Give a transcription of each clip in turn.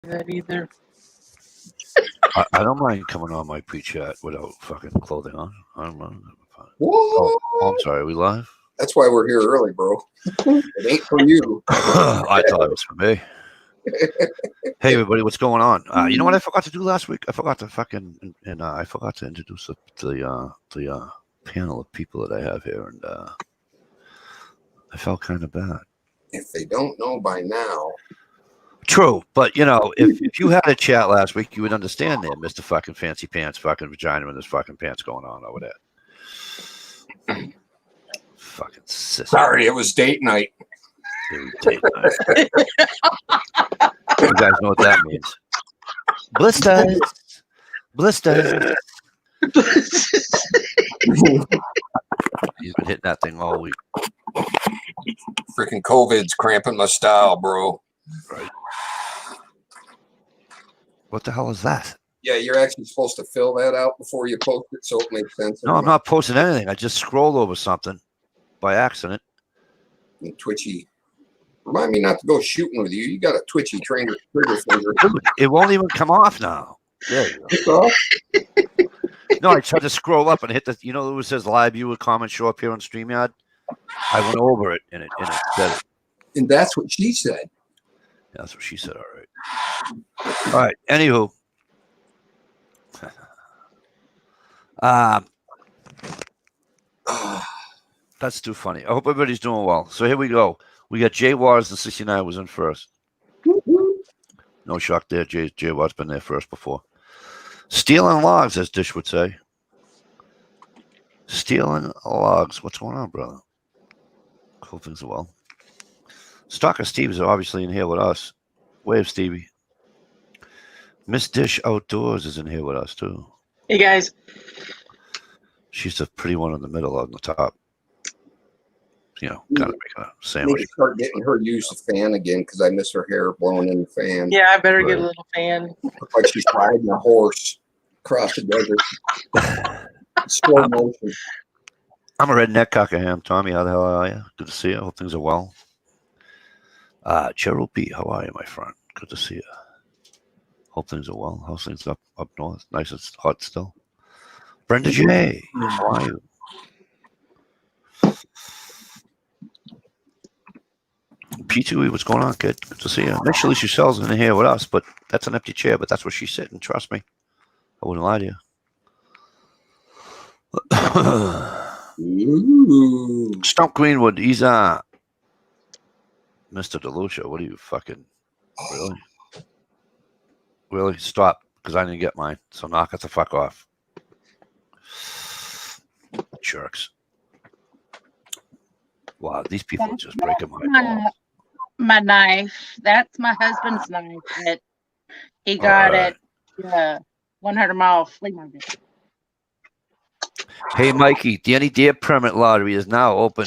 that either. I don't mind coming on my pre-chat without fucking clothing on. I don't know. What? Oh, I'm sorry. Are we live? That's why we're here early, bro. It ain't for you. I thought it was for me. Hey, everybody, what's going on? You know what I forgot to do last week? I forgot to fucking I forgot to introduce the panel of people that I have here, and I felt kind of bad. If they don't know by now. True, but you know, if you had a chat last week, you would understand there, Mr. Fucking Fancy Pants, fucking vagina, and there's fucking pants going on over there. Fucking sissy. Sorry, it was date night. Date night. You guys know what that means? Blisters. Blisters. He's been hitting that thing all week. Freaking COVID's cramping my style, bro. Right. What the hell is that? Yeah, you're actually supposed to fill that out before you post it so it makes sense. No, I'm not posting anything. I just scrolled over something by accident. And twitchy. Remind me not to go shooting with you. You got a twitchy trigger finger. Dude, it won't even come off now. There you go. No, I tried to scroll up and hit the, you know, it says live viewer comment show up here on StreamYard. I went over it and it said it. And that's what she said. Yeah, that's what she said. All right. All right. Anywho. That's too funny. I hope everybody's doing well. So here we go. We got Jay Waters, the 69 was in first. No shock there. Jay Waters been there first before. Stealing logs, as Dish would say. Stealing logs. What's going on, brother? Hope things are well. Stalker Steve's obviously in here with us. Wave, Stevie. Miss Dish Outdoors is in here with us, too. Hey, guys. She's the pretty one in the middle on the top. You know, gotta make a sandwich. Need to start getting her to use the fan again because I miss her hair blowing in the fan. Yeah, I better get a little fan. Looks like she's riding a horse across the desert. Slow motion. I'm a redneck cockerham. Tommy, how the hell are you? Good to see you. Hope things are well. Cheryl how are you, my friend? Good to see you. Hope things are well. How's things up north? Nice and hot still. Brenda J, how are you? P2E, what's going on, kid? Good to see you. Initially, she sells in here with us, but that's an empty chair, but that's where she's sitting. Trust me. I wouldn't lie to you. Stump Greenwood, he's Mr. DeLucia. What are you fucking really? Really? Stop, because I didn't get mine. So knock it the fuck off. Jerks. Wow, these people are just breaking my balls. My knife. That's my husband's knife. That he got at 100 Mile Flea Market. Hey, Mikey, the Any Deer Permit Lottery is now open.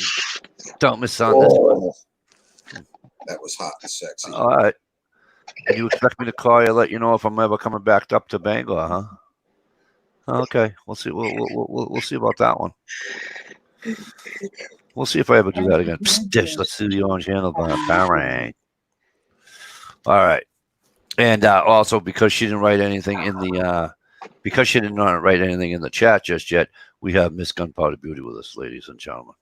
Don't miss on this one. That was hot and sexy. All right. And you expect me to call you, let you know if I'm ever coming back up to Bangor, huh? Okay, we'll see. We'll see about that one. We'll see if I ever do that again. Psst, Dish, let's see the orange handlebar. Parang. All right. And also, because she didn't write anything in the because she did not write anything in the chat just yet, we have Miss Gunpowder Beauty with us, ladies and gentlemen.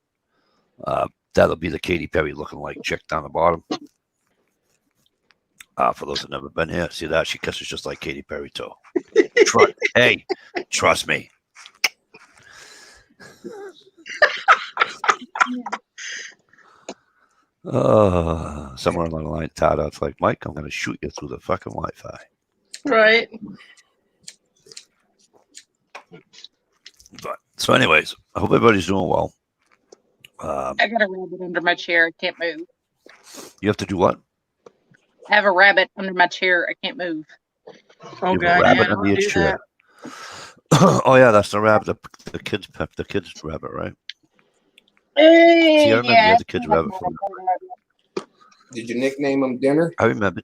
That'll be the Katy Perry looking like chick down the bottom. For those that never been here, see that? She kisses just like Katy Perry, too. Hey, trust me. Somewhere along the line, Todd, it's like, Mike, I'm going to shoot you through the fucking Wi-Fi. Right. But, so anyways, I hope everybody's doing well. I got a rabbit under my chair. I can't move. You have to do what? I have a rabbit under my chair. I can't move. Oh, You have God, a rabbit yeah, under your do chair. Oh, yeah, that's the rabbit, the kid's rabbit, right? Hey, See, I remember you had the kid's rabbit from. Did you nickname him Dinner? I remember.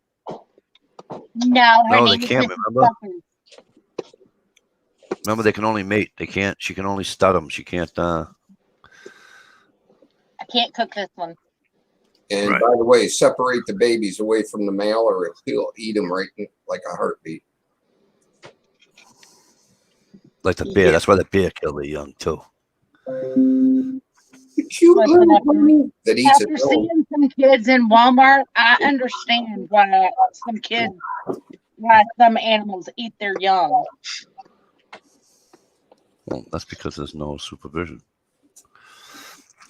No, No, they can't, remember? Remember, they can only mate. They can't. She can only stud them. She can't. I can't cook this one. And Right. by the way, separate the babies away from the male, or he'll eat them right like a heartbeat. Like the bear. Yeah. That's why the bear killed the young too. Cute Listen, little after- bunny that eats After it. seeing some kids in Walmart, I understand why some animals eat their young. Well, that's because there's no supervision.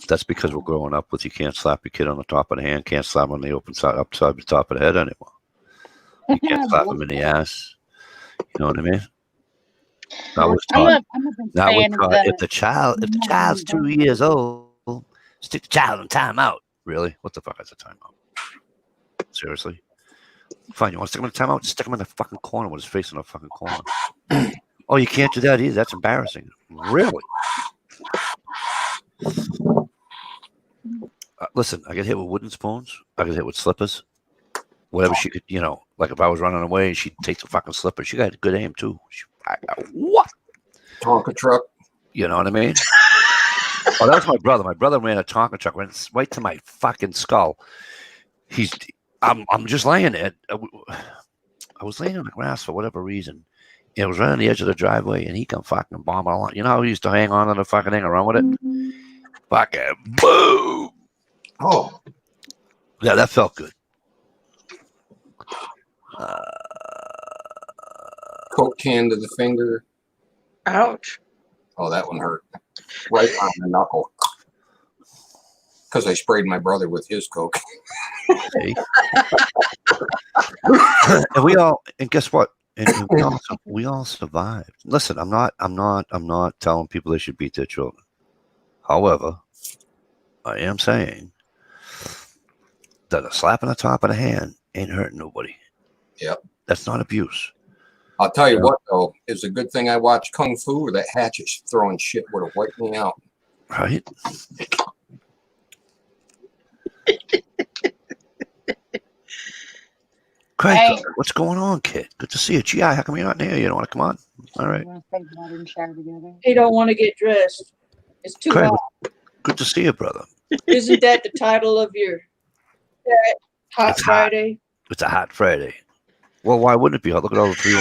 That's because we're growing up with you can't slap your kid on the top of the hand, can't slap him on the open side, upside the top of the head anymore. You can't slap him in the ass. You know what I mean? I was I'm taught. a big Now we're fan of taught the. if the child's 2 years old, stick the child in timeout. Really? What the fuck is a timeout? Seriously? Fine, you want to stick him in a timeout? Just stick him in the fucking corner with his face in the fucking corner. Oh, you can't do that either. That's embarrassing. Really? Listen, I get hit with wooden spoons. I get hit with slippers. Whatever she could, like if I was running away, she'd take the fucking slipper. She got good aim too. What? Tonka truck. You know what I mean? Oh, that was my brother. My brother ran a Tonka truck, went right to my fucking skull. I'm just laying there. I was laying on the grass for whatever reason. It was right on the edge of the driveway, and he come fucking bombing along. You know how he used to hang on to the fucking thing and run with it? Fucking boom! Oh, Yeah, that felt good. Coke can to the finger. Ouch. Oh, that one hurt. Right on the knuckle. Because I sprayed my brother with his Coke. See? And guess what? And we all survived. Listen, I'm not telling people they should beat their children. However, I am saying that a slap on the top of the hand ain't hurting nobody. Yep. That's not abuse. I'll tell you what, though, it's a good thing I watched Kung Fu, or that hatchet throwing shit would have wiped me out. Right? Craig, Hey. what's going on, kid? Good to see you. Gee, how come you're not here? You don't want to come on? All right. They don't want to get dressed. It's too Craig, hot. good to see you, brother. Isn't that the title of your Hot It's hot. Friday? It's a hot Friday. Well, why wouldn't it be hot? Look at all the three.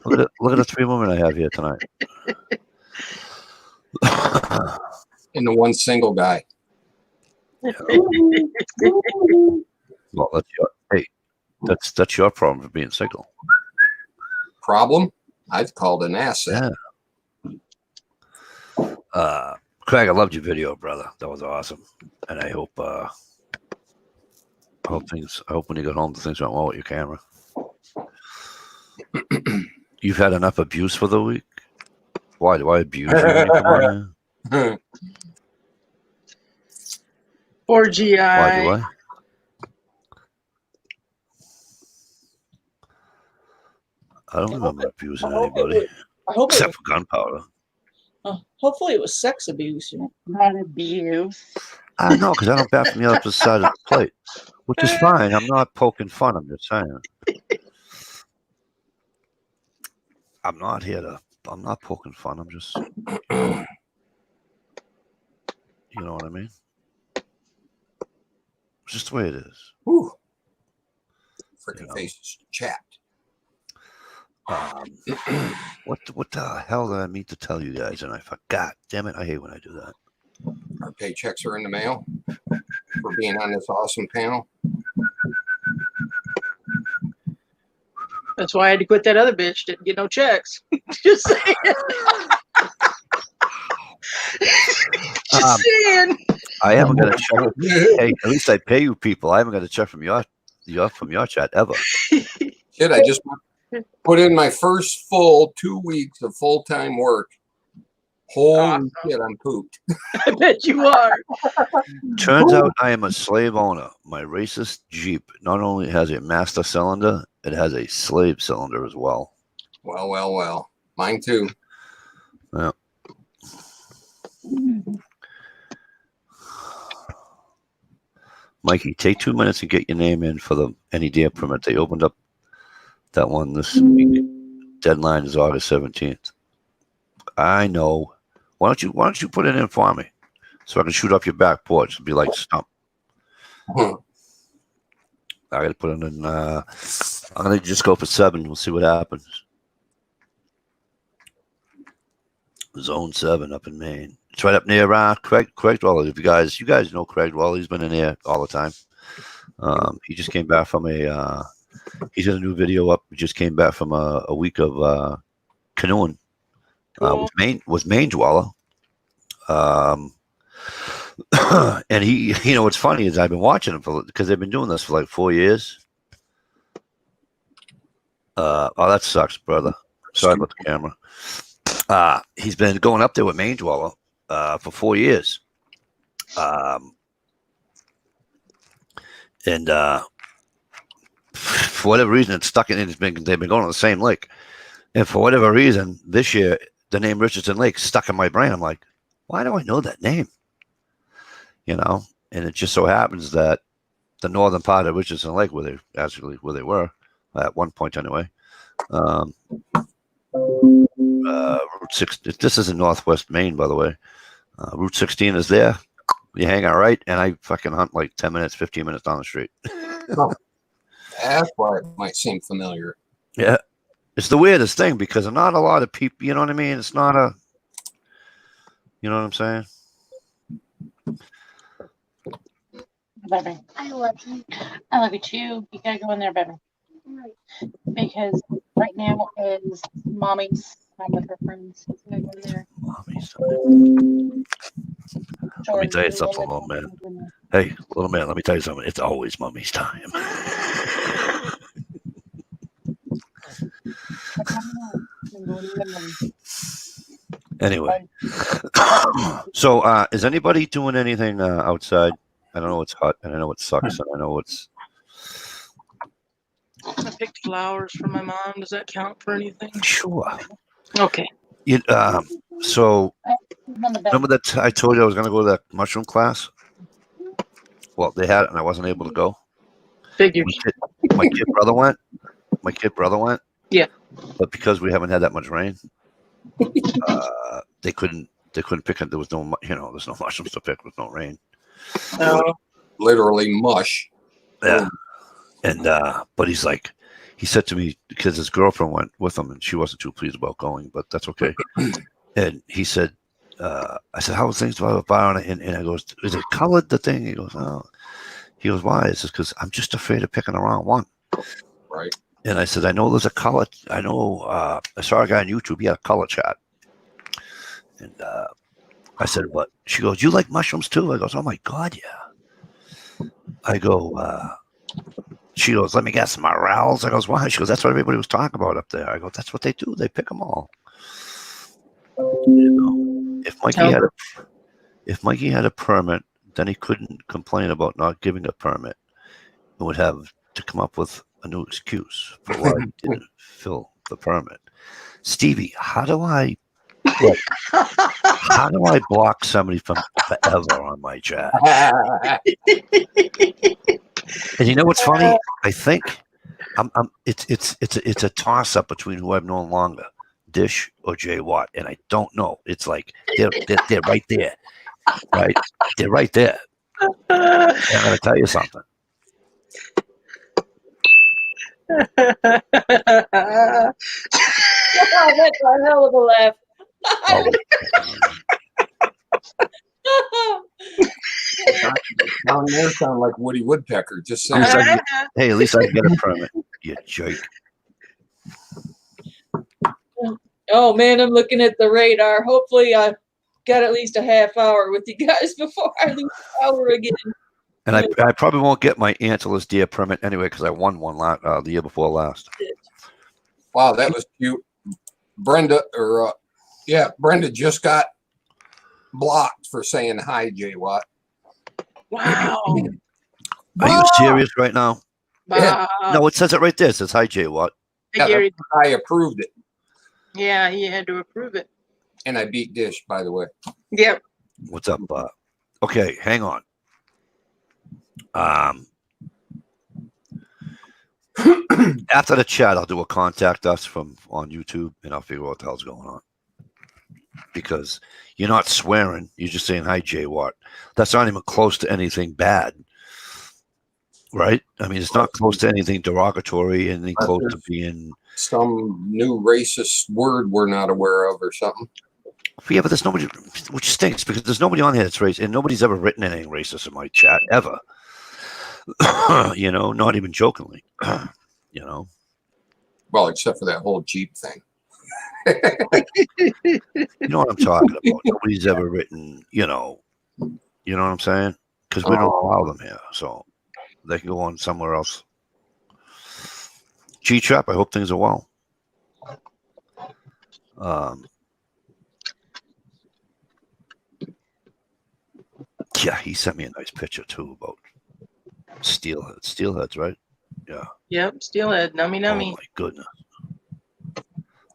Look at the three women I have here tonight. And the one single guy. Well, that's your problem for being single. Problem? I've called an asset. Yeah. Craig, I loved your video, brother. That was awesome, and I hope when you get home, things went well with your camera. You've had enough abuse for the week. Why do I abuse you? When you come on here? Poor GI. Why do I? I don't remember abusing anybody I hope it except for gunpowder. hopefully it was sex abuse. You know? Not abuse. I know, because I don't bat from the other side of the plate, which is fine. I'm not poking fun. I'm just saying. I'm not poking fun. I'm just, you know what I mean? It's just the way it is. Whew. Freaking You know. face is chapped. What the hell did I mean to tell you guys? And I forgot. Damn it! I hate when I do that. Our paychecks are in the mail for being on this awesome panel. That's why I had to quit that other bitch. Didn't get no checks. Just saying. Just saying. I haven't got a check. Hey, at least I pay you people. I haven't got a check from your chat ever. Shit, I just put in my first full 2 weeks of full-time work. Holy Awesome. shit, I'm pooped. I bet you are. Turns out I am a slave owner. My racist Jeep not only has a master cylinder, it has a slave cylinder as well. Well, well, well. Mine too. Yeah. Mikey, take 2 minutes and get your name in for the NEDA permit. They opened up that one this week. Deadline is August 17th. I know. Why don't you put it in for me so I can shoot up your back porch and be like stump? I got to put it in. I'm going to just go for 7. We'll see what happens. Zone 7 up in Maine. It's right up near Craigdwell. If you guys know Craigdwell, he's been in here all the time. He just came back from he's got a new video up. He just came back from a week of canoeing. Cool. Was Maine dweller. And he, what's funny is I've been watching him because they've been doing this for like 4 years. Oh, that sucks, brother. Sorry about the camera. He's been going up there with Maine dweller for 4 years. And for whatever reason, it's stuck in. They've been going on the same lake, and for whatever reason, this year the name Richardson Lake stuck in my brain. I'm like, why do I know that name? And it just so happens that the northern part of Richardson Lake, where they were at one point anyway, Route 6. This is in Northwest Maine, by the way. Route 16 is there. You hang out right, and I fucking hunt like 10 minutes, 15 minutes down the street. That's why it might seem familiar. Yeah. It's the weirdest thing because not a lot of people, you know what I mean? It's not a, you know what I'm saying? Baby. I love you. I love you too. You gotta go in there, baby. Because right now is mommy's time with her friends. You gotta go in there. Mommy's Let me tell you something, little man. Hey, little man, let me tell you something. It's always mommy's time. Anyway, so is anybody doing anything outside? I don't know it's hot, and I know it sucks, and I know it's. I picked flowers for my mom. Does that count for anything? Sure. Okay. So remember that I told you I was going to go to that mushroom class? Well, they had it, and I wasn't able to go. Figures. My kid brother went. My kid brother went. Yeah. But because we haven't had that much rain, they couldn't pick it. There was no, there's no mushrooms to pick with no rain. Literally mush. Yeah. And but he said to me, because his girlfriend went with him and she wasn't too pleased about going, but that's okay. And he said, I said, how are things about Byron? And I goes, is it colored, the thing? He goes, oh. He goes, why? It's just because I'm just afraid of picking the wrong one. Right. And I said, I know there's a color. I know, I saw a guy on YouTube. He had a color chart. And I said, what? She goes, you like mushrooms too? I goes, oh my God, yeah. I go, she goes, let me guess, morels. I goes, why? She goes, that's what everybody was talking about up there. I go, that's what they do. They pick them all. If Mikey had a permit, then he couldn't complain about not giving a permit. He would have to come up with a new excuse for why he didn't fill the permit. Stevie, how do I block somebody from forever on my chat? And you know what's funny? I think it's a toss up between who I've known longer, Dish or Jay Watt, and I don't know. It's like they're right there, right? They're right there. And I'm gonna tell you something. Oh, that's a hell of a laugh. Down there sound like Woody Woodpecker. Just saying. Hey, at least I can get a permit. You jerk. Oh man, I'm looking at the radar. Hopefully I got at least a half hour with you guys before I lose power again. And I probably won't get my antlerless deer permit anyway because I won one the year before last. Wow, that was cute. Brenda just got blocked for saying hi, Jay Watt. Wow. Are you serious right now? Bob. No, it says it right there. It says hi, Jay Watt. Hey, Gary. I approved it. Yeah, he had to approve it. And I beat Dish, by the way. Yep. What's up, Bob? Okay, hang on. After the chat, I'll do a contact us on YouTube, and I'll figure out what the hell's going on. Because you're not swearing, you're just saying hi, Jay Watt. That's not even close to anything bad. Right? I mean, it's not close to anything derogatory, anything But close to there's being. some new racist word we're not aware of or something. Yeah, but there's nobody, which stinks because there's nobody on here that's racist, and nobody's ever written anything racist in my chat ever. You know, not even jokingly. You know, Well, except for that whole Jeep thing. you know what I'm talking about. Nobody's ever written. You know what I'm saying? Because we don't allow them here, so they can go on somewhere else. G-Trap, I hope things are well. Yeah, he sent me a nice picture too about steelheads, right? Yeah. Yep, steelhead, nummy Oh nummy. my goodness. Oh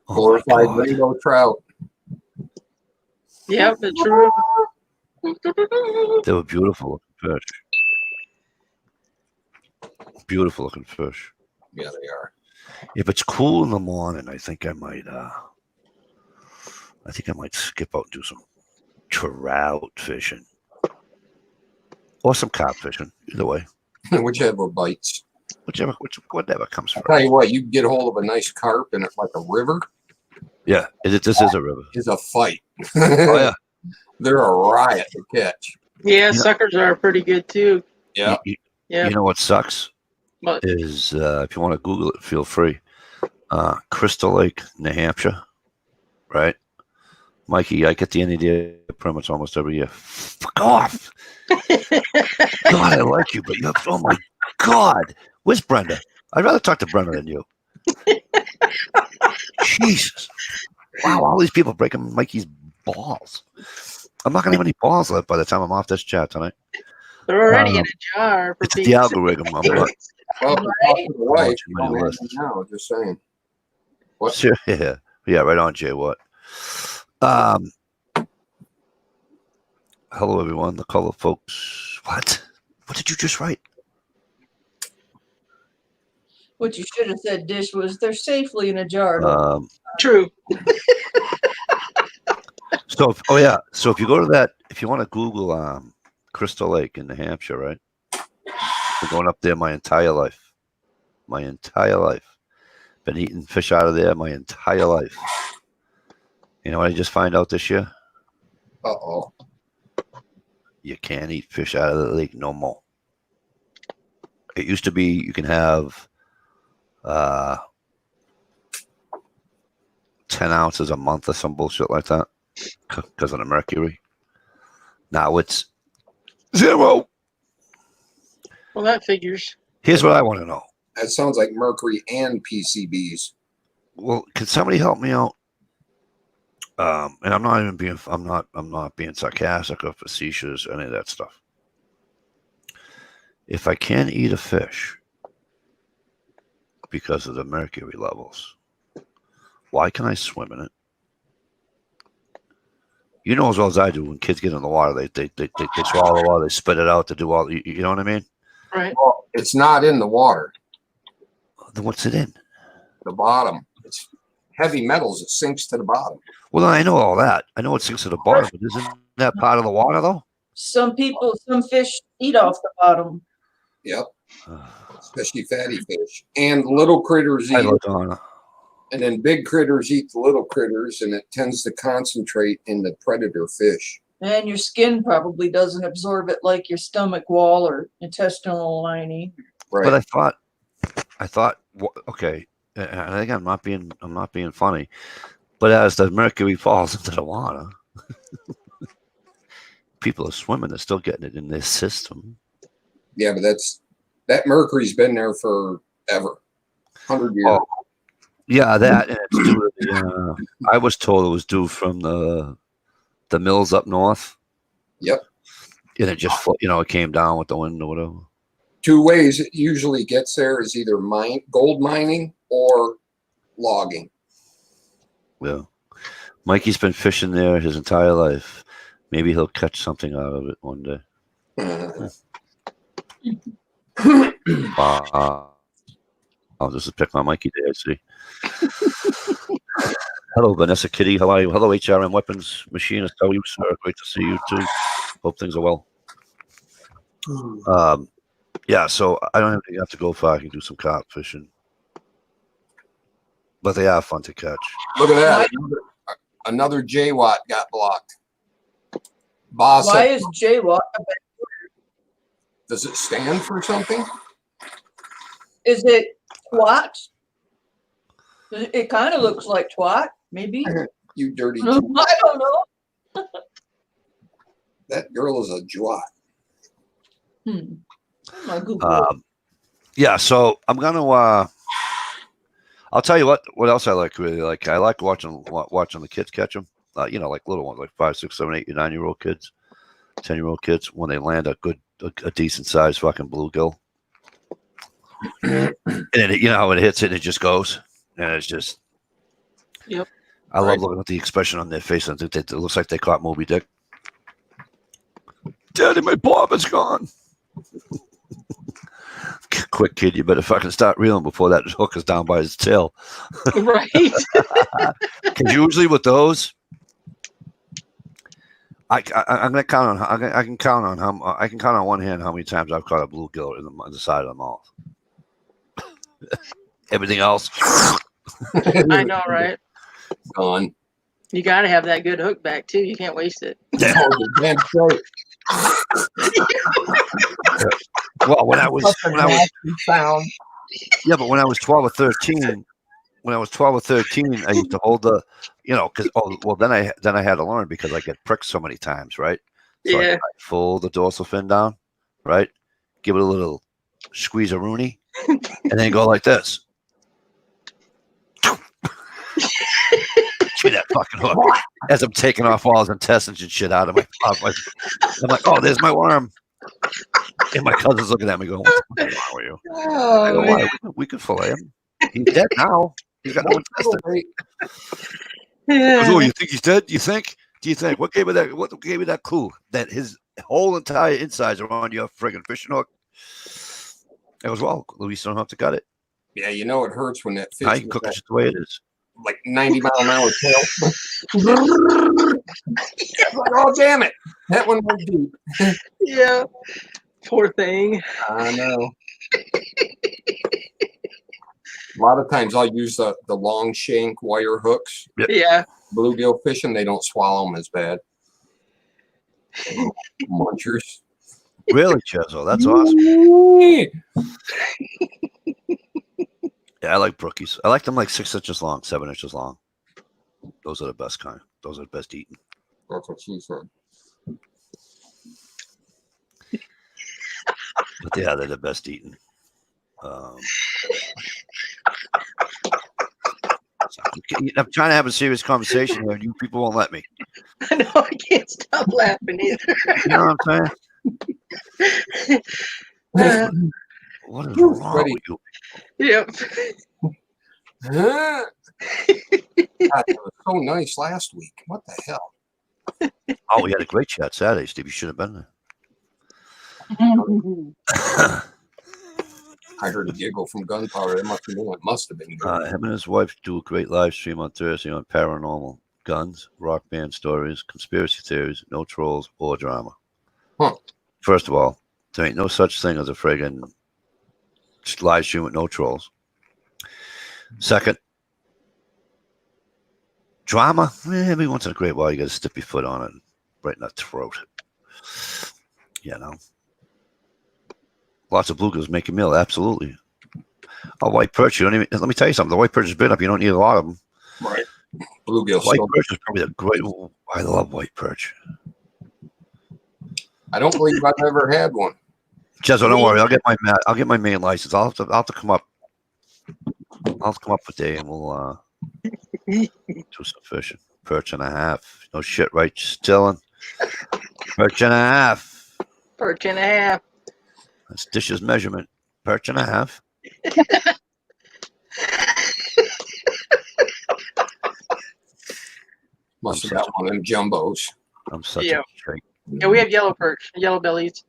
my Glorified God. rainbow trout. Yep, the true. They were beautiful looking fish. Beautiful looking fish. Yeah, they are. If it's cool in the morning, I think I might skip out and do some trout fishing. Or some carp fishing. Either way. Whichever bites. Whatever comes I'll tell first. you what, you get a hold of a nice carp and it's like a river, Yeah, this is a river. is a fight. Oh yeah. They're a riot to catch. Yeah, You know- suckers are pretty good too. Yeah. Yeah. You know what sucks? But Is if you want to Google it, feel free. Crystal Lake, New Hampshire, right? Mikey, I get the NEDA permits almost every year. Fuck off! God, I like you, but you have, oh my God, where's Brenda? I'd rather talk to Brenda than you. Jesus! Wow, all these people breaking Mikey's balls. I'm not gonna have any balls left by the time I'm off this chat tonight. they're already in a jar. For It's the Pete's sake. algorithm. I'm not. Well, to talk to the wife, Watching you my don't have list. them now, just saying. What? Sure, yeah, right on, Jay. What? Hello, everyone. The color folks. What? What did you just write? What you should have said, Dish, was they're safely in a jar. True. So if you go to that, if you want to Google Crystal Lake in New Hampshire, right? Been going up there my entire life. Been eating fish out of there my entire life. You know what I just find out this year? Uh-oh. You can't eat fish out of the lake no more. It used to be you can have 10 ounces a month or some bullshit like that because of the mercury. Now it's 0. Well, that figures. Here's what I want to know. That sounds like mercury and PCBs. Well, can somebody help me out? And I'm not being sarcastic or facetious, any of that stuff. If I can't eat a fish because of the mercury levels, why can I swim in it? You know as well as I do, when kids get in the water, they swallow the water, they spit it out to do all. You know what I mean? Right. Well, it's not in the water. Then what's it in? The bottom. It's heavy metals. It sinks to the bottom. Well, I know all that. I know it sinks to the bottom, but isn't that part of the water though? Some fish eat off the bottom. Yep. Especially fatty fish. And little critters I eat. look on. And then big critters eat the little critters, and it tends to concentrate in the predator fish. And your skin probably doesn't absorb it like your stomach wall or intestinal lining. Right. But I thought, okay, and again, I'm not being funny, but as the mercury falls into the water, people are swimming. They're still getting it in their system. Yeah, but that mercury's been there forever. 100 years. Oh, yeah, that and it's due to the, I was told it was due from the mills up north. Yep. And it just it came down with the wind or whatever. 2 ways it usually gets there is either gold mining or logging. Yeah. Mikey's been fishing there his entire life. Maybe he'll catch something out of it one day. I'll just pick on Mikey day, I see. Hello, Vanessa Kitty. How are you? Hello, HRM Weapons Machinist. How are you, sir? Great to see you, too. Hope things are well. Yeah, so I don't even have to go far. I can do some carp fishing. But they are fun to catch. Look at that. Another J-Watt got blocked. Boss Why said, is J-Watt? does it stand for something? Is it twat? It kind of looks like twat, maybe. You dirty. I don't know. That girl is a Jwat. I'm gonna Google it. Yeah, so I'm gonna. I'll tell you what else I like really like. I like watching the kids catch them. You know, like little ones, like 5, 6, 7, 8, 9-year-old kids, 10-year-old kids, when they land a decent sized fucking bluegill, and it, you know, when it hits it, and it just goes, and it's just. Yep. I love looking at the expression on their face, and it looks like they caught Moby Dick. Daddy, my bob is gone. Quick, kid, you better fucking start reeling before that hook is down by his tail. Right. Because usually with those, I'm gonna count on. I can count on one hand how many times I've caught a bluegill in the side of the mouth. Everything else, I know, right? Gone. You got to have that good hook back too. You can't waste it. Oh, damn straight. well, when I was found. yeah, but when I was 12 or 13, I used to hold the, you know, because then I had to learn because I get pricked so many times, right? So Yeah. I fold the dorsal fin down, right? Give it a little squeeze a Rooney, and then go like this. Give me that fucking hook as I'm taking off all his intestines and shit out of my. I'm like, oh, there's my worm. And my cousin's looking at me going, what's wrong with you? I go, why? We could fillet him. He's dead now. He's got no intestines. Oh, you think he's dead? Do you think? What gave me that clue that his whole entire insides are on your friggin' fishing hook? I goes, well, Luis don't have to cut it. Yeah, you know it hurts when that fish I can cook it just the way it is. like 90 mile an hour tail. Like, oh, damn it. That one went deep. Yeah. Poor thing. I know. A lot of times I'll use the long shank wire hooks. Yeah. Bluegill fishing, they don't swallow them as bad. Munchers. Really, Chezo? That's awesome. Yeah, I like brookies. I like them like 6 inches long, 7 inches long. Those are the best kind. Those are the best eating. That's what she said. But yeah, they're the best eating. I'm trying to have a serious conversation here, and you people won't let me. I know. I can't stop laughing either. You know what I'm saying? What is wrong with you? Yep. God, it was so nice last week. What the hell? Oh, we had a great chat Saturday, Steve. You should have been there. I heard a giggle from Gunpowder. It must have been good. Him and his wife do a great live stream on Thursday on paranormal, guns, rock band stories, conspiracy theories, no trolls or drama. Huh. First of all, there ain't no such thing as a friggin' live stream with no trolls. Second, drama, every once in a great while you got to stick your foot on it right in the throat. You know. Lots of bluegills make a meal, absolutely. Oh, white perch, you don't even, let me tell you something. The white perch is big up, you don't need a lot of them. Right. Bluegill. White perch is probably a great, I love white perch. I don't believe I've ever had one. Chezo, don't worry, I'll get my main license. I'll have to come up. I'll come up a day and we'll do some fishing. Perch and a half. No shit, right? Chilling. Perch and a half. Perch and a half. That's Dish's measurement. Perch and a half. Must have got one of them jumbos. I'm such a treat. Yeah, we have yellow perch, yellow bellies.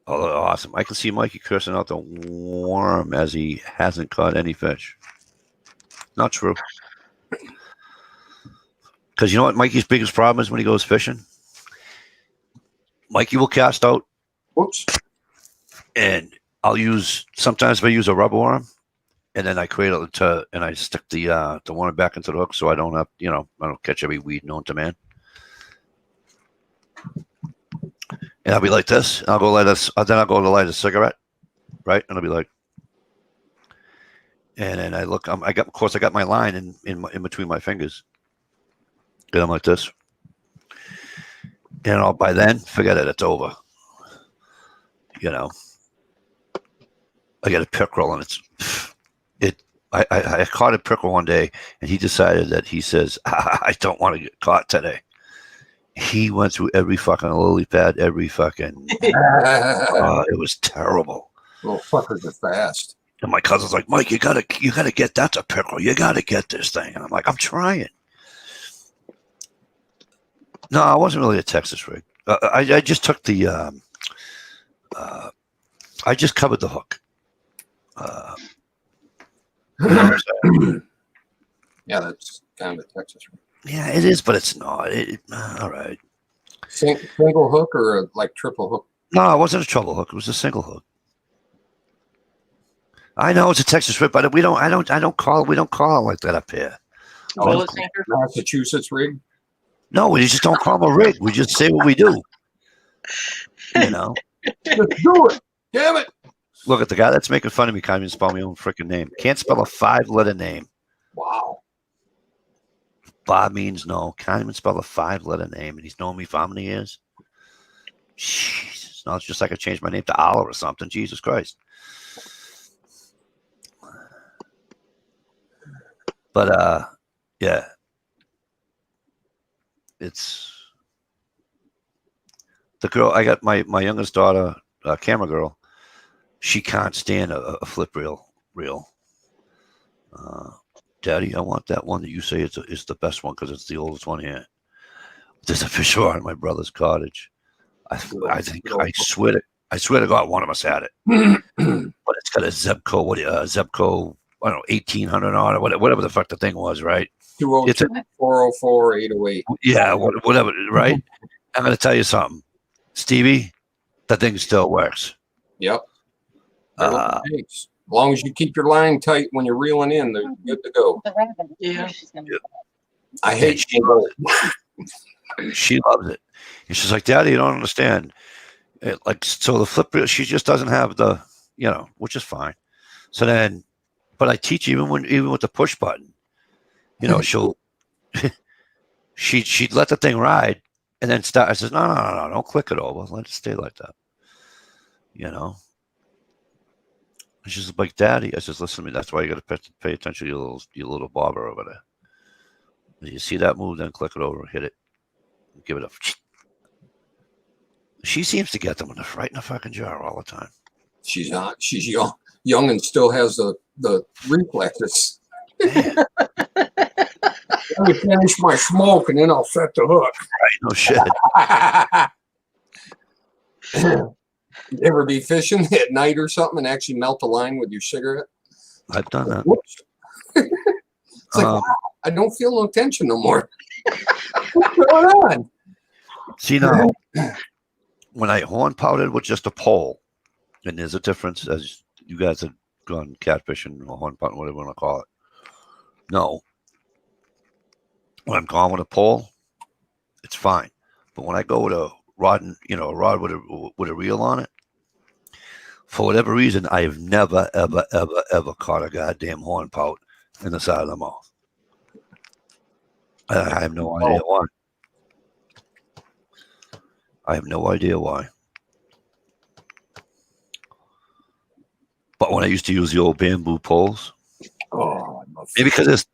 Oh, awesome. I can see Mikey cursing out the worm as he hasn't caught any fish. Not true. Because you know what Mikey's biggest problem is when he goes fishing? Mikey will cast out. Whoops. And sometimes I use a rubber worm, and then I cradle it and I stick the worm back into the hook so I don't have, I don't catch every weed known to man. And I'll be like this. And I'll go then I'll go to light a cigarette, right? And I'll be like, and then I look. I got my line in between my fingers. And I'm like this. And by then, forget it. It's over. I got a pickerel, and I caught a pickerel one day, and he decided that he says, I don't want to get caught today. He went through every fucking lily pad, every fucking. It was terrible. Little fuckers are fast. And my cousin's like, Mike, you gotta get that's a pickerel. You gotta get this thing. And I'm like, I'm trying. No, I wasn't really a Texas rig. I just took the. I just covered the hook. Yeah, that's kind of a Texas rig. Yeah, it is, but it's not. All right. Single hook or like triple hook? No, it wasn't a treble hook. It was a single hook. I know it's a Texas rig, but we don't call it like that up here. Bullet sinker. Massachusetts rig? No, we just don't call them a rig. We just say what we do. Let's do it. Damn it. Look at the guy that's making fun of me. Can't even spell my own freaking name. Can't spell a 5-letter name. Wow. Bob means no. Can't even spell a 5-letter name, and he's known me for how many years? Jesus. No, it's just like I changed my name to Allah or something. Jesus Christ. But yeah. It's the girl. I got my youngest daughter, camera girl. She can't stand a flip reel. Daddy, I want that one that you say is the best one because it's the oldest one here. There's a fish on in my brother's cottage. I swear to God, one of us had it. But it's got a Zebco. Zebco? I don't know, 1800 on it, whatever the fuck the thing was, right? 202, 404, 808. Yeah, whatever, right? I'm going to tell you something. Stevie, that thing still works. Yep. As long as you keep your line tight when you're reeling in, they're good to go. The rabbit. Yeah. I hate she loves it. She loves it. And she's like, Daddy, you don't understand. So the flip reel, she just doesn't have the, which is fine. So then, but I teach even with the push button, she'll she'd let the thing ride and then start. I says, no, don't click it over. Let it stay like that. And she's like, Daddy. I says, listen to me. That's why you got to pay attention to your little bobber over there. When you see that move, then click it over, hit it, give it a. She seems to get them right in the fucking jar all the time. She's not. She's young and still has the reflexes. Let me finish my smoke and then I'll set the hook. Right, no shit. You ever be fishing at night or something and actually melt a line with your cigarette? I've done that. Whoops. It's like, wow, I don't feel no tension no more. What's going on? See, now, when I horn powdered with just a pole, and there's a difference, as you guys have gone catfishing or horn powder, whatever you want to call it. No. When I'm gone with a pole, it's fine. But when I go with a rod, a rod with a reel on it, for whatever reason, I have never, ever, ever, ever caught a goddamn horn pout in the side of the mouth. I have no idea why. I have no idea why. But when I used to use the old bamboo poles, maybe because it's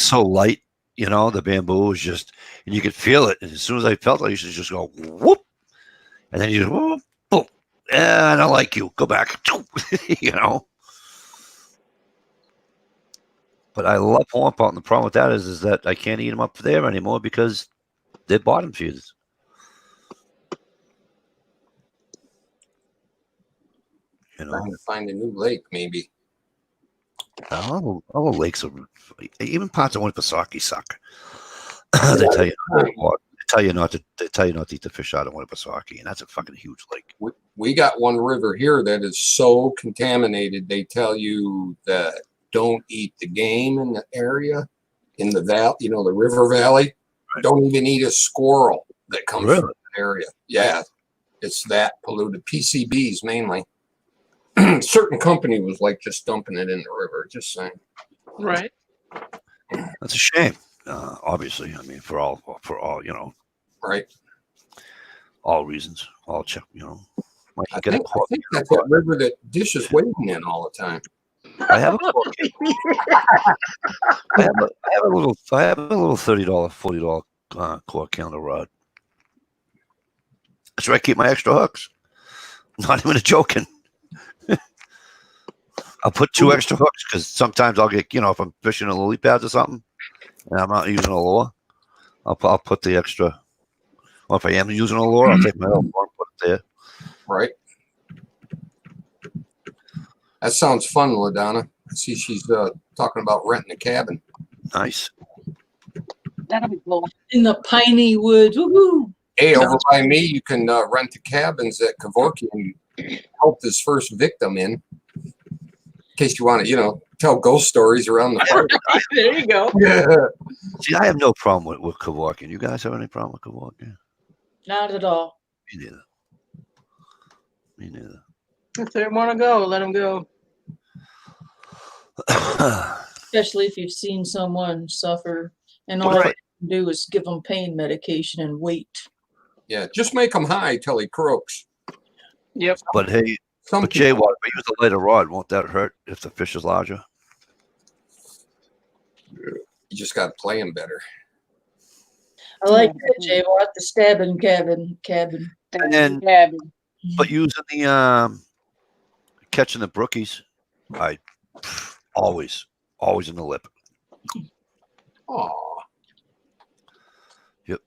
so light, the bamboo is just, and you could feel it. And as soon as I felt it, I used to just go whoop, and then you just whoop, boom. I don't like you. Go back. But I love horn pout, and the problem with that is that I can't eat them up there anymore because they're bottom feeders. Trying to find a new lake, maybe. All the lakes are, even parts of Winnipesaukee suck. They tell you not to eat the fish out of Winnipesaukee, and that's a fucking huge lake. we got one river here that is so contaminated. They tell you that don't eat the game in the area, in the valley, you know, the river valley. Don't even eat a squirrel that comes Really? from the area. Yeah, it's that polluted. PCBs mainly. Certain company was like just dumping it in the river. Just saying. Right. That's a shame. Obviously, I mean, for all, you know, Right. all reasons, all check, you know. Might I get a think court. that's that river that Dish is wading in all the time. I have a court case. I have a little $30, $40 court counter rod. That's where I keep my extra hooks. Not even joking. I'll put 2 extra hooks because sometimes I'll get, you know, if I'm fishing a lily pads or something and I'm not using a lure, I'll put the extra. Or if I am using a lure, I'll take my own lure and put it there. Right. That sounds fun, LaDonna. I see she's talking about renting a cabin. Nice. That'll be cool. In the piney woods. Woohoo! Hey, over by me, you can rent the cabins at Kevorkian and help this first victim in case you want to, you know, tell ghost stories around the park. There you go. Yeah. See, I have no problem with Kevorkian. You guys have any problem with Kevorkian? Not at all. Me neither. Me neither. If they want to go, let them go. Especially if you've seen someone suffer and all Right. you can do is give them pain medication and wait. Yeah, just make him high till he croaks. Yep. But hey, Some but Jay, what if I use a lighter rod? Won't that hurt if the fish is larger? you just got to play him better. I like that, Jay. What the stabbing cabin. And then- Cabin. But using the catching the brookies, I always in the lip. Aw. Yep.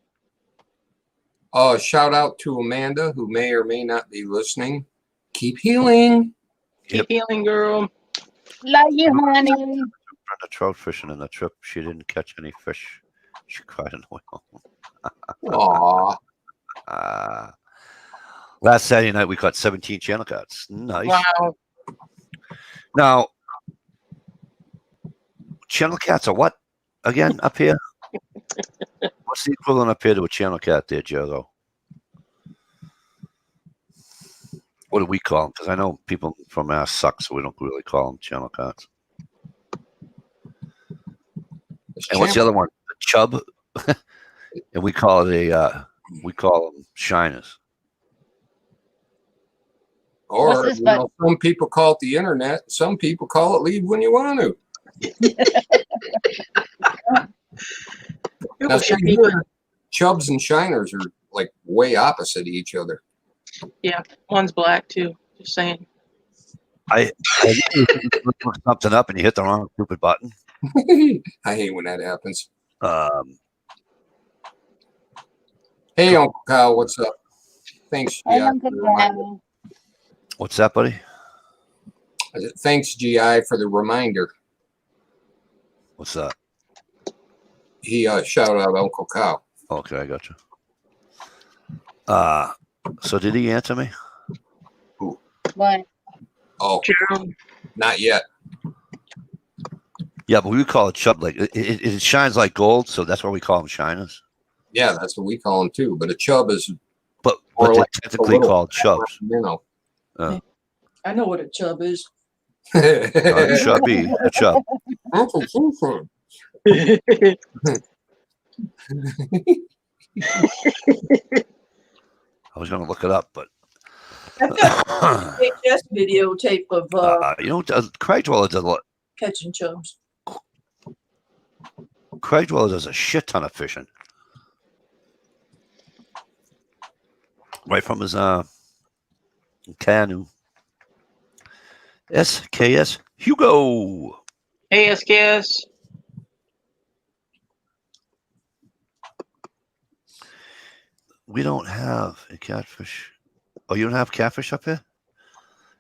Shout out to Amanda, who may or may not be listening. Keep healing. Yep. Keep healing, girl. Love you, honey. Brenda trout fishing in the trip. She didn't catch any fish. She cried in the whale. Aw. Last Saturday night we caught 17 channel cats. Nice. Wow. Now, channel cats are what again up here? What's the equivalent up here to a channel cat there, Joe? What do we call them? Because I know people from Mass suck, so we don't really call them channel cats. And what's the other one? The chub. And we call it we call them shiners. Or What's this you know, some people call it the internet. Some people call it leave when you want to. Now, see, here, chubs and shiners are like way opposite of each other. Yeah, one's black too. Just saying. I look something up and you hit the wrong stupid button. I hate when that happens. Cool. Hey, Uncle Kyle, what's up? Thanks, Hey, GI. Uncle For the reminder. Kyle. What's that, buddy? I said, thanks, GI, for the reminder. What's that? He shouted out Uncle Kyle. Okay, I got you. So did he answer me? What? Oh, Gerald. not yet. Yeah, but we would call it chub. Like it shines like gold, so that's why we call them shiners. Yeah, that's what we call them too. But a chub is, But Or they're like technically a little- called chubs. you know. I know what a chub is. Chubby, a chub. Uncle Susan. I was going to look it up, but I've got a VHS videotape of you know, Craig Dweller does a lot. catching chubs. Craig Dweller does a shit ton of fishing, right from his canoe. SKS Hugo. ASKS. We don't have a catfish. Oh, you don't have catfish up here?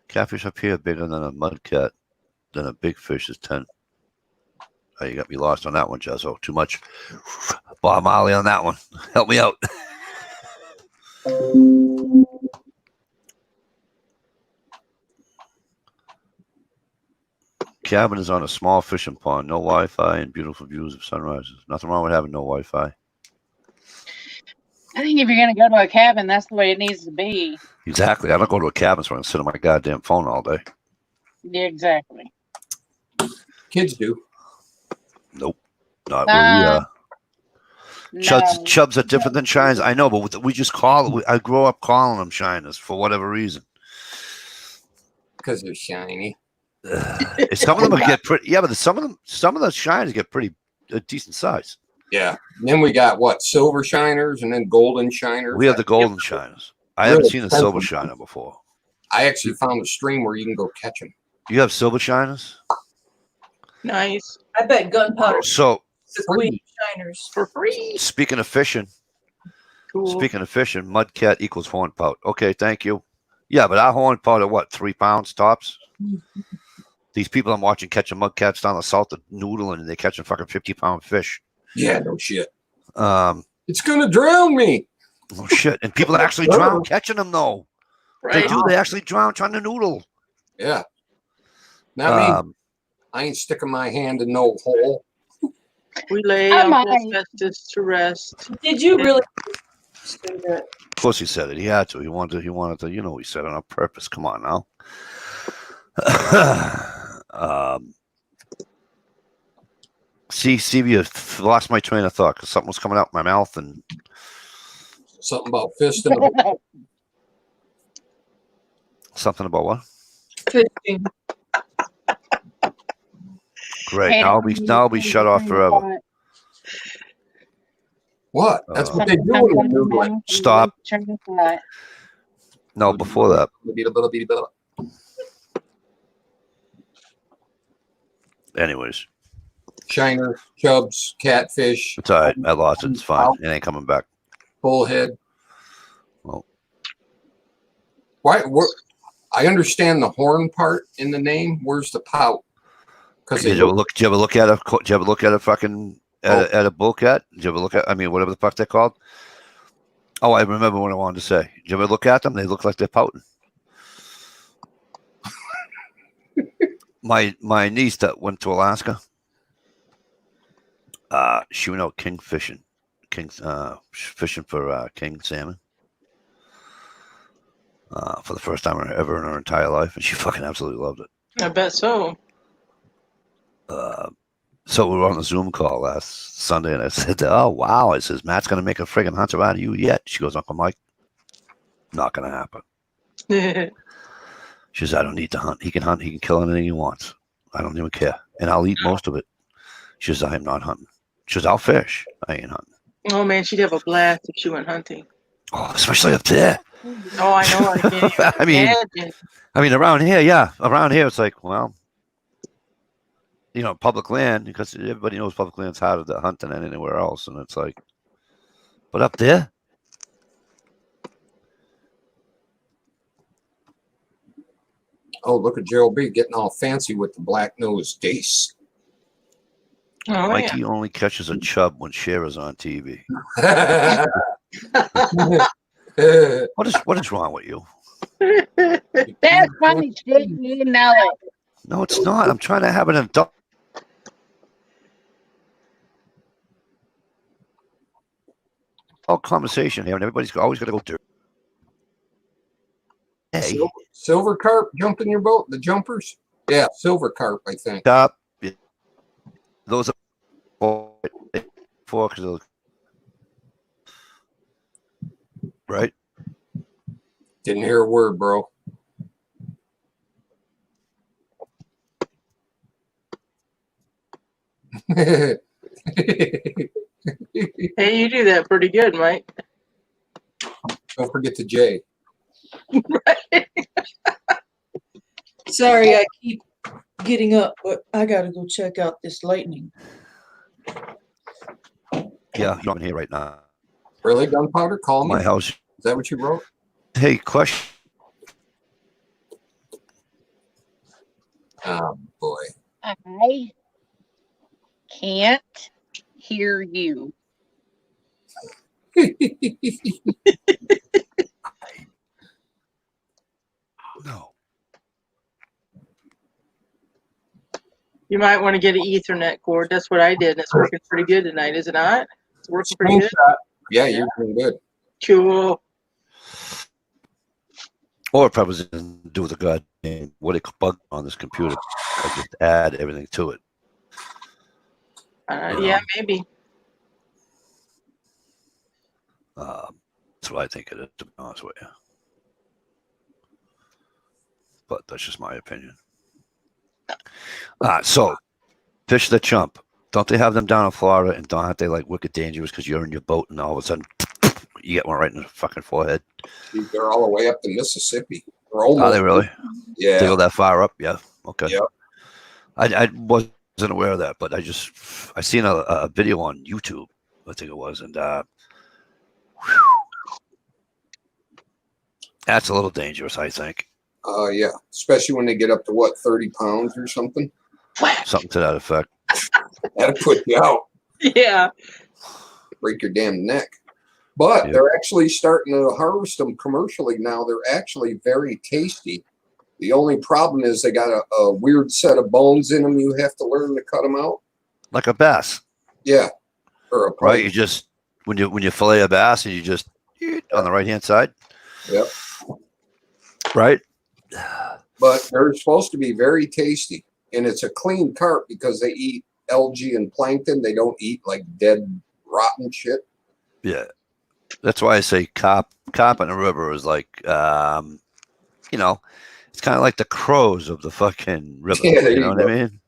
Catfish up here bigger than a mud cat. Than a big fish is 10. Oh, you got me lost on that one, Jezzo. Too much Bob Marley on that one. Help me out. Cabin is on a small fishing pond, no Wi-Fi, and beautiful views of sunrises. Nothing wrong with having no Wi-Fi. I think if you're gonna go to a cabin, that's the way it needs to be. Exactly. I don't go to a cabin so I can sit on my goddamn phone all day. Yeah, exactly. Kids do. Nope. Not where we are. No. Chubs are different than Shiners. I know, but we just call. I grew up calling them Shiners for whatever reason. Because they're shiny. Some of them get pretty. Yeah, but some of the Shiners get pretty decent size. Yeah. And then we got what? Silver shiners and then golden shiners. We have the golden Shiners. I haven't seen a silver Shiner before. I actually found a stream where you can go catch them. You have silver Shiners? Nice. I bet gunpowder So the queen shiners. For free. speaking of fishing, Cool. Mudcat equals horn pout. Okay, thank you. Yeah, but our horn pout are what, 3 pounds tops? These people I'm watching catching mudcats down the south of noodling and they're catching fucking 50-pound fish. Yeah, no shit. Oh It's gonna drown me. shit. And people actually drown catching them though. Right. They do, they actually drown trying to noodle. Yeah. Not me. Um, I ain't sticking my hand in no hole. We lay I Uncle might. Festus to rest. Did you really say that? of course he said it. He had to. He wanted to, you know, he said it on purpose. Come on now. Steve, you lost my train of thought because something was coming out my mouth and Something about fist in the something about what? Fishing. Great. Now I'll be shut off forever. What? That's what they do when you're noodling. Stop. No, before that. Anyways, Shiner, chubs, catfish, it's all right. I lost it. It's fine. It ain't coming back. bullhead. Well, Why? I understand the horn part in the name. Where's the pout? Because did you ever look at a fucking at a bullcat? Did you ever look at? I mean, whatever the fuck they're called. Oh, I remember what I wanted to say. Did you ever look at them? They look like they're pouting. My niece that went to Alaska, she went out fishing for king salmon for the first time ever in her entire life, and she fucking absolutely loved it. I bet so. So we were on a Zoom call last Sunday, and I said, "Oh wow!" I says, "Matt's gonna make a friggin' hunter out of you yet?" She goes, "Uncle Mike, not gonna happen." She says, "I don't need to hunt. He can hunt. He can kill anything he wants. I don't even care, and I'll eat most of it." She says, "I am not hunting." She says, "I'll fish. I ain't hunting." Oh man, she'd have a blast if she went hunting. Oh, especially up there. Oh, I know. I can't even imagine. I mean, around here, yeah, around here, it's like, well, you know, public land, because everybody knows public land's harder to hunt than anywhere else, and it's like, but up there. Oh, look at Gerald B getting all fancy with the black nose dace. Oh, Mikey only catches a chub when Cher's on TV. What is wrong with you? That's funny shit. You know it. No, it's not. I'm trying to have an adult conversation here, and everybody's always got to go dirty. Hey, Silver carp jumped in your boat? The jumpers? Yeah, silver carp, I think. stop. Those are four, right? Didn't hear a word, bro. Hey, you do that pretty good, Mike. Don't forget the J. Right? Sorry, I keep getting up, but I gotta go check out this lightning. Yeah, you're on here right now. Really, gunpowder? Call me. My house. Is that what you wrote? Hey, question. Oh, boy. I can't hear you. No. You might want to get an Ethernet cord. That's what I did. And it's working pretty good tonight, is it not? It's working pretty good. Screenshot. Yeah, you're doing good. Cool. Or it probably doesn't do the goddamn what it bug on this computer. I just add everything to it. Yeah, maybe. That's what I think it is, to be honest with you. But that's just my opinion. So, Fish the Chump. Don't they have them down in Florida, and don't they like wicked dangerous because you're in your boat and all of a sudden you get one right in the fucking forehead? They're all the way up to Mississippi. They're almost, Are they really? Yeah. They go that far up? Yeah. Okay. Yep. I wasn't aware of that, but I seen a video on YouTube, I think it was, and that's a little dangerous, I think. Yeah. Especially when they get up to what, 30 pounds or something. Something to that effect. That'll put you out. Yeah. Break your damn neck. But Yeah. they're actually starting to harvest them commercially now. They're actually very tasty. The only problem is they got a weird set of bones in them. You have to learn to cut them out. Like a bass, Yeah. Or a right? You just when you fillet a bass and you just on the right hand side. Yep. Right. But they're supposed to be very tasty. And it's a clean carp because they eat algae and plankton. They don't eat like dead, rotten shit. Yeah. That's why I say carp in the river is like, you know, it's kind of like the crows of the fucking river. Yeah, there you know you what go. I mean?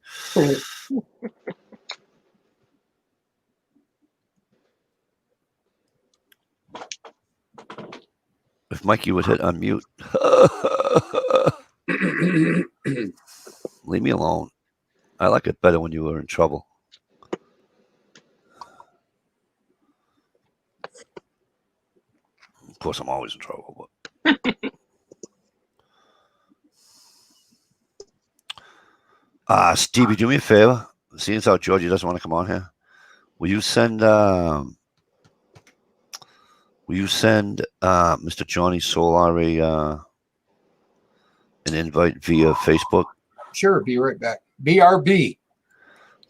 If Mikey would hit unmute. Leave me alone. I like it better when you were in trouble. Of course, I'm always in trouble. But Stevie, do me a favor. Seeing as how Georgie doesn't want to come on here, will you send Mr. Johnny Solari an invite via Facebook? Sure, be right back. BRB.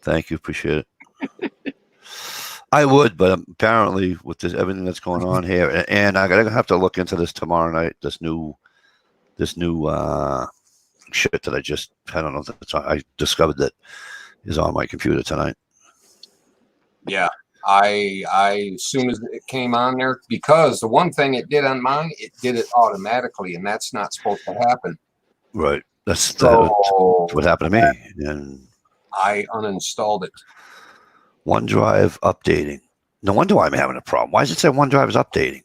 Thank you, appreciate it. I would, but apparently with this everything that's going on here, and I gotta have to look into this tomorrow night. This new shit that I don't know. I discovered that is on my computer tonight. Yeah. I as soon as it came on there, because the one thing it did on mine, it did it automatically, and that's not supposed to happen. Right. That's So what happened to me. And I uninstalled it. OneDrive updating. No wonder why I'm having a problem. Why does it say OneDrive is updating?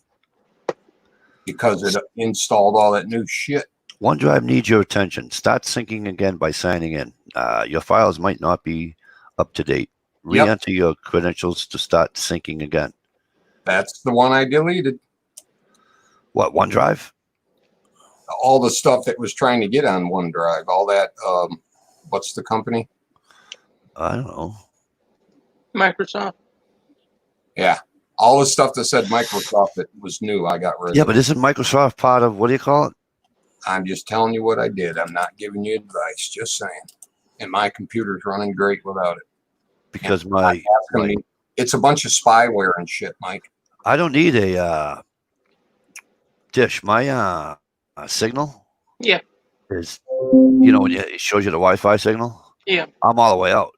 Because it installed all that new shit. OneDrive needs your attention. Start syncing again by signing in. Your files might not be up to date. Yep. Re-enter your credentials to start syncing again. That's the one I deleted. What, OneDrive? All the stuff that was trying to get on OneDrive, all that, what's the company? I don't know. Microsoft. Yeah. All the stuff that said Microsoft that was new, I got rid Yeah, of. but isn't Microsoft part of, what do you call it? I'm just telling you what I did. I'm not giving you advice, just saying. And my computer's running great without it. Because It's a bunch of spyware and shit, Mike. I don't need a dish. My signal is, when it shows you the Wi-Fi signal. Yeah. I'm all the way out.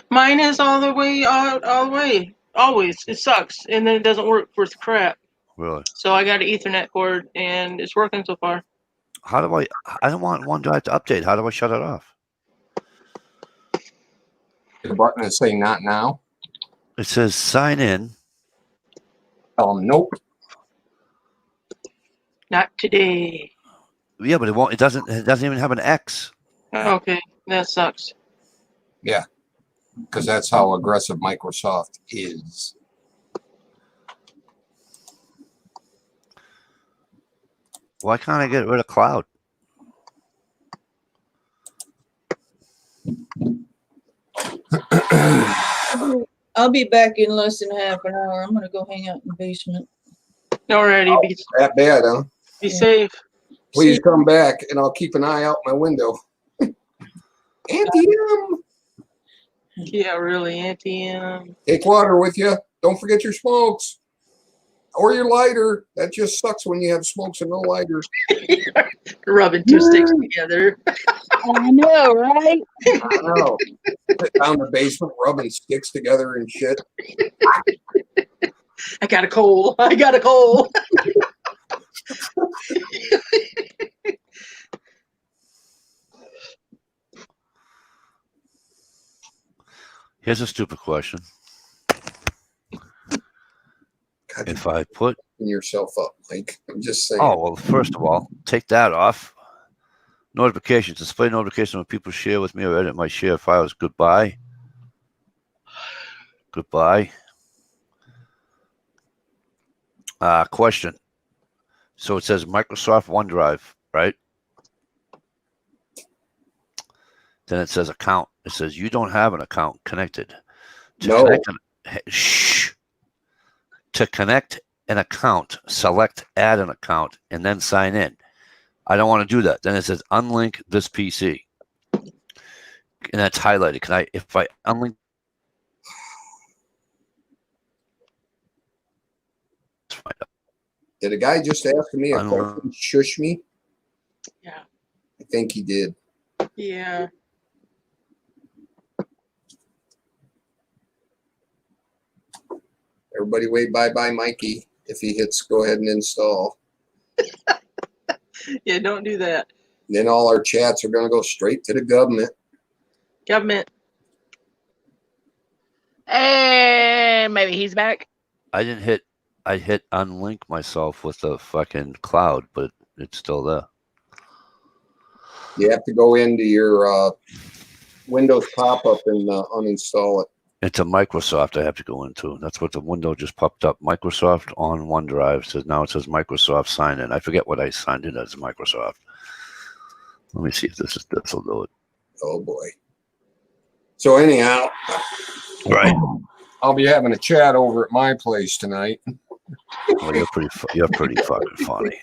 Mine is all the way out, all the way. Always. It sucks. And then it doesn't work worth crap. Really? So I got an Ethernet cord and it's working so far. How do I don't want OneDrive to update. How do I shut it off? The button is saying not now. It says sign in. Tell them nope. Not today. Yeah, but it won't. It doesn't even have an X. Okay. That sucks. Yeah. Because that's how aggressive Microsoft is. Why can't I get rid of cloud? I'll be back in less than half an hour. I'm gonna go hang out in the basement. Alrighty. Oh, Be that bad, huh? safe. Please come back and I'll keep an eye out my window. Auntie M. Yeah, really, Auntie. Take water with you. Don't forget your smokes. Or your lighter. That just sucks when you have smokes and no lighter. Rubbing two sticks together. I know, right? I know. Sit down in the basement rubbing sticks together and shit. I got a cold. I got a cold. Here's a stupid question. God, If I put, you're yourself up, Mike. I'm just saying. oh, well, first of all, take that off. Notifications. Display notifications when people share with me or edit my share files. Goodbye. Goodbye. Question. So it says Microsoft OneDrive, right? Then it says account. It says you don't have an account connected. No. To connect an account, select add an account and then sign in. I don't want to do that. Then it says unlink this PC. And that's highlighted. If I unlink, Did a guy just ask me a question? Shush me? Yeah. I think he did. Yeah. Everybody wave bye-bye, Mikey. If he hits go ahead and install. Yeah, don't do that. Then all our chats are going to go straight to the government. Government. And maybe he's back. I hit unlink myself with the fucking cloud, but it's still there. You have to go into your Windows pop-up and uninstall it. Into Microsoft, I have to go into. That's what the window just popped up. Microsoft on OneDrive. So now it says Microsoft sign in. I forget what I signed in as Microsoft. Let me see if this will do it. Oh boy. So anyhow, Right. I'll be having a chat over at my place tonight. Well, you're pretty fucking funny.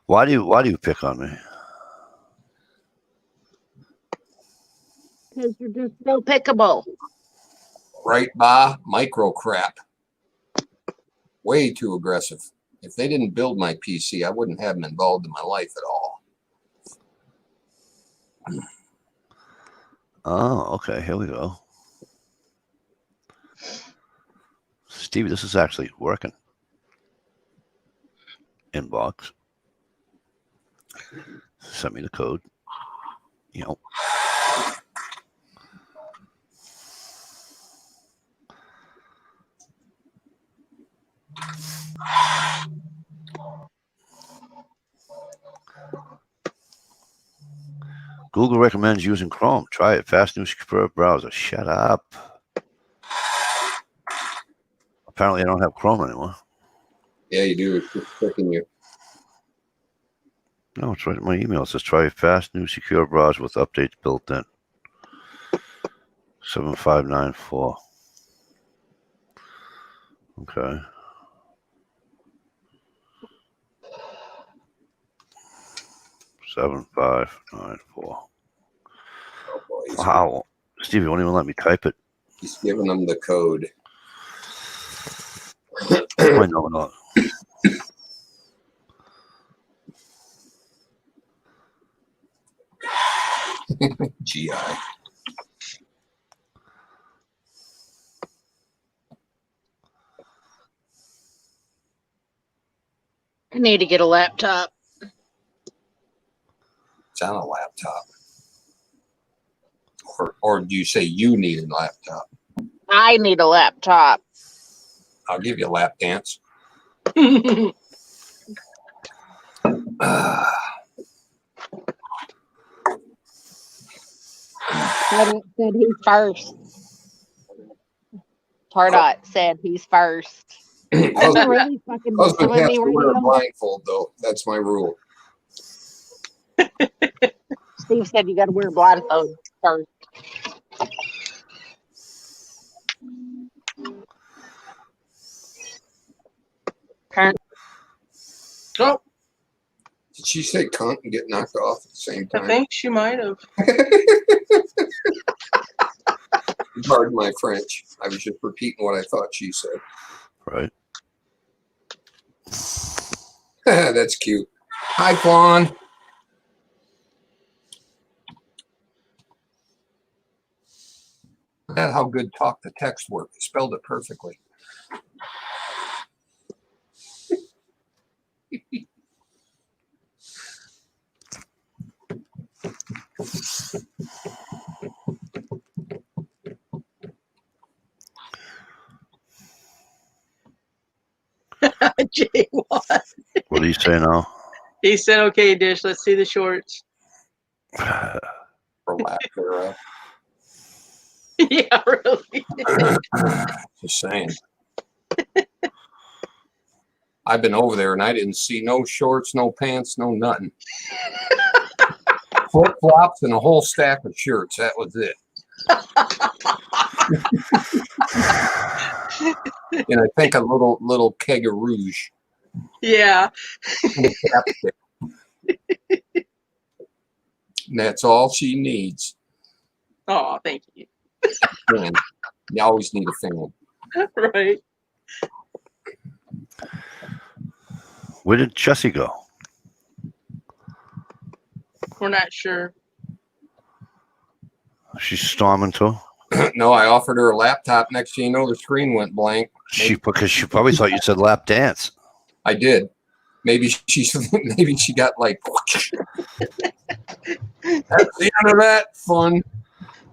Why do you pick on me? Because you're just so pickable. Right, Ba? Micro crap. Way too aggressive. If they didn't build my PC, I wouldn't have them involved in my life at all. Oh, okay. Here we go. Stevie, this is actually working. Inbox. Send me the code. You know. Google recommends using Chrome. Try it. Fast new secure browser. Shut up. Apparently I don't have Chrome anymore. Yeah, you do. It's just tricking you. No, it's right in my email. It says try a fast new secure browser with updates built in. 7594. Okay. Seven, 5, 9, 4. Oh boy, Wow. Stevie won't even let me type it. he's giving them the code. I know not. GI. I need to get a laptop. It's on a laptop. Or do you say you need a laptop? I need a laptop. I'll give you a lap dance. Tardot said he's first. Tardot said he's first. Are Husband you really fucking has killing me to right wear a now? blindfold, though. That's my rule. Steve said you got to wear a blindfold first. Oh, Did she say cunt and get knocked off at the same I time? think she might have. Pardon my French. I was just repeating what I thought she said. Right. That's cute. Hi, Fawn. That's how good talk to text work. You spelled it perfectly. Jay won. What do you say now? He said, "Okay, Dish, let's see the shorts." For lack thereof. Yeah, really. Just saying. I've been over there and I didn't see no shorts, no pants, no nothing. Flip flops and a whole stack of shirts. That was it. And I think a little keg of rouge Yeah. and a chapstick. And that's all she needs. Oh, thank you. Man, you always need a fan. Right. Where did Jessie go? We're not sure. She's storming too. No, I offered her a laptop. Next thing you know, the screen went blank. Because she probably thought you said lap dance. I did. Maybe she got like. That's the end of that fun.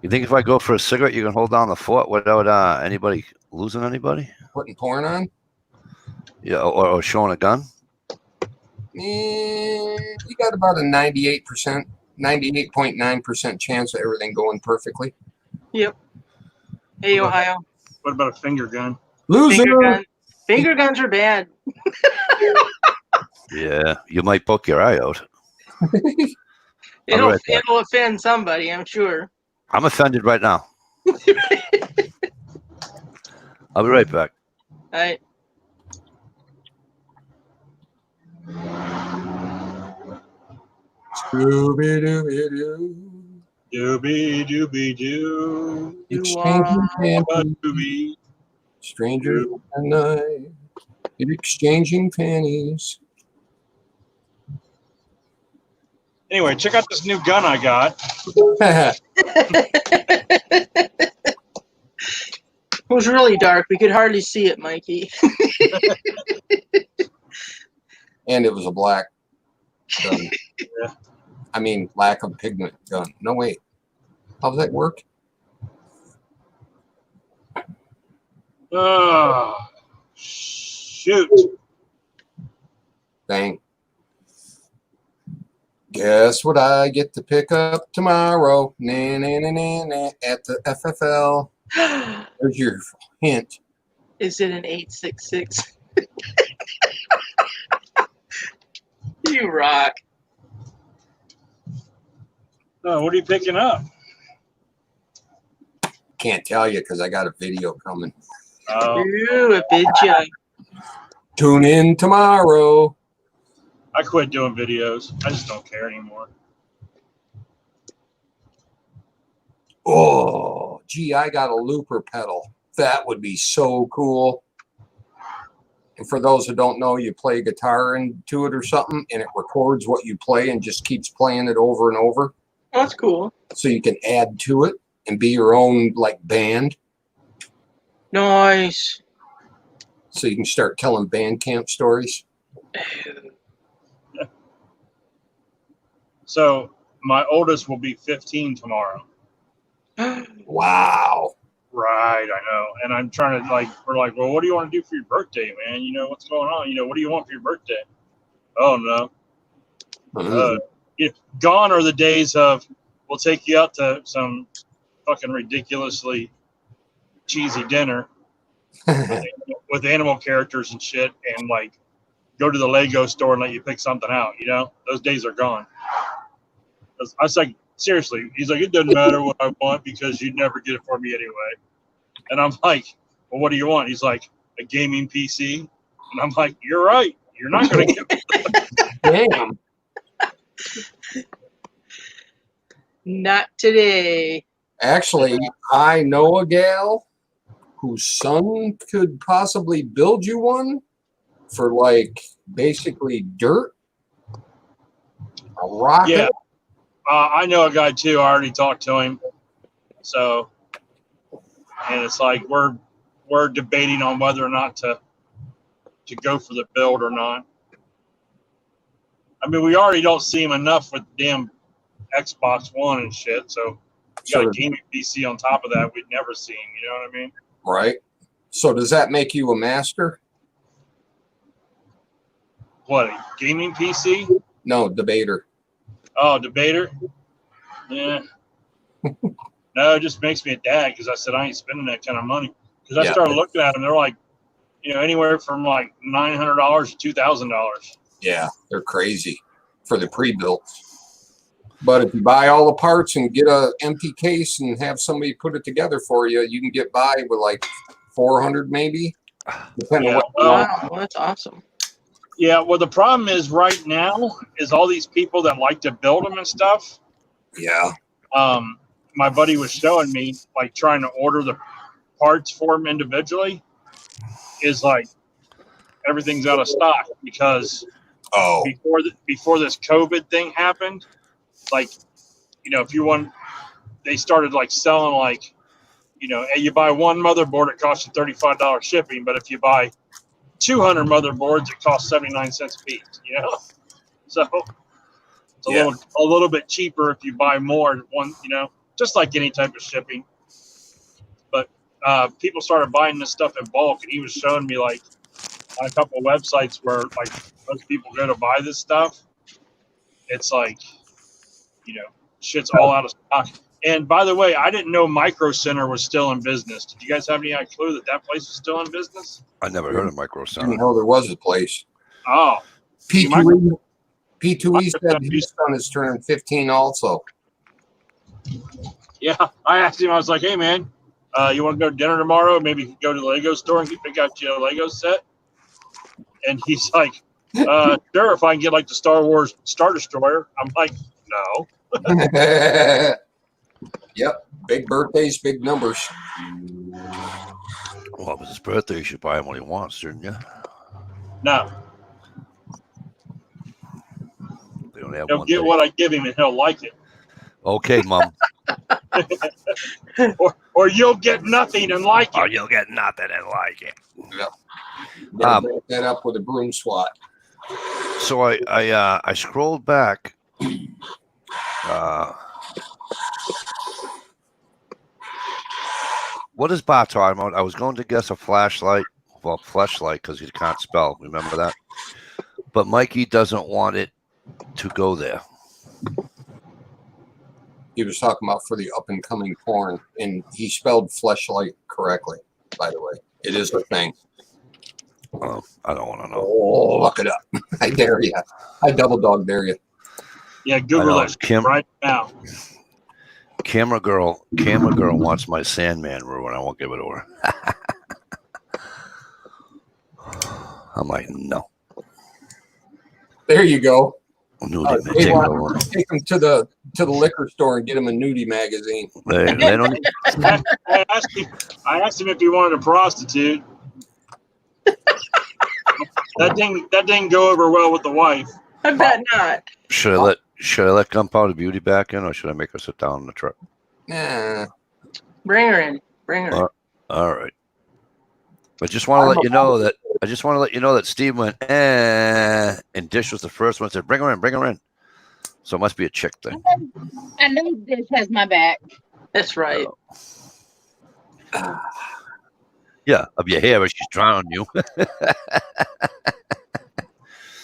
You think if I go for a cigarette, you can hold down the fort without anybody losing anybody? Putting porn on? Yeah, or showing a gun? You got about a 98.9% chance of everything going perfectly. Yep. Hey, Ohio. What about a finger gun? Loser. Finger guns are bad. Yeah, you might poke your eye out. It'll right back. it'll offend somebody, I'm sure. I'm offended right now. I'll be right back. All right. Scooby-Dooby-Doo. Doobie doobie doo. Exchanging panties. Doobie. Strangers at night. Exchanging panties. Anyway, check out this new gun I got. It was really dark. We could hardly see it, Mikey. And it was a black gun. Yeah. I mean, lack of pigment gun. No, wait. How does that work? Oh, shoot. Dang. Guess what I get to pick up tomorrow? Nah, nah, nah, nah, nah, at the FFL. There's your hint. Is it an 866? You rock. Oh, what are you picking up? Can't tell you because I got a video coming. Oh, Ooh, a big jug. Tune in tomorrow. I quit doing videos. I just don't care anymore. Oh, gee, I got a looper pedal. That would be so cool. And for those who don't know, you play guitar into it or something, and it records what you play and just keeps playing it over and over. That's cool. So you can add to it and be your own like band. Nice. So you can start telling band camp stories. So my oldest will be 15 tomorrow. Wow. Right, I know. And I'm trying to we're like, well, what do you want to do for your birthday, man? You know, what's going on? You know, what do you want for your birthday? Oh, no. If gone are the days of, we'll take you out to some fucking ridiculously cheesy dinner with animal characters and shit and like go to the Lego store and let you pick something out, you know? Those days are gone. I was like, seriously. He's like, it doesn't matter what I want because you'd never get it for me anyway. And I'm like, well, what do you want? He's like, a gaming PC. And I'm like, you're right. You're not going to get. Damn. Not today. Actually, I know a gal whose son could possibly build you one for like basically dirt. A rocket. Yeah. I know a guy too. I already talked to him. So, and it's like we're debating on whether or not to go for the build or not. I mean, we already don't see him enough with damn Xbox One and shit. So, you got a gaming PC on top of that. We'd never see him. You know what I mean? Right. So does that make you a master? What, a gaming PC? No, debater. Oh, debater? Yeah. No, it just makes me a dad because I said I ain't spending that kind of money. Because I Yeah. started looking at them, they're like, anywhere from like $900 to $2,000. Yeah, they're crazy for the pre-built. But if you buy all the parts and get a empty case and have somebody put it together for you, you can get by with like 400 maybe, depending on Yeah, what you want. Wow, well, that's awesome. Yeah, well, the problem is right now is all these people that like to build them and stuff. Yeah. My buddy was showing me, like, trying to order the parts for them individually is like everything's out of stock because Oh, before this COVID thing happened, like, if you want, they started like selling like, hey, you buy one motherboard, it costs you $35 shipping, but if you buy 200 motherboards, it costs 79 cents a piece. So it's a little bit cheaper if you buy more. One, just like any type of shipping. But people started buying this stuff in bulk, and he was showing me like on a couple of websites where like most people go to buy this stuff. It's like, shit's all out of stock. And by the way, I didn't know Micro Center was still in business. Did you guys have any clue that place was still in business? I never heard of Micro I didn't Center. know there was a place. Oh, P2E said his son is turning 15 also. yeah. I asked him, I was like, hey, man, you want to go to dinner tomorrow? Maybe you can go to the Lego store and pick out you a Lego set. And he's like, sure, if I can get like the Star Wars Star Destroyer. I'm like, no. Yep. Big birthdays, big numbers. Well, if it's his birthday, you should buy him what he wants, shouldn't you? No. They don't have He'll one get day. what I give him and he'll like it. Okay, Mom. Or you'll get nothing and like it. Or you'll get nothing and like it. Back that up with a broom swat. So I scrolled back. What is Bart talking about? I was going to guess a flashlight. Well, fleshlight because he can't spell. Remember that? But Mikey doesn't want it to go there. He was talking about for the up and coming porn, and he spelled fleshlight correctly, by the way. It is a thing. I don't want to know. Oh, look it up. I dare you. I double dog dare you. Yeah, I Google know. it right now. Camera girl wants my Sandman ruin. I won't give it to her. I'm like, no. There you go. Nudie, Take they him to the liquor store and get him a nudie magazine. don't. I asked him if he wanted a prostitute. That didn't go over well with the wife. I bet not. Should I let Gunpowder Beauty back in, or should I make her sit down in the truck? Nah. Bring her in. Bring her in. All right. I just want to let you know that Steve went and Dish was the first one that said bring her in. So it must be a chick thing. I know Dish has my back. That's right. Yeah, of your hair, but she's drowning you.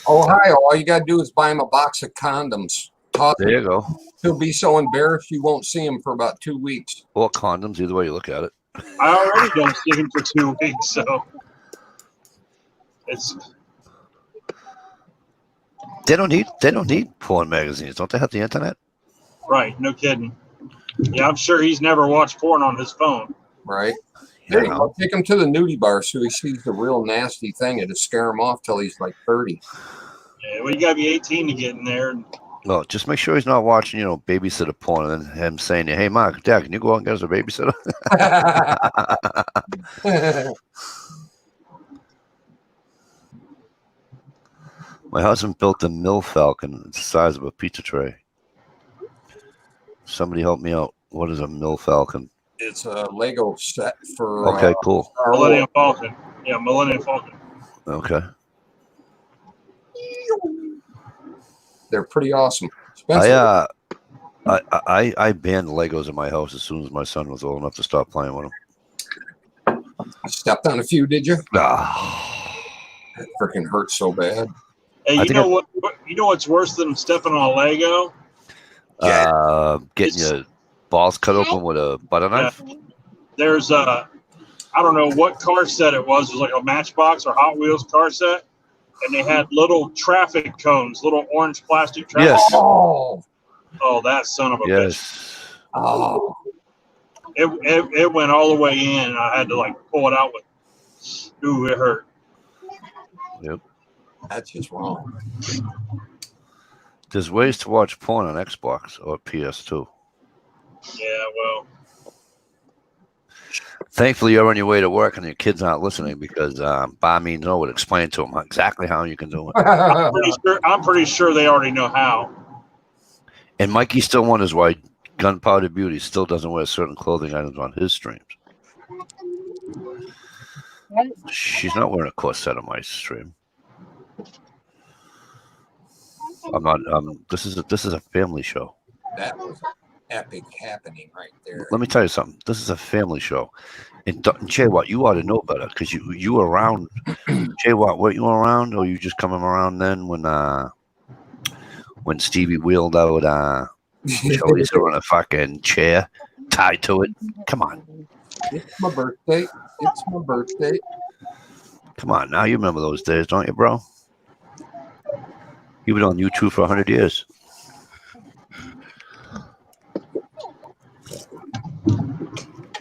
Ohio, all you gotta do is buy him a box of condoms. There you go. He'll be so embarrassed you won't see him for about 2 weeks. Or condoms, either way you look at it. I already don't see him for 2 weeks, so it's They don't need porn magazines, don't they have the internet? right. No kidding. Yeah, I'm sure he's never watched porn on his phone. Right? There you go. Take him to the nudie bar so he sees the real nasty thing. It'll scare him off till he's like 30. Yeah, well, you gotta be 18 to get in there. No, just make sure he's not watching, babysitter porn and then him saying, "Hey, Mark, Dad, can you go out and get us a babysitter?" My husband built a mill falcon. It's the size of a pizza tray. Somebody help me out. What is a mill falcon? It's a Lego set for. Okay, cool. Millennium Falcon. Yeah, Millennium Falcon. Okay. They're pretty awesome. Expensive. I banned Legos in my house as soon as my son was old enough to stop playing with them. Stepped on a few, did you? Ah. It freaking hurt so bad. Hey, you know what? You know what's worse than stepping on a Lego? Getting your balls cut open with a butter knife. Yeah. There's I don't know what car set it was. It was like a Matchbox or Hot Wheels car set, and they had little traffic cones, little orange plastic traffic. Yes. cones. Oh, that son of a bitch! Yes. Oh, It went all the way in, and I had to like pull it out with. Ooh, it hurt. Yep. that's just wrong. There's ways to watch porn on Xbox or PS2. Yeah, well, Thankfully, you're on your way to work and your kids aren't listening because Bami No would explain to them exactly how you can do it. I'm pretty sure they already know how. And Mikey still wonders why Gunpowder Beauty still doesn't wear certain clothing items on his streams. She's not wearing a corset on my stream. I'm not. This is a family show. That was an epic happening right there. Let me tell you something. This is a family show. And Jay Watt, you ought to know better because you were around. Jay Watt, weren't you around, or you just coming around then when Stevie wheeled out Charlize on a fucking chair tied to it? Come on. It's my birthday. It's my birthday. Come on, now you remember those days, don't you, bro? You've been on YouTube for 100 years.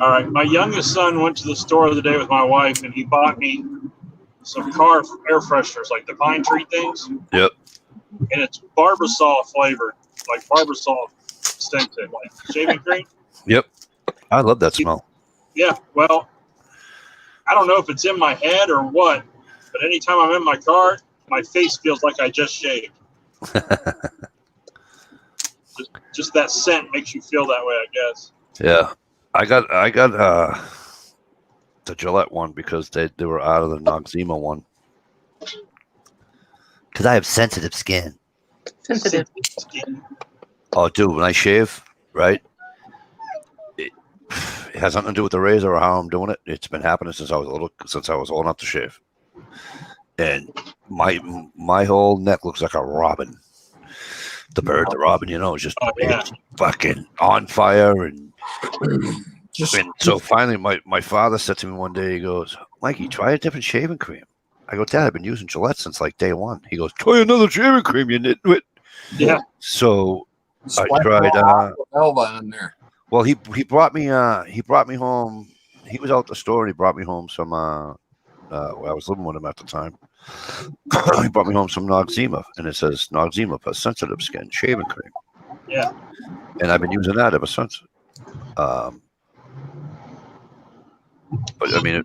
All right, my youngest son went to the store the other day with my wife, and he bought me some car air fresheners, like the pine tree things. Yep. And it's Barbasol flavored, like Barbasol scented, like shaving cream. Yep. I love that smell. Yeah, well, I don't know if it's in my head or what, but anytime I'm in my car, my face feels like I just shaved. just that scent makes you feel that way, I guess. Yeah. I got the Gillette one because they were out of the Noxzema one. Because I have sensitive skin. Sensitive. Oh, dude, when I shave, right? It has nothing to do with the razor or how I'm doing it. It's been happening since I was old enough to shave. And my whole neck looks like a robin. The bird, the robin, is just it's fucking on fire. And so finally, my father said to me one day, he goes, "Mikey, try a different shaving cream." I go, "Dad, I've been using Gillette since like day one." He goes, "Try another shaving cream, you nitwit." Yeah. So I tried. Elva on there. Well, he brought me home. He was out the store and he brought me home some. I was living with him at the time. He brought me home some Noxzema, and it says Noxzema for sensitive skin shaving cream. Yeah. And I've been using that ever since. But I mean,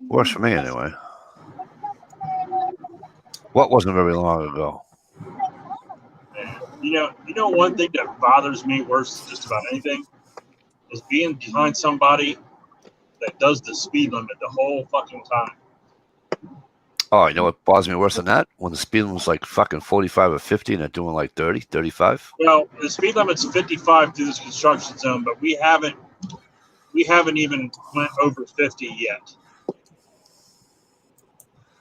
works for me anyway. What wasn't very long ago. You know, one thing that bothers me worse than just about anything is being behind somebody that does the speed limit the whole fucking time. Oh, you know what bothers me worse than that? When the speed limit was like fucking 45 or 50 and they're doing like 30, 35. Well, the speed limit's 55 through this construction zone, but we haven't even went over 50 yet.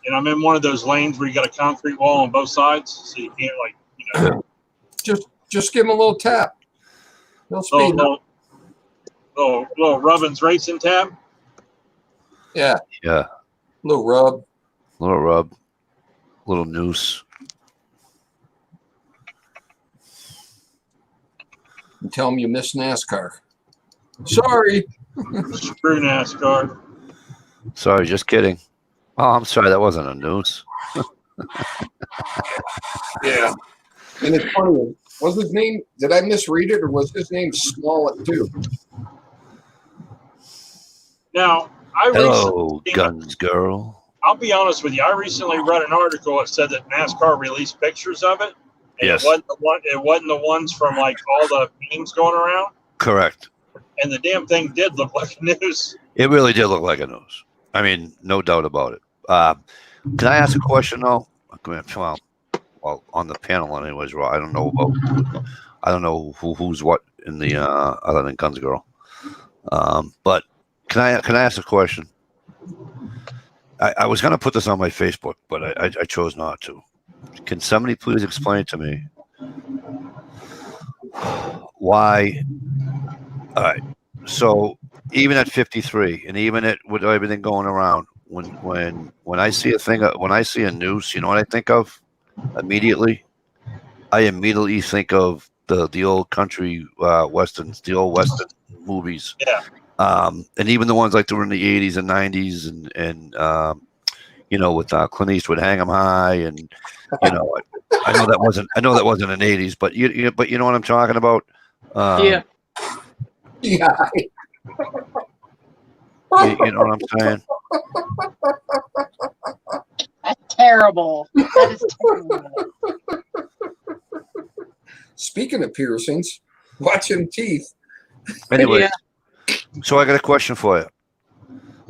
And I'm in one of those lanes where you got a concrete wall on both sides, so you can't Just give him a little tap. He'll speed up. Little Rubbins racing tab. Yeah. Yeah. Little rub. Little rub. Little noose. And tell him you miss NASCAR. Sorry. Screw NASCAR. Sorry, just kidding. Oh, I'm sorry, that wasn't a news. Yeah. And it's funny. Was his name? Did I misread it, or was his name Smollett too? Now, I Hello, recently, guns girl. I'll be honest with you. I recently read an article that said that NASCAR released pictures of it. And Yes. It wasn't the ones from like all the memes going around. Correct. And the damn thing did look like a news. It really did look like a news. I mean, no doubt about it. Can I ask a question though? Well, on the panel, anyways. I don't know who's what in the other than Guns Girl. But can I ask a question? I was going to put this on my Facebook, but I chose not to. Can somebody please explain to me why? All right. So even at 53, and even with everything going around, when I see a noose, you know what I think of immediately? I immediately think of the old country westerns, the old western movies. Yeah. And even the ones like they were in the 80s and 90s, and you know, with Clint Eastwood, Hang 'em High, and you know, I know that wasn't in the 80s, but you know what I'm talking about. Yeah. Yeah. You know what I'm saying? That's terrible. That is terrible. Speaking of piercings, watch them teeth. Anyway, Yeah. so I got a question for you.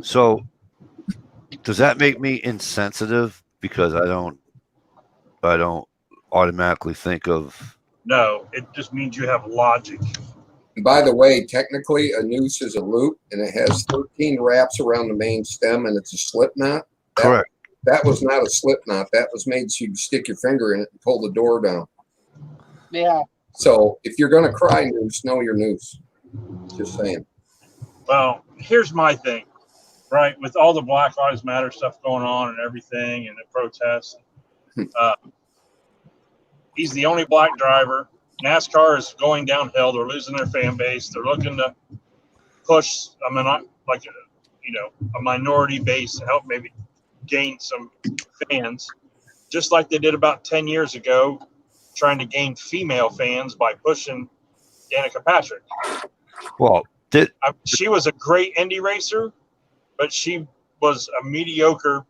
So, does that make me insensitive because I don't automatically think of? No, it just means you have logic. By the way, technically, a noose is a loop, and it has 13 wraps around the main stem, and it's a slip knot. Correct. That was not a slip knot. That was made so you stick your finger in it and pull the door down. Yeah. So if you're going to cry noose, know your noose. Just saying. Well, here's my thing, right? With all the Black Lives Matter stuff going on and everything and the protests, he's the only black driver. NASCAR is going downhill. They're losing their fan base. They're looking to push, a minority base to help maybe gain some fans, just like they did about 10 years ago, trying to gain female fans by pushing Danica Patrick. Well, She was a great Indy racer, but she was a mediocre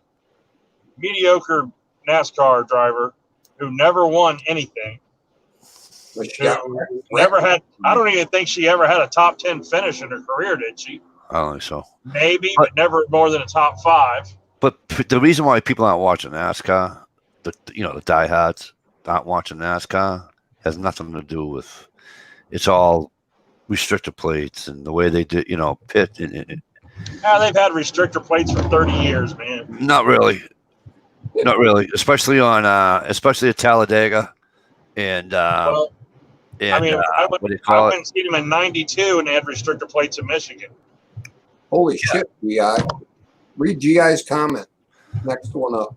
NASCAR driver who never won anything. Never had. I don't even think she ever had a top 10 finish in her career, did she? I don't think so. Maybe, but never more than a top 5. But the reason why people aren't watching NASCAR, the diehards not watching NASCAR, has nothing to do with. It's all restrictor plates and the way they did, pit. Yeah, they've had restrictor plates for 30 years, man. Not really, especially at Talladega, and I went and seen them in '92, and they had restrictor plates in Michigan. Holy shit, GI. Read GI's comment. Next one up.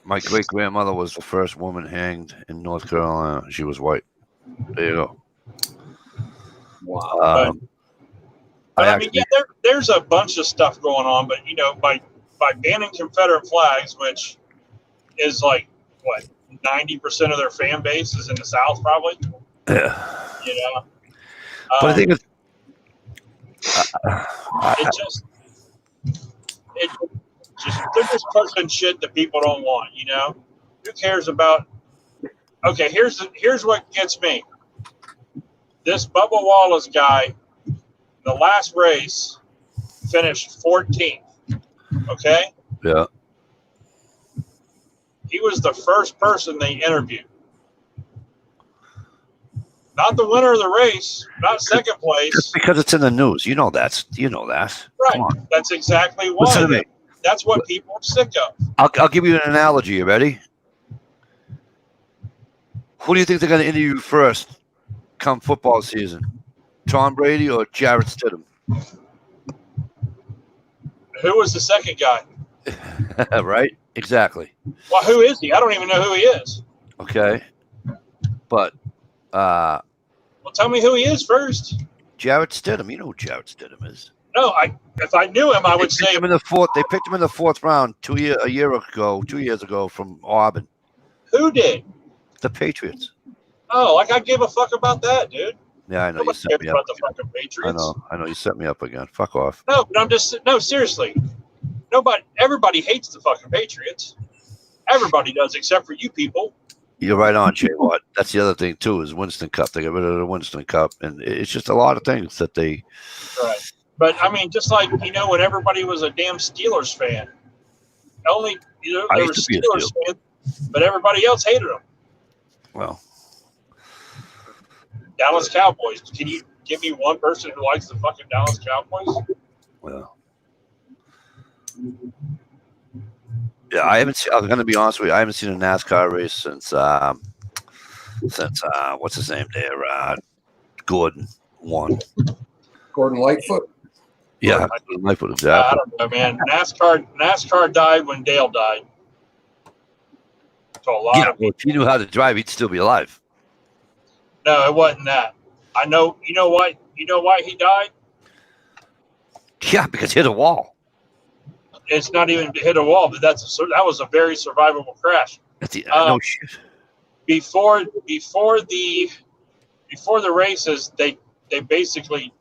My great grandmother was the first woman hanged in North Carolina. She was white. There you go. Wow. There's a bunch of stuff going on, but by banning Confederate flags, which is like what 90% of their fan base is in the South, probably. Yeah. But I think it's. They're just pushing shit that people don't want. Who cares about? Okay, here's what gets me. This Bubba Wallace guy, the last race, finished 14th. Okay? Yeah. He was the first person they interviewed. Not the winner of the race, not second place. Just because it's in the news. You know that. Right. That's exactly why. Listen to me. That's what people are sick of. I'll give you an analogy. You ready? Who do you think they're going to interview first come football season? Tom Brady or Jarrett Stidham? Who was the second guy? Right? Exactly. Well, who is he? I don't even know who he is. Okay. But well, tell me who he is first. Jarrett Stidham. You know who Jarrett Stidham is. No, if I knew him, I would They picked say him in the fourth. They picked him in the fourth round 2 years ago from Auburn. who did. The Patriots. Oh, like I give a fuck about that, dude. Yeah, I know. You Nobody set cares me up. about the fucking Patriots. I know. You set me up again. Fuck off. No, but no, seriously. Everybody hates the fucking Patriots. Everybody does, except for you people. You're right on, Jay Watt. That's the other thing too. Is Winston Cup? They got rid of the Winston Cup, and it's just a lot of things that they. Right. But I mean, just like when everybody was a damn Steelers fan, only there I were used to be a Steelers fans, but everybody else hated them. Well, Dallas Cowboys. Can you give me one person who likes the fucking Dallas Cowboys? well. Yeah, I haven't seen. I'm going to be honest with you. I haven't seen a NASCAR race since what's his name there? Gordon won. Gordon Lightfoot. Yeah, Lightfoot I exactly. don't know, man. NASCAR died when Dale died. So a lot Yeah, of well, if he knew how to drive, he'd still be alive. No, it wasn't that. I know. You know why? You know why he died? Yeah, because he hit a wall. It's not even hit a wall, but that was a very survivable crash. At the, no shit. Before the races, they basically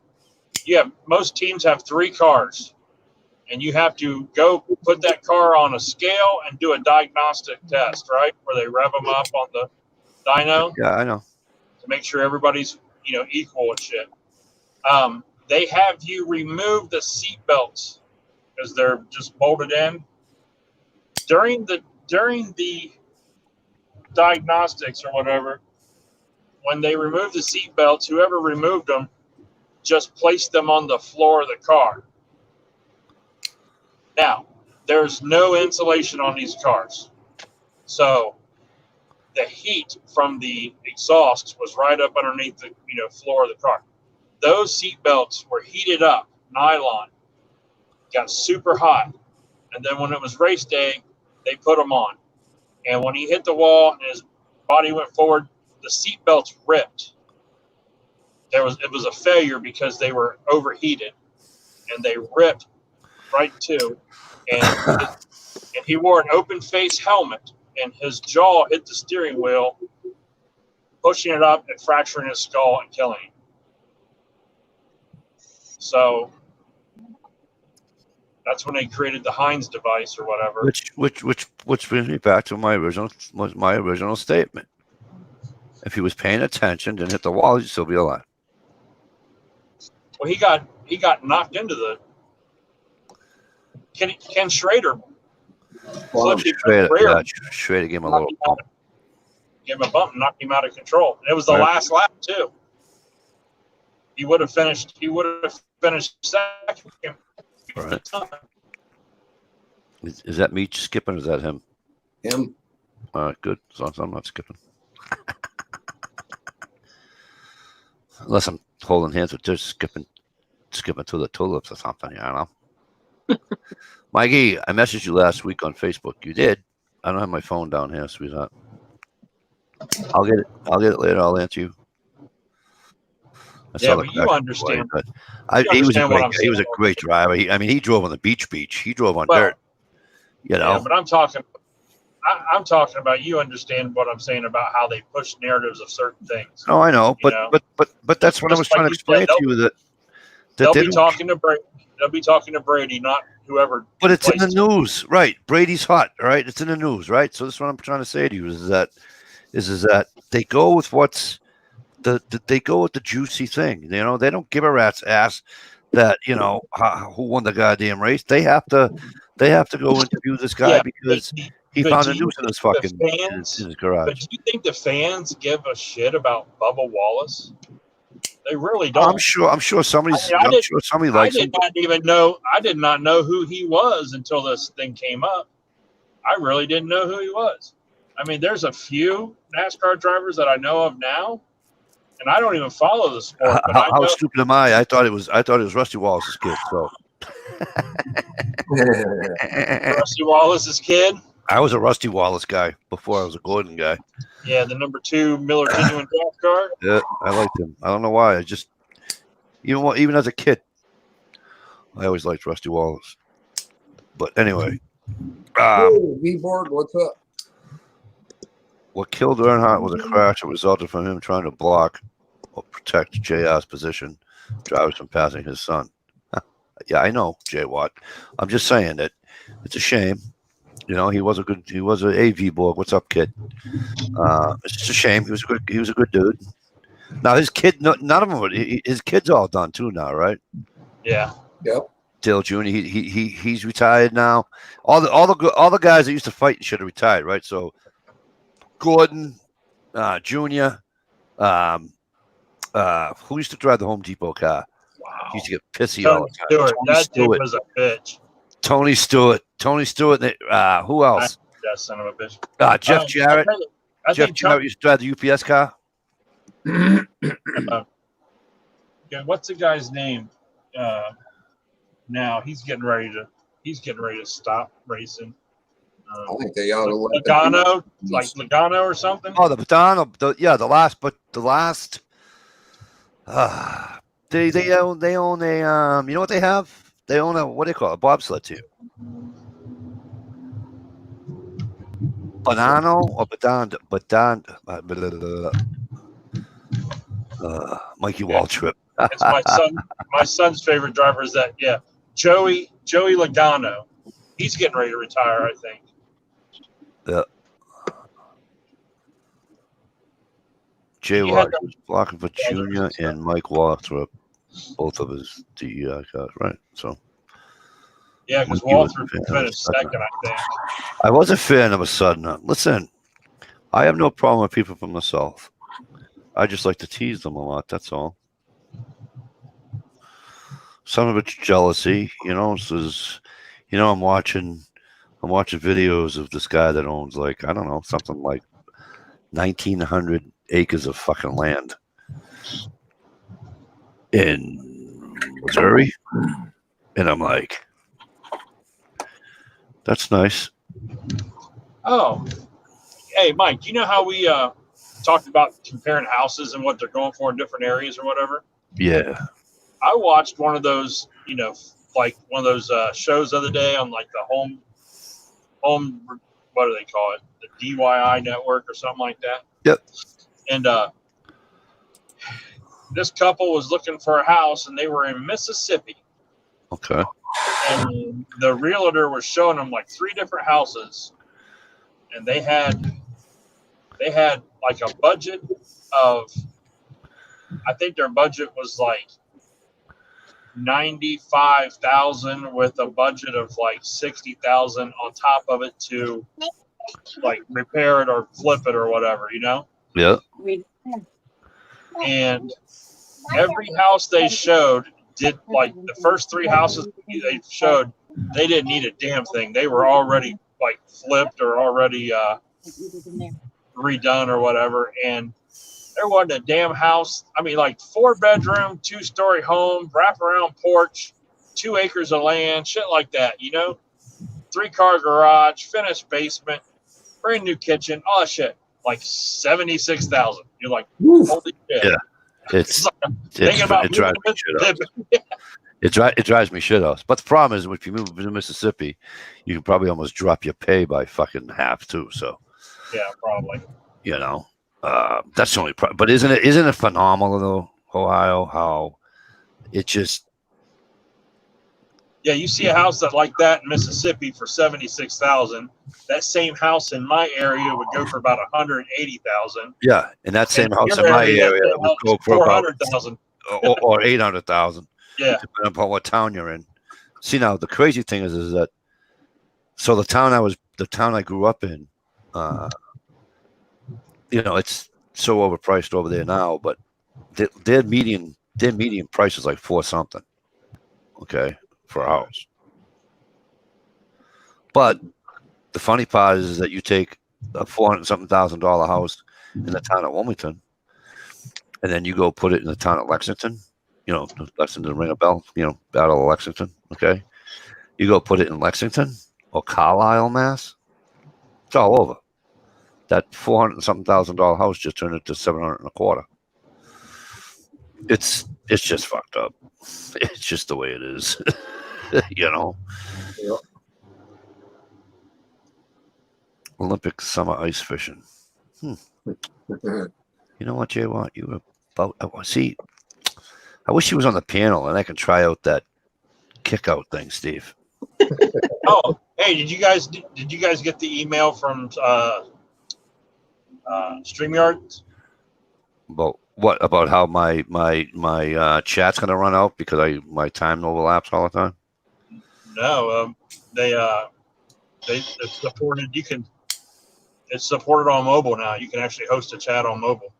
most teams have 3 cars, and you have to go put that car on a scale and do a diagnostic test, right, where they rev them up on the dyno Yeah, I know. to make sure everybody's equal and shit. They have you remove the seat belts because they're just bolted in. During the diagnostics or whatever, when they remove the seat belts, whoever removed them just placed them on the floor of the car. Now, there's no insulation on these cars. So the heat from the exhaust was right up underneath the floor of the car. Those seat belts were heated up, nylon, got super hot. And then when it was race day, they put them on. And when he hit the wall and his body went forward, the seat belts ripped. It was a failure because they were overheated, and they ripped right too. And he wore an open face helmet, and his jaw hit the steering wheel, pushing it up and fracturing his skull and killing him. So that's when they created the Heinz device or whatever. Which brings me back to my original statement. If he was paying attention, didn't hit the wall, he'd still be alive. Well, he got knocked into the Ken Schrader. Schrader gave him a little bump. Gave him a bump and knocked him out of control. And it was the last lap too. He would have finished second. Right. Is that me skipping or is that him? Him. All right, good. As long as I'm not skipping. Unless I'm holding hands with just skipping to the tulips or something, you know. Mikey, I messaged you last week on Facebook. You did. I don't have my phone down here, sweetheart. I'll get it later. I'll answer you. Yeah, but you understand. He was a great guy. He was a great driver. He drove on the beach. He drove on dirt. You know. Yeah, but I'm talking about you understand what I'm saying about how they push narratives of certain things. Oh, I know, but that's what I was trying to explain to you. They'll be talking to Brady. They'll be talking to Brady, not whoever. But it's in the news, right? Brady's hot, right? It's in the news, right? So this is what I'm trying to say to you is that they go with they go with the juicy thing. You know, they don't give a rat's ass that who won the goddamn race. They have to go interview this guy because he found a noose in his fucking in his garage. But do you think the fans give a shit about Bubba Wallace? They really don't. I'm sure somebody likes him. I did not know who he was until this thing came up. I really didn't know who he was. I mean, there's a few NASCAR drivers that I know of now, and I don't even follow the sport. How stupid am I? I thought it was Rusty Wallace's kid. So Rusty Wallace's kid. I was a Rusty Wallace guy before I was a Gordon guy. Yeah, the number 2 Miller Genuine draft car. Yeah, I liked him. I don't know why. I just even as a kid, I always liked Rusty Wallace. But anyway, Hey, V-Borg, what's up? what killed Earnhardt was a crash that resulted from him trying to block or protect JR's position, drivers from passing his son. Yeah, I know, Jay Watt. I'm just saying that it's a shame. You know, he was an AV Borg. What's up, kid? It's just a shame. He was a good dude. Now his kid, none of them. His kid's all done too now, right? Yeah. Yep. Dale Jr. He's retired now. All the guys that used to fight should have retired, right? So Gordon, Jr. Who used to drive the Home Depot car? Wow. He used to get pissy all Tony the time. Stewart. That dude was a bitch. Tony Stewart. Who else? That son of a bitch. Jeff Jarrett. Jeff Jarrett used to drive the UPS car. Yeah, what's the guy's name? Now he's getting ready to stop racing. I think they ought to let Logano, like Logano or something. Oh, the baton. The last. They own a you know what they have? They own a, what do you call it? A bobsled team. Bonanno or Badan Mikey Waltrip. It's my son's favorite driver is that, yeah. Joey Logano. He's getting ready to retire, I think. Yeah. Jay Watt was blocking for Junior and Mike Waltrip, both of his DEI guys, right? So yeah, because Waltrip finished second, I think. I was a fan of a Sudden. Listen, I have no problem with people from the South. I just like to tease them a lot. That's all. Some of it's jealousy, you know. I'm watching videos of this guy that owns, like, I don't know, something like 1,900 acres of fucking land in Missouri, and I'm like, that's nice. Oh, hey, Mike, you know how we talked about comparing houses and what they're going for in different areas or whatever? Yeah. I watched one of those, like one of those shows the other day on like the home, what do they call it? The DIY network or something like that. Yep. And this couple was looking for a house and they were in Mississippi. Okay. And the realtor was showing them like 3 different houses, and they had like a budget of, I think their budget was like $95,000 with a budget of like $60,000 on top of it to like repair it or flip it or whatever, Yeah. And every house they showed did, like the first 3 houses they showed, they didn't need a damn thing. They were already like flipped or already redone or whatever. And there wasn't a damn house. I mean, like 4-bedroom, 2-story home, wraparound porch, 2 acres of land, shit like that, 3-car garage, finished basement, brand new kitchen, all that shit. Like $76,000. You're like, holy shit. Yeah. It drives me shit out. It drives me shit out. But the problem is, if you move to Mississippi, you can probably almost drop your pay by fucking half too. So yeah, probably. That's the only problem. But isn't it phenomenal though, Ohio? How it just you see a house like that in Mississippi for $76,000. That same house in my area would go for about $180,000. Yeah, and that same house in my area would go for $400,000 or $800,000. Yeah, depending upon what town you're in. See, now the crazy thing is that so the town I grew up in, it's so overpriced over there now, but their median price is like $4 something. Okay. For a house. But the funny part is that you take a $400,000 house in the town of Wilmington, and then you go put it in the town of Lexington. Lexington, ring a bell. Battle of Lexington. Okay, you go put it in Lexington or Carlisle, Mass. It's all over. That $400,000 house just turned into $725,000. It's just fucked up. It's just the way it is. You know, Yep. Olympic summer ice fishing. You know what, Jay? What you were about? See, I wish he was on the panel and I can try out that kick out thing, Steve. Oh, hey, did you guys get the email from StreamYard? About what? About how my chat's gonna run out because my time overlaps all the time. No, it's supported. It's supported on mobile now. You can actually host a chat on mobile.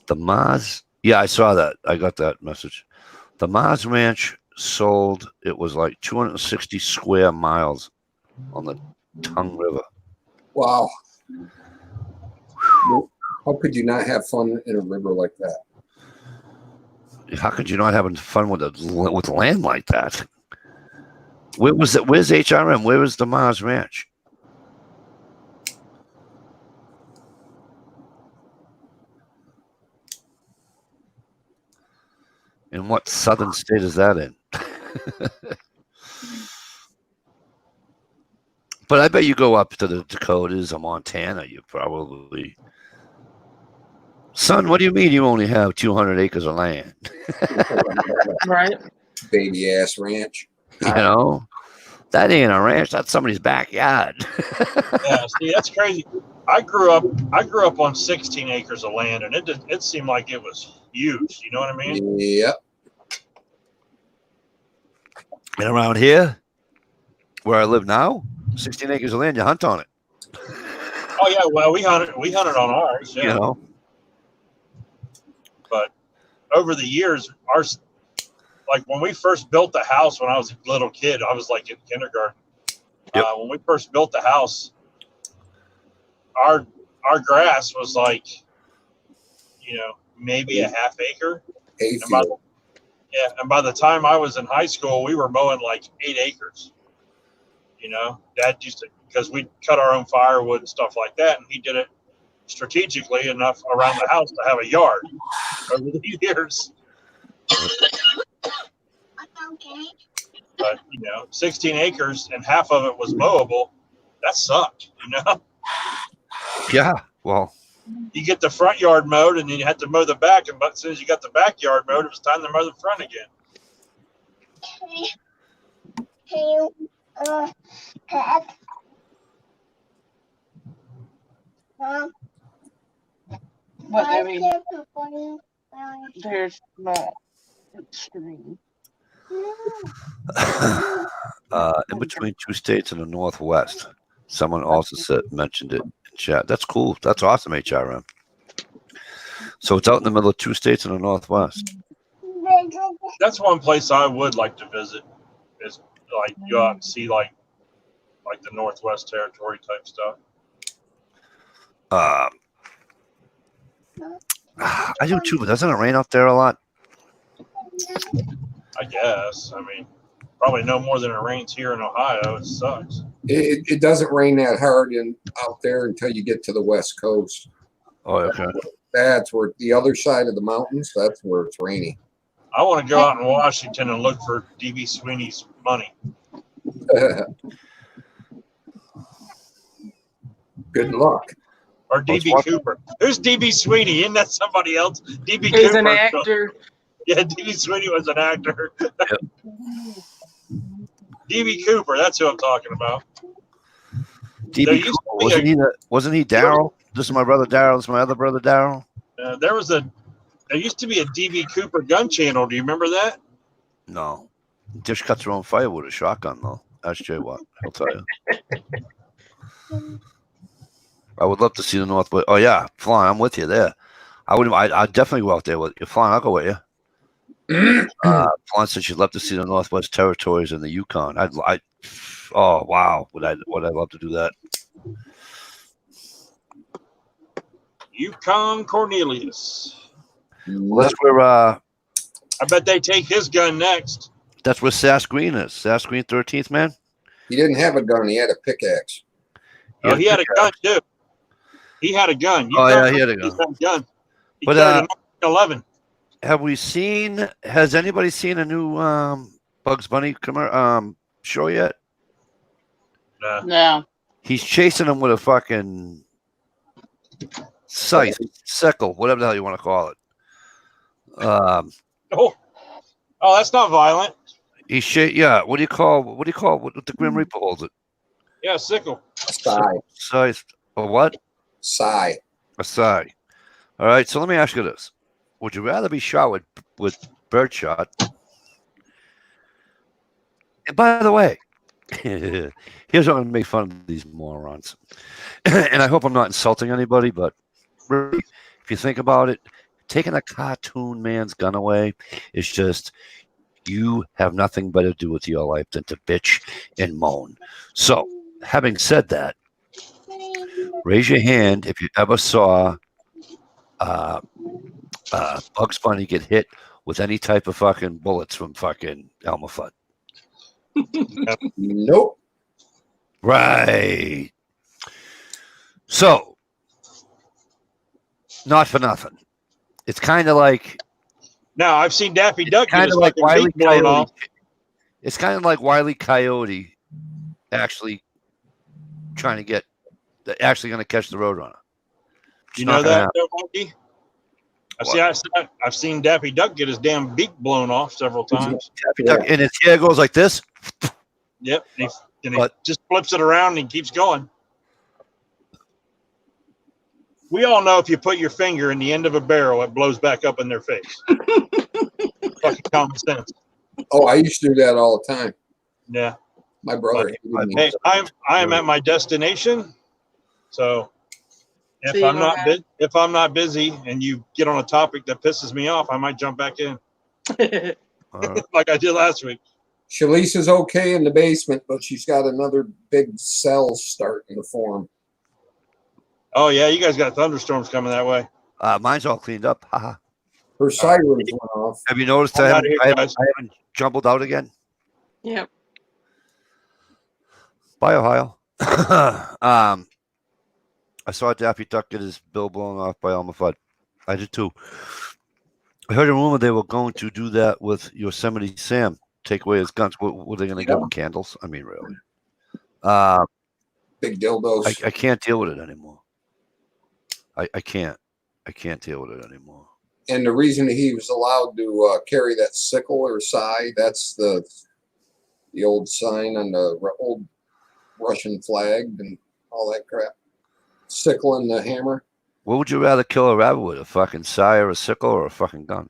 The Maz, yeah, I saw that. I got that message. The Maz Ranch sold. It was like 260 square miles on the Tongue River. Wow. How could you not have fun in a river like that? How could you not having fun with land like that? Where was it? Where's HRM? Where is the Maz Ranch? In what southern state is that in? But I bet you go up to the Dakotas or Montana, you probably. Son, what do you mean you only have 200 acres of land? Right. Baby ass ranch. You know, that ain't a ranch. That's somebody's backyard. Yeah, see, that's crazy. I grew up on 16 acres of land, and it seemed like it was huge. You know what I mean? Yep. And around here, where I live now, 16 acres of land, you hunt on it. Oh yeah, well we hunted on ours. Yeah. You know, But over the years, ours, like when we first built the house when I was a little kid, I was like in kindergarten. Yep. When we first built the house, our grass was like, maybe a half acre. Hayfield. And by the time I was in high school, we were mowing like 8 acres. Dad used to, because we cut our own firewood and stuff like that, and he did it strategically enough around the house to have a yard over the years. But 16 acres and half of it was mowable. That sucked. yeah. Well, You get the front yard mowed, and then you had to mow the back. And as soon as you got the backyard mowed, it was time to mow the front again. What, Debbie? There's no screen. in between two states in the Northwest. Someone also mentioned it in chat. That's cool. That's awesome, HRM. So it's out in the middle of 2 states in the Northwest. That's one place I would like to visit. Is like go out and see like the Northwest Territory type stuff. I do too, but doesn't it rain out there a lot? I guess. I mean, probably no more than it rains here in Ohio. It sucks. It doesn't rain that hard out there until you get to the West Coast. Oh, okay. That's where the other side of the mountains, that's where it's rainy. I want to go out in Washington and look for DB Sweeney's money. Good luck. Or DB Cooper. Who's DB Sweeney? Isn't that somebody else? DB He's Cooper. an actor. Yeah, DB Sweeney was an actor. DB Cooper, that's who I'm talking about. There DB used Cooper, to be wasn't he Daryl? This is my brother Daryl. This is my other brother Daryl. There used to be a DB Cooper gun channel. Do you remember that? No. Dish cuts her own fire with a shotgun, though. That's Jay Watt. I'll tell you. I would love to see the Northwest. Oh, yeah. Flan, I'm with you there. I'd definitely go out there with you. Flan, I'll go with you. Flan said she'd love to see the Northwest Territories and the Yukon. Oh, wow. Would I love to do that? Yukon Cornelius. Well, that's where I bet they take his gun next. that's where Sass Green is. Sass Green 13th man. He didn't have a gun. He had a pickaxe. Oh, he had a gun too. He had a gun. Oh, yeah, he had a He gun. had a gun. But, He carried a 11. Has anybody seen a new Bugs Bunny show yet? Nah. No. He's chasing him with a fucking scythe, sickle, whatever the hell you want to call it. Oh, that's not violent. Yeah. What do you call what the Grim Reaper holds it? Yeah, sickle. Sigh. Scythe or what? Sigh. A sigh. All right. So let me ask you this: would you rather be shot with birdshot? And by the way, here's what I'm going to make fun of these morons, and I hope I'm not insulting anybody, but really, if you think about it, taking a cartoon man's gun away is just you have nothing better to do with your life than to bitch and moan. So, having said that, raise your hand if you ever saw Bugs Bunny get hit with any type of fucking bullets from fucking Elmer Fudd. Nope. Right. So, not for nothing. It's kind of like Now I've seen Daffy Duck get kind his of like fucking Wile E. beak blown off. Coyote. It's kind of like Wile E. Coyote actually going to catch the Roadrunner. You know that, though, Monkey? I've seen Daffy Duck get his damn beak blown off several times. Daffy Duck, and his hair goes like this. Yep, and he just flips it around and he keeps going. We all know if you put your finger in the end of a barrel, it blows back up in their face. Fucking common sense. Oh, I used to do that all the time. Yeah. My brother. Hey, I am at my destination, so if See, if I'm not busy and you get on a topic that pisses me off, I might jump back in like I did last week. Shalise is okay in the basement, but she's got another big cell starting to form. Oh yeah, you guys got thunderstorms coming that way. Mine's all cleaned up. Haha. Her sirens went off. Have you noticed I'm I outta here, guys. haven't jumbled out again? Yep. Bye, Ohio. I saw Daffy Duck get his bill blown off by Elmer Fudd. I did too. I heard a rumor they were going to do that with Yosemite Sam. Take away his guns. Were they going to give him candles? I mean, really? Big dildos. I can't deal with it anymore. I can't. I can't deal with it anymore. And the reason he was allowed to carry that sickle or sai, that's the old sign on the old Russian flag and all that crap. Sickle and the hammer. What would you rather kill a rabbit with? A fucking sai or a sickle or a fucking gun?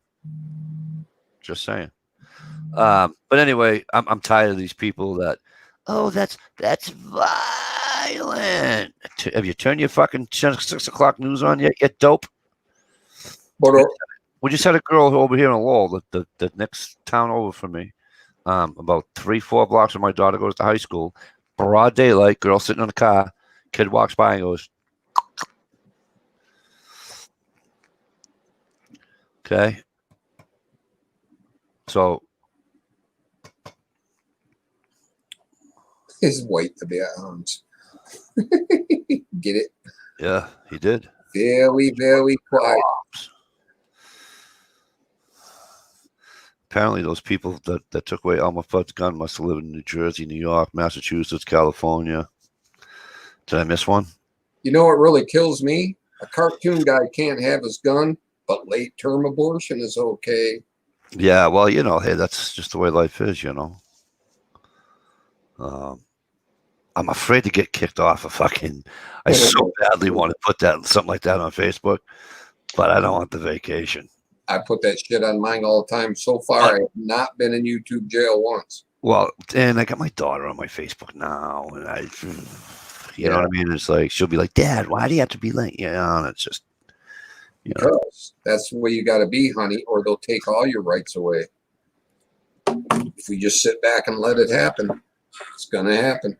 Just saying. But anyway, I'm tired of these people that, that's violent. Have you turned your fucking 6 o'clock news on yet? You dope. But We just had a girl over here in Lowell, the next town over from me, about 3-4 blocks from my daughter goes to high school. Broad daylight, girl sitting in the car, kid walks by and goes, okay. So his white to be arms. Get it? yeah, he did. Very, very quiet. Apparently, those people that took away Elmer Fudd's gun must have lived in New Jersey, New York, Massachusetts, California. Did I miss one? You know what really kills me? A cartoon guy can't have his gun, but late-term abortion is okay. Yeah, well, hey, that's just the way life is, I'm afraid to get kicked off of fucking. I so badly want to put something like that on Facebook, but I don't want the vacation. I put that shit on mine all the time. So far, I have not been in YouTube jail once. Well, and I got my daughter on my Facebook now, and you know what I mean? It's like, she'll be like, Dad, why do you have to be late? And it's just, Because that's the way you got to be, honey, or they'll take all your rights away. If we just sit back and let it happen, it's going to happen.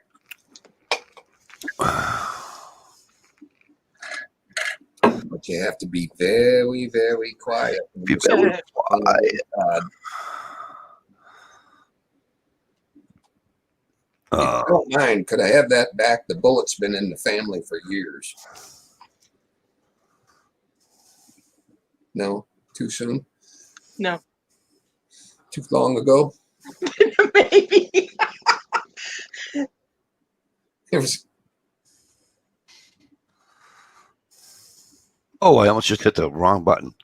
But you have to be very, very quiet. Be very quiet. If you don't mind, could I have that back? The bullet's been in the family for years. No? Too soon? No. Too long ago? Maybe. It was Oh, I almost just hit the wrong button.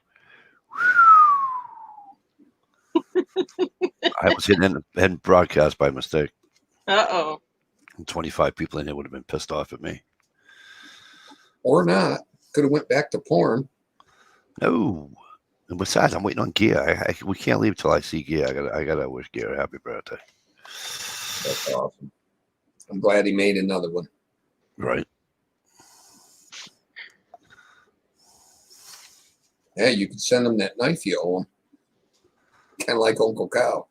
I was hitting end broadcast by mistake. Uh-oh. 25 people in here would have been pissed off at me. or not. Could have went back to porn. No. And besides, I'm waiting on Gear. We can't leave till I see Gear. I gotta wish Gear a happy birthday. That's awesome. I'm glad he made another one. Right. Yeah, you could send him that knife you owe him. Kind of like Uncle Cow.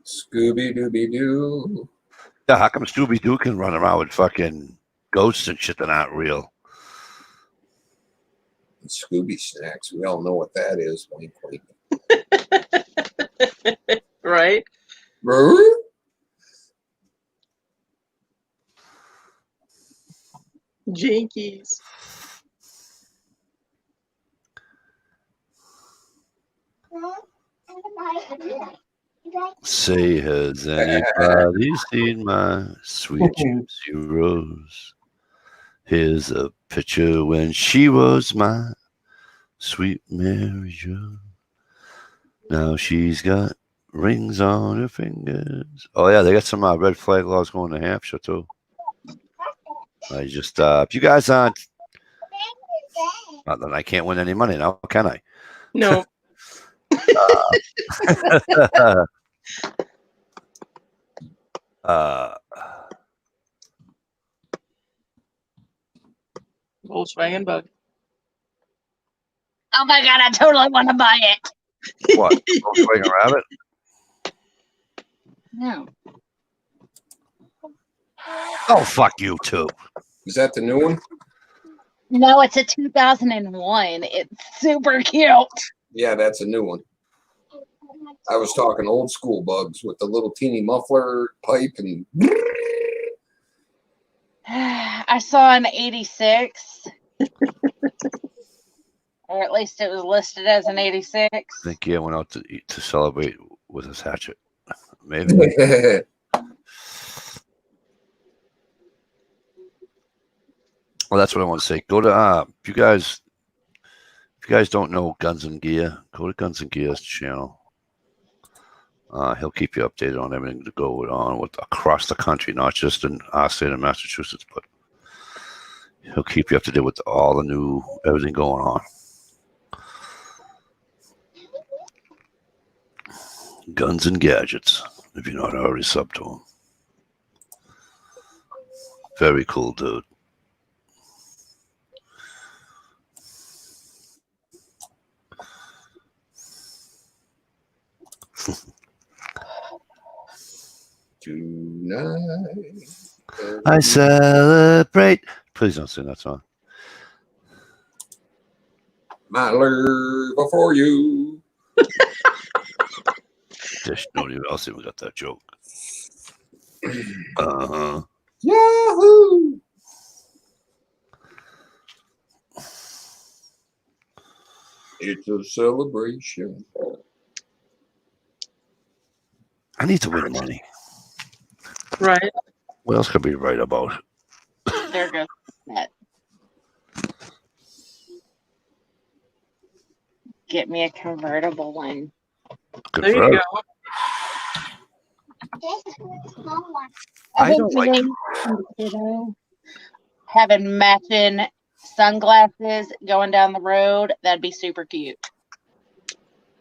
Scooby Dooby Doo. Yeah, how come Scooby Doo can run around with fucking ghosts and shit that aren't real? Scooby snacks. We all know what that is. Wink, wink. Right? Brr? Jinkies. Say, has anybody seen my sweet Gypsy Rose? Here's a picture when she was my sweet Mary Jo. Now she's got rings on her fingers. Oh yeah, they got some red flag laws going to Hampshire too. I just if you guys aren't, then I can't win any money now, can I? No. Volkswagen Bug. Oh my god, I totally want to buy it. What? Volkswagen Rabbit? No. Oh, fuck you too. Is that the new one? No, it's a 2001. It's super cute. Yeah, that's a new one. I was talking old school Bugs with the little teeny muffler pipe and I saw an 86. Or at least it was listed as an 86. I think he went out to celebrate with his hatchet. Maybe. Well, that's what I want to say. Go to if you guys don't know Guns and Gear, go to Guns and Gear's channel. He'll keep you updated on everything to go on with across the country, not just in our state of Massachusetts, but he'll keep you up to date with all the new everything going on. Guns and Gadgets, if you're not already subbed to him. Very cool dude. Tonight. I celebrate. Please don't sing that song. My love before you. Nobody else even got that joke. Uh-huh. Yahoo! It's a celebration. I need to win money. Right. What else could be right about? There goes that. Get me a convertible one. Good There for you us. go. I don't like Eventually, having matching sunglasses going down the road, that'd be super cute.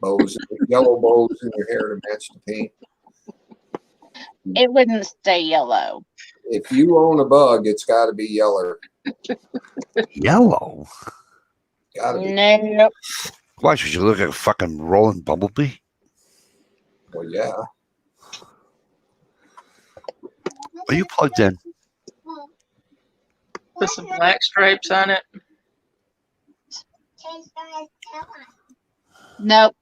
Bows, yellow bows in your hair to match the paint. It wouldn't stay yellow. If you own a Bug, it's got to be yeller. yellow. Got to be. Nope. Why should you look like a fucking rolling bumblebee? Well, yeah. Are you plugged in? Put some black stripes on it. Nope.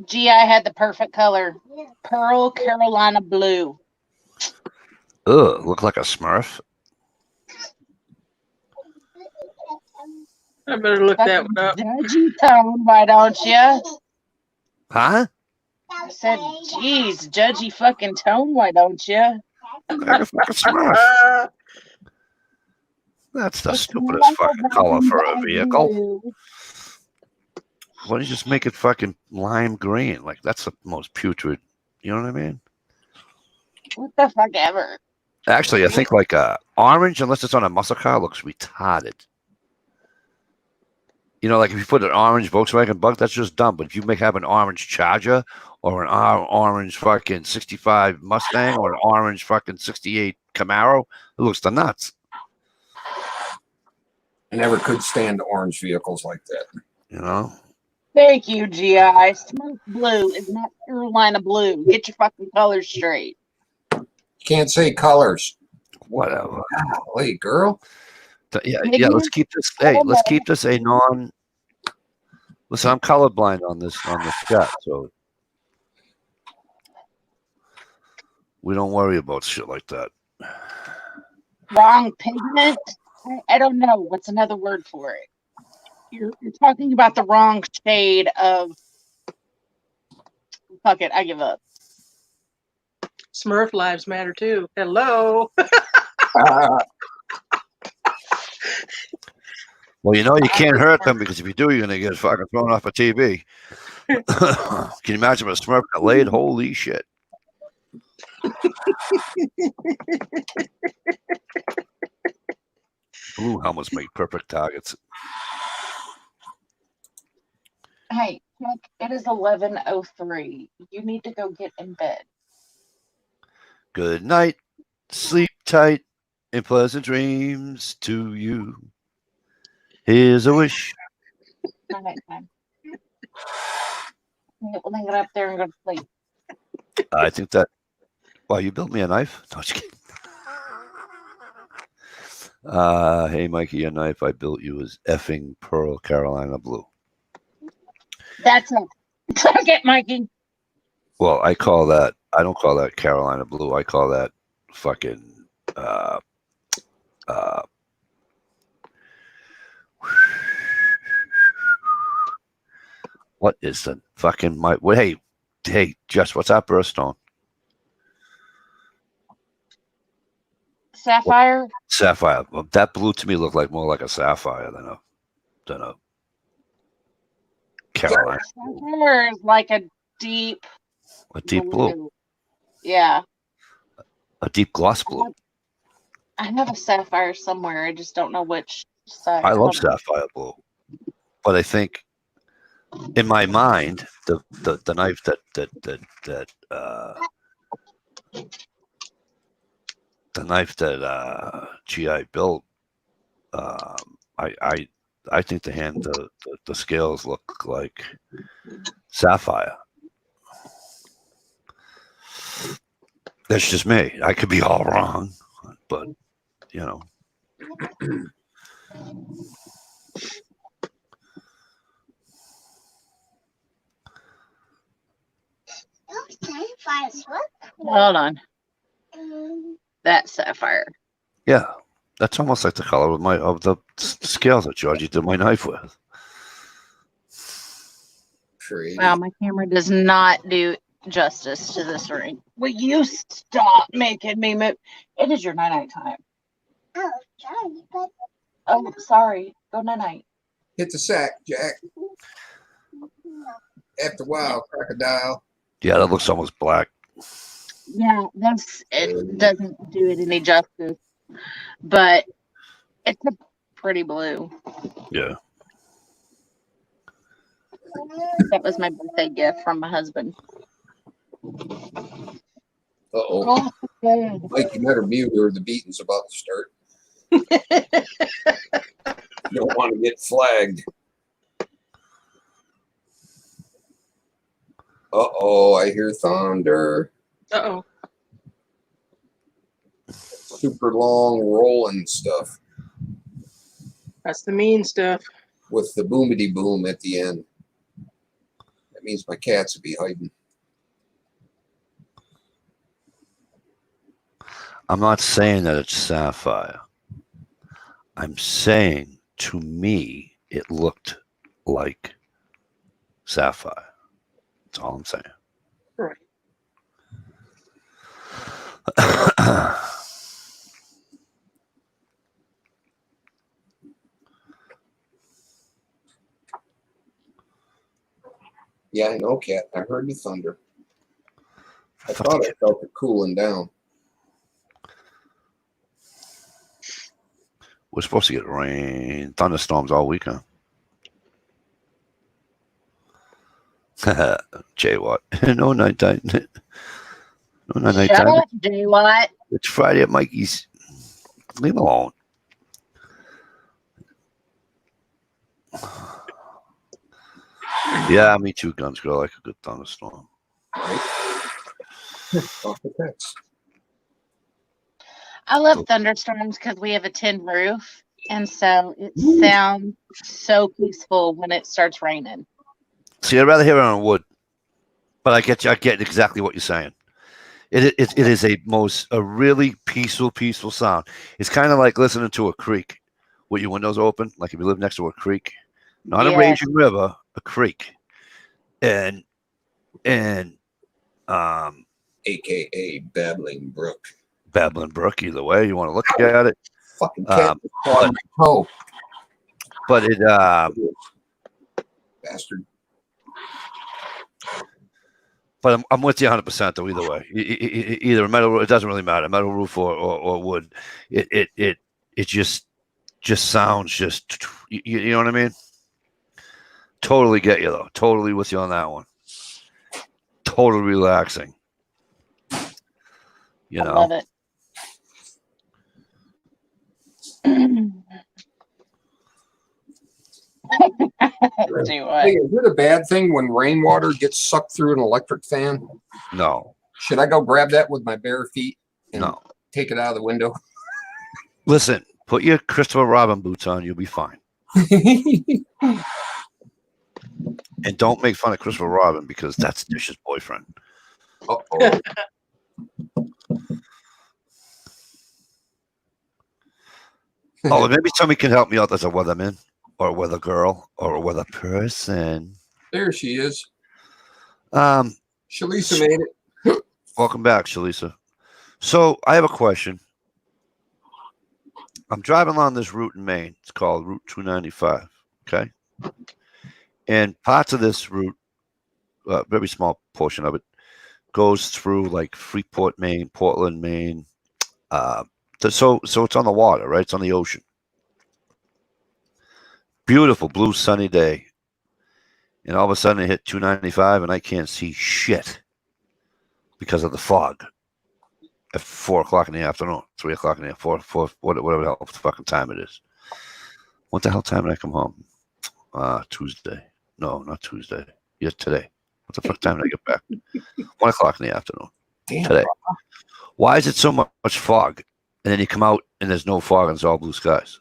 GI had the perfect color. Pearl Carolina blue. Ugh, look like a Smurf. I better look that one up. Judgy tone, why don't you? Huh? I said, geez, judgy fucking tone, why don't you? Like a fucking Smurf. That's the stupidest fucking color for a vehicle. Why don't you just make it fucking lime green? Like, that's the most putrid. You know what I mean? What the fuck ever? Actually, I think like orange, unless it's on a muscle car, looks retarded. You know, like if you put an orange Volkswagen Bug, that's just dumb. But if you have an orange Charger or an orange fucking 65 Mustang or an orange fucking 68 Camaro, it looks the nuts. I never could stand orange vehicles like that. You know? Thank you, GI. Smurf blue is not Carolina blue. Get your fucking colors straight. Can't say colors. Whatever. Golly, girl. Yeah. Let's keep this. Hey, let's keep this a non. Listen, I'm colorblind on this chat, so we don't worry about shit like that. Wrong pigment? I don't know. What's another word for it? You're talking about the wrong shade of. Fuck it, I give up. Smurf lives matter too. Hello. Well, you know you can't hurt them because if you do, you're gonna get fucking thrown off a TV. Can you imagine if a Smurf got laid? Holy shit! Blue helmets make perfect targets. Hey, Chuck, it is 11:03. You need to go get in bed. Good night, sleep tight, and pleasant dreams to you. Here's a wish. All right, time. We'll then get up there and go to sleep. I think that. Wow, you built me a knife? No, just kidding. Hey, Mikey, your knife I built you is effing Pearl Carolina blue. That's it. Suck it, Mikey. Well, I don't call that Carolina blue. I call that fucking what is the fucking hey, Jess, what's that birthstone? Sapphire? Sapphire. Well, that blue to me looked like more like a sapphire than a Carolina. Sapphire is like a deep blue. Yeah. A deep gloss blue. I have a sapphire somewhere. I just don't know which side. I love sapphire blue. But I think in my mind, the knife that GI built, I think the scales look like sapphire. That's just me. I could be all wrong, but you know. Hold on. That's sapphire. Yeah, that's almost like the color of the scales that Georgie did my knife with. Wow, my camera does not do justice to this ring. Will you stop making me move? It is your night time. Oh, sorry. Go night. Hit the sack, Jack. After a while, crocodile. Yeah, that looks almost black. Yeah, it doesn't do it any justice, but it's a pretty blue. Yeah. That was my birthday gift from my husband. Uh-oh. Mike, you better mute or the beating's about to start. You don't want to get flagged. Uh-oh, I hear thunder. Uh-oh. Super long rolling stuff. That's the mean stuff. With the boomity boom at the end. That means my cats would be hiding. I'm not saying that it's sapphire. I'm saying to me it looked like sapphire. That's all I'm saying. Right. Yeah, I know, Cat. I heard the thunder. I Fuck thought the I felt it cooling down. We're supposed to get rain, thunderstorms all weekend. Jay Watt. No nighttime. No Shut nighttime. up, Jay Watt. It's Friday at Mikey's. Leave him alone. Yeah, me too, Guns Girl. I like a good thunderstorm. Off the text. I love thunderstorms because we have a tin roof, and so it sounds so peaceful when it starts raining. See, I'd rather hear it on wood, but I get you. I get exactly what you're saying. It is a really peaceful sound. It's kind of like listening to a creek with your windows open, like if you live next to a creek, not a Yes. raging river, a creek, and AKA Babbling Brook. Babbling Brook. Either way, you want to look at it, Fucking cat on my toe. but it Bastard. But I'm with you 100% though. Either way, either a metal, it doesn't really matter, metal roof or wood. It just sounds just you know what I mean. Totally get you though. Totally with you on that one. Totally relaxing. You I know. love it. Jay Watt. Hey, is it a bad thing when rainwater gets sucked through an electric fan? No. Should I go grab that with my bare feet and No. take it out of the window? Listen, put your Christopher Robin boots on. You'll be fine. And don't make fun of Christopher Robin because that's Dish's boyfriend. Uh-oh. Oh, maybe somebody can help me out as a weatherman or a weather girl or a weather person. There she is. Um, Shalisa made it. Welcome back, Shalisa. So I have a question. I'm driving along this route in Maine. It's called Route 295. Okay. And parts of this route, a very small portion of it, goes through like Freeport, Maine, Portland, Maine. So it's on the water, right? It's on the ocean. Beautiful blue sunny day. And all of a sudden I hit 295 and I can't see shit because of the fog at 4 o'clock in the afternoon, 3 o'clock in the afternoon, 4, whatever the hell the fucking time it is. What the hell time did I come home? Tuesday. No, not Tuesday. Yeah, today. What the fuck time did I get back? 1 o'clock in the afternoon. Damn. Today. Why is it so much fog? And then you come out and there's no fog and it's all blue skies.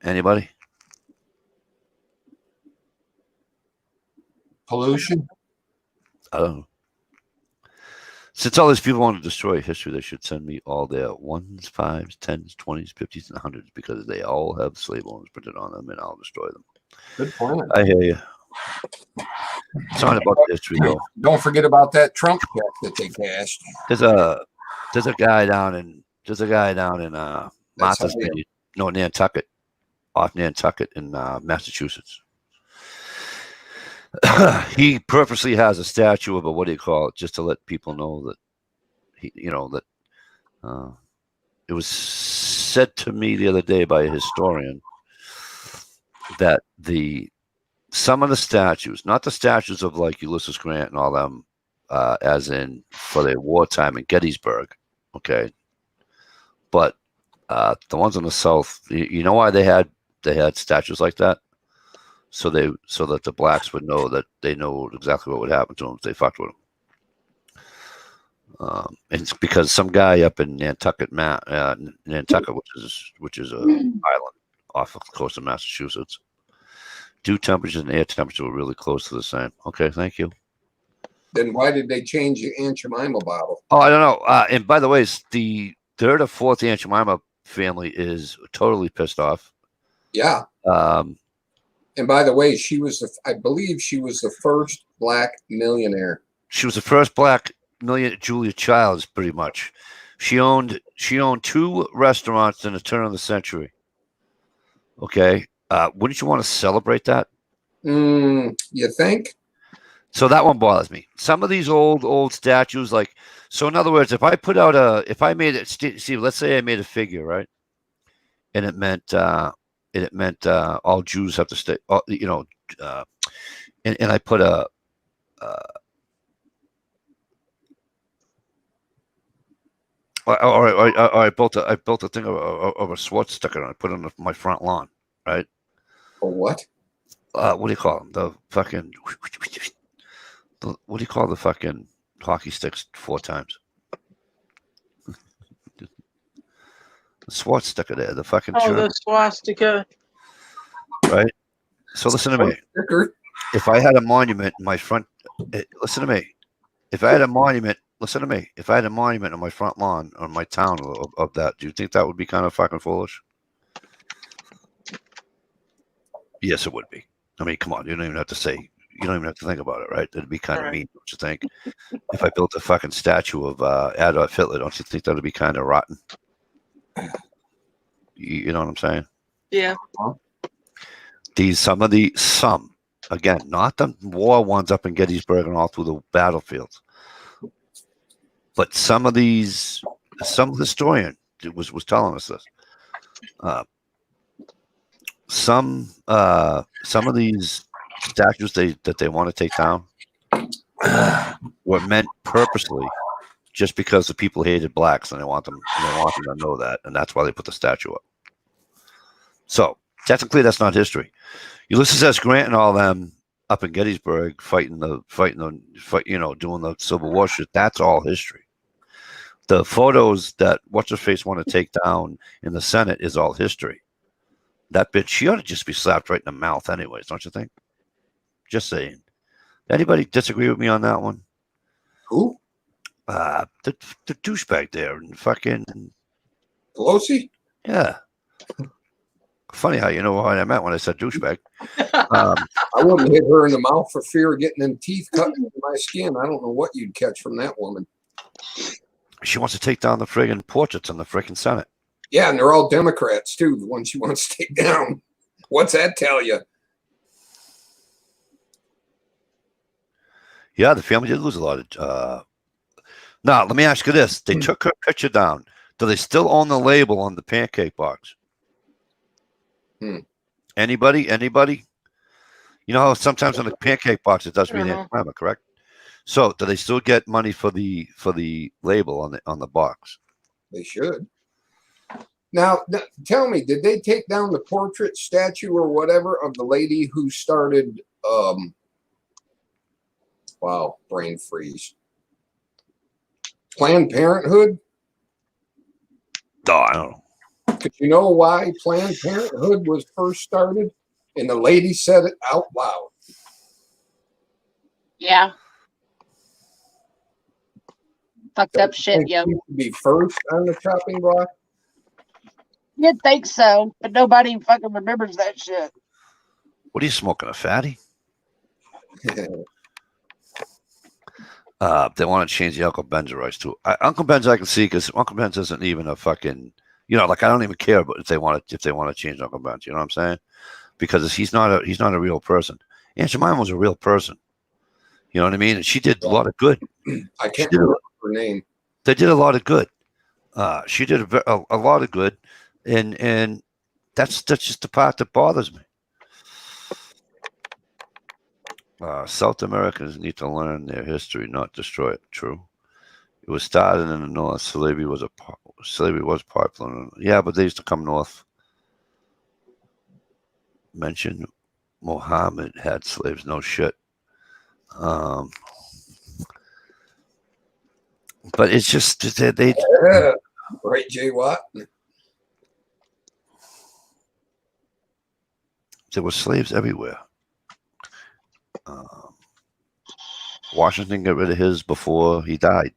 Anybody? Pollution. I don't know. Since all these people want to destroy history, they should send me all their 1s, 5s, 10s, 20s, 50s, and 100s because they all have slave owners printed on them and I'll destroy them. Good point. I hear you. It's not about history though. Don't forget about that Trump check that they cashed. There's a guy down in Martha's how Vineyard, no, Nantucket, off Nantucket in Massachusetts. He purposely has a statue of a, what do you call it, just to let people know that it was said to me the other day by a historian that some of the statues, not the statues of like Ulysses Grant and all them, as in for their wartime in Gettysburg, okay, but the ones in the South, you know why they had statues like that? So that the blacks would know that they know exactly what would happen to them if they fucked with them. And it's because some guy up in Nantucket, which is an island off of the coast of Massachusetts, dew temperature and air temperature were really close to the same. Okay, thank you. Then why did they change the Aunt Jemima bottle? Oh, I don't know. And by the way, it's the third or fourth Aunt Jemima family is totally pissed off. Yeah. Um, And by the way, I believe she was the first black millionaire. she was the first black millionaire. Julia Childs, pretty much. She owned 2 restaurants in the turn of the century. Okay, wouldn't you want to celebrate that? You think? So that one bothers me. Some of these old statues, like, so in other words, if I made it, see, let's say I made a figure, right, and it meant all Jews have to stay, and I put a. Or I built a thing of a swastika and I put it on my front lawn, right? Or what? What do you call them? The fucking. What do you call the fucking hockey sticks 4 times? The swastika there, the fucking. Oh, German, the swastika. right? So listen to me. If I had a monument in my front, listen to me. If I had a monument, listen to me. If I had a monument on my front lawn or my town of that, do you think that would be kind of fucking foolish? Yes, it would be. I mean, come on. You don't even have to say. You don't even have to think about it, right? It'd be kind of mean, don't you think? If I built a fucking statue of Adolf Hitler, don't you think that'd be kind of rotten? You know what I'm saying? Yeah. Some again, not the war ones up in Gettysburg and all through the battlefields, but some historian was telling us this. Some of these statues that they want to take down were meant purposely just because the people hated blacks and they want them to know that, and that's why they put the statue up. So technically, that's not history. Ulysses S. Grant and all them up in Gettysburg fighting, doing the Civil War shit. That's all history. The photos that what's her face want to take down in the Senate is all history. That bitch, she ought to just be slapped right in the mouth, anyways, don't you think? Just saying. Anybody disagree with me on that one? Who? The douchebag there and fucking Pelosi? yeah. Funny how you know what I meant when I said douchebag. I wouldn't hit her in the mouth for fear of getting them teeth cut into my skin. I don't know what you'd catch from that woman. She wants to take down the friggin' portraits in the friggin' Senate. Yeah, and they're all Democrats too. The ones she wants to take down. What's that tell you? Yeah, the family did lose a lot of. Now, let me ask you this: they took her picture down. Do they still own the label on the pancake box? Anybody? You know how sometimes on the pancake box it does read Aunt Jemima, correct? So, do they still get money for the label on the box? They should. Now, tell me, did they take down the portrait, statue, or whatever of the lady who started? Wow, brain freeze. Planned Parenthood? Oh, I don't know. Because you know why Planned Parenthood was first started? And the lady said it out loud. Yeah. Fucked up shit, Think yo. she should be first on the chopping block? You'd think so, but nobody fucking remembers that shit. What are you smoking, a fatty? They want to change the Uncle Ben's rights too. Uncle Ben's I can see because Uncle Ben's isn't even a fucking, like I don't even care if they want to change Uncle Ben's. You know what I'm saying? Because he's not a real person. Aunt Jemima was a real person. You know what I mean? And she did a lot of good. I can't remember her name. They did a lot of good. She did a lot of good, and that's just the part that bothers me. South Americans need to learn their history, not destroy it. True. It was started in the north. Slavery was popular. Yeah, but they used to come north. Mention Muhammad had slaves. No shit. But it's just they Yeah. Right, Jay Watt? There were slaves everywhere. Washington got rid of his before he died.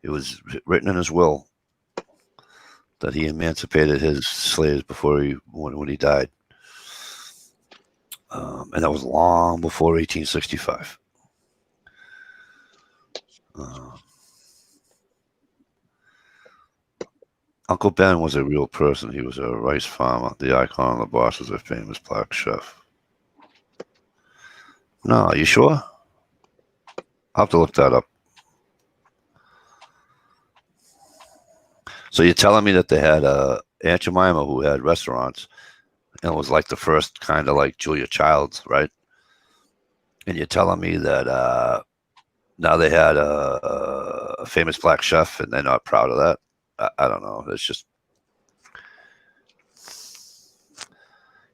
It was written in his will that he emancipated his slaves before when he died. And that was long before 1865. Uncle Ben was a real person. He was a rice farmer. The icon, the boss, was a famous black chef. No, are you sure? I'll have to look that up. So you're telling me that they had Aunt Jemima who had restaurants, and it was like the first kind of like Julia Childs, right? And you're telling me that now they had a famous black chef, and they're not proud of that? I don't know. It's just,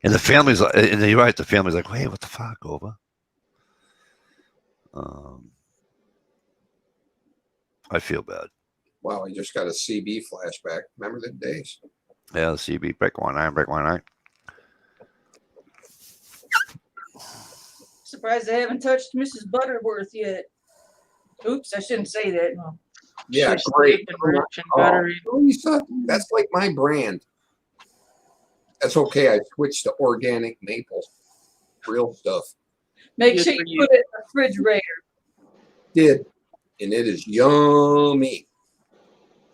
and the family's, and you're right. The family's like, wait, what the fuck, over? I feel bad. Wow, I just got a CB flashback. Remember the days? Yeah, the CB break 19. Surprised I haven't touched Mrs. Butterworth yet. Oops, I shouldn't say that. No. Yeah, She's great. steeped and rich and Oh, buttery. Lisa, that's like my brand. That's okay. I switched to organic maple, real stuff. Make Good sure for you put it in the refrigerator. Did, and it is yummy.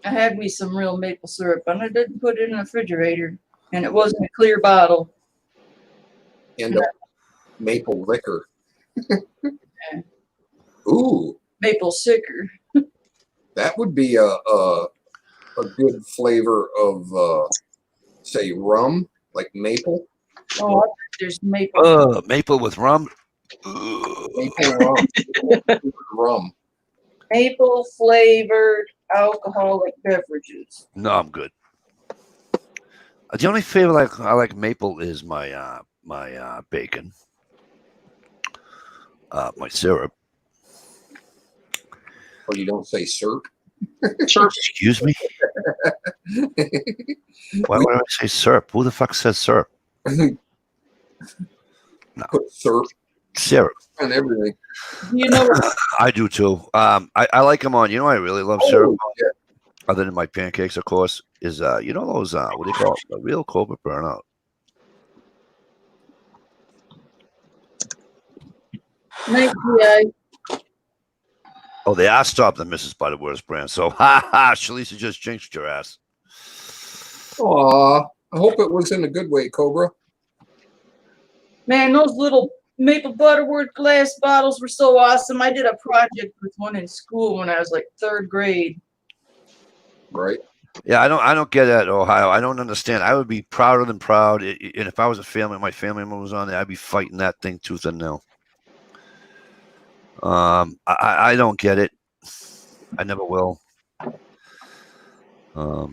I had me some real maple syrup, and I didn't put it in the refrigerator, and it wasn't a clear bottle. And maple liquor. Ooh, Maple sicker. that would be a good flavor of say rum, like maple. Oh, I think there's maple. Maple with rum. Maple rum. Rum. Maple flavored alcoholic beverages. No, I'm good. The only flavor I like maple is my bacon, my syrup. Oh, you don't say syrup? Excuse me. Why would I say syrup? Who the fuck says syrup? Put syrup Syrup. on everything. You know what? I do too. I like them on. You know, I really love syrup. Yeah. Other than my pancakes, of course, is you know those what do you call it? A real Cobra burnout. Yeah, Oh, they are stopped the Mrs. Butterworth's brand. So, Shalisa just jinxed your ass. Aw, I hope it was in a good way, Cobra. man, those little maple butterworth glass bottles were so awesome. I did a project with one in school when I was like 3rd grade. Right. Yeah, I don't get that, Ohio. I don't understand. I would be prouder than proud, and if I was a family, my family member was on there, I'd be fighting that thing tooth and nail. I don't get it. I never will. I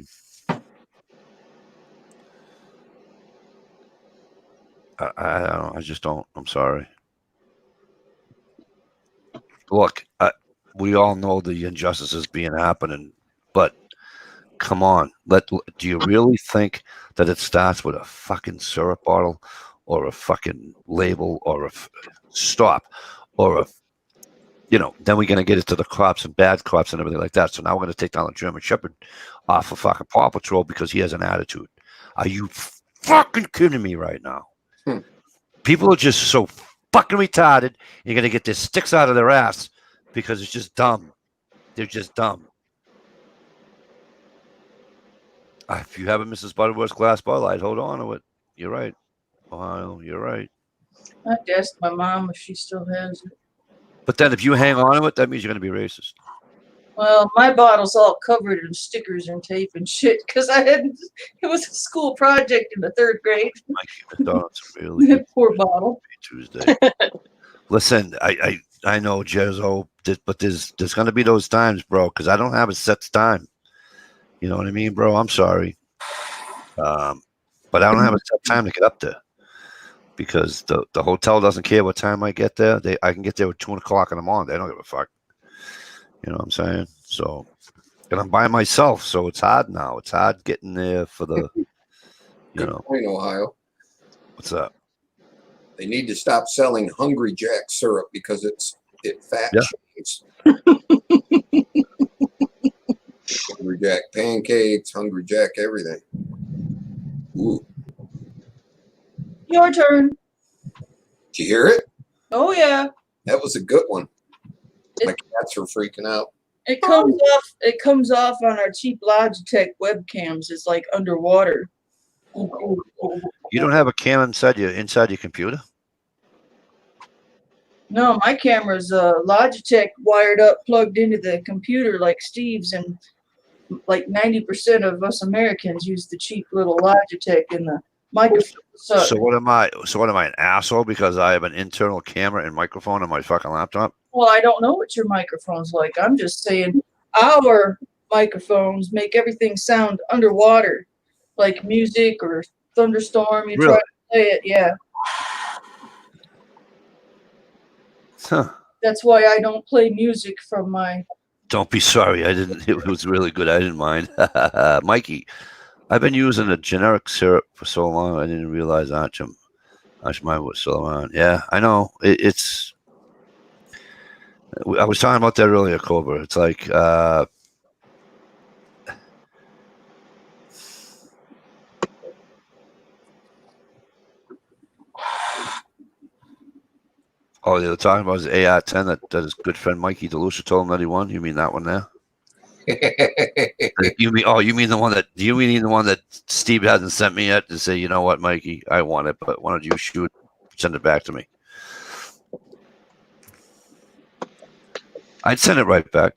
don't. I just don't. I'm sorry. Look, we all know the injustices being happening, but come on. Do you really think that it starts with a fucking syrup bottle, or a fucking label, or a stop, or a then we're gonna get it to the cops and bad cops and everything like that. So now we're gonna take down the German Shepherd off of fucking Paw Patrol because he has an attitude. Are you fucking kidding me right now? People are just so fucking retarded. You're gonna get their sticks out of their ass because it's just dumb. They're just dumb. If you have a Mrs. Butterworth's glass bottle, I'd hold on to it. You're right. Ohio, you're right. I have to ask my mom if she still has it. But then if you hang on to it, that means you're going to be racist. Well, my bottle's all covered in stickers and tape and shit because it was a school project in the 3rd grade. Mikey McDonald's really Poor bottle. Tuesday. Listen, I know, Jezzo, but there's going to be those times, bro, because I don't have a set time. You know what I mean, bro? I'm sorry. But I don't have a set time to get up there. Because the hotel doesn't care what time I get there. I can get there at 2 o'clock in the morning. They don't give a fuck. You know what I'm saying? So, and I'm by myself, so it's hard now. It's hard getting there for the, Good point, Ohio. what's up? They need to stop selling Hungry Jack syrup because it fat Yeah. shames. Hungry Jack pancakes, Hungry Jack everything. Ooh, Your turn. did you hear it? Oh yeah. That was a good one. My cats are freaking out. It comes off on our cheap Logitech webcams. It's like underwater. You don't have a cam inside your computer? No, my camera's Logitech wired up, plugged into the computer like Steve's, and like 90% of us Americans use the cheap little Logitech in the microphone. So what am I? An asshole because I have an internal camera and microphone on my fucking laptop? Well, I don't know what your microphone's like. I'm just saying our microphones make everything sound underwater, like music or thunderstorm. You Really? try to play it, yeah. Huh. That's why I don't play music from my. Don't be sorry. I didn't. It was really good. I didn't mind. Mikey, I've been using a generic syrup for so long. I didn't realize Archim mine was still around. Yeah, I know. It's. I was talking about that earlier, Cobra. It's like. Oh, they were talking about his AR-10 that his good friend Mikey DeLucia told him that he won. You mean that one there? You mean the one that? Do you mean the one that Steve hasn't sent me yet to say, you know what, Mikey, I want it, but why don't you send it back to me? I'd send it right back.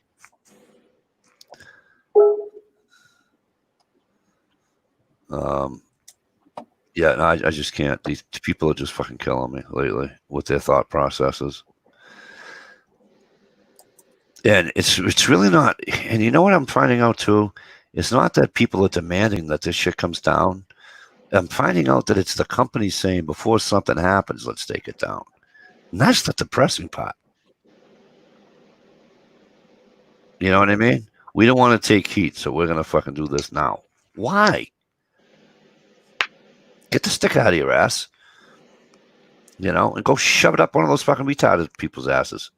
Yeah, no, I just can't. These people are just fucking killing me lately with their thought processes. And it's really not. And you know what I'm finding out too? It's not that people are demanding that this shit comes down. I'm finding out that it's the company saying before something happens, let's take it down. And that's the depressing part. You know what I mean? We don't want to take heat, so we're going to fucking do this now. Why? Get the stick out of your ass. You know, and go shove it up one of those fucking retarded people's asses.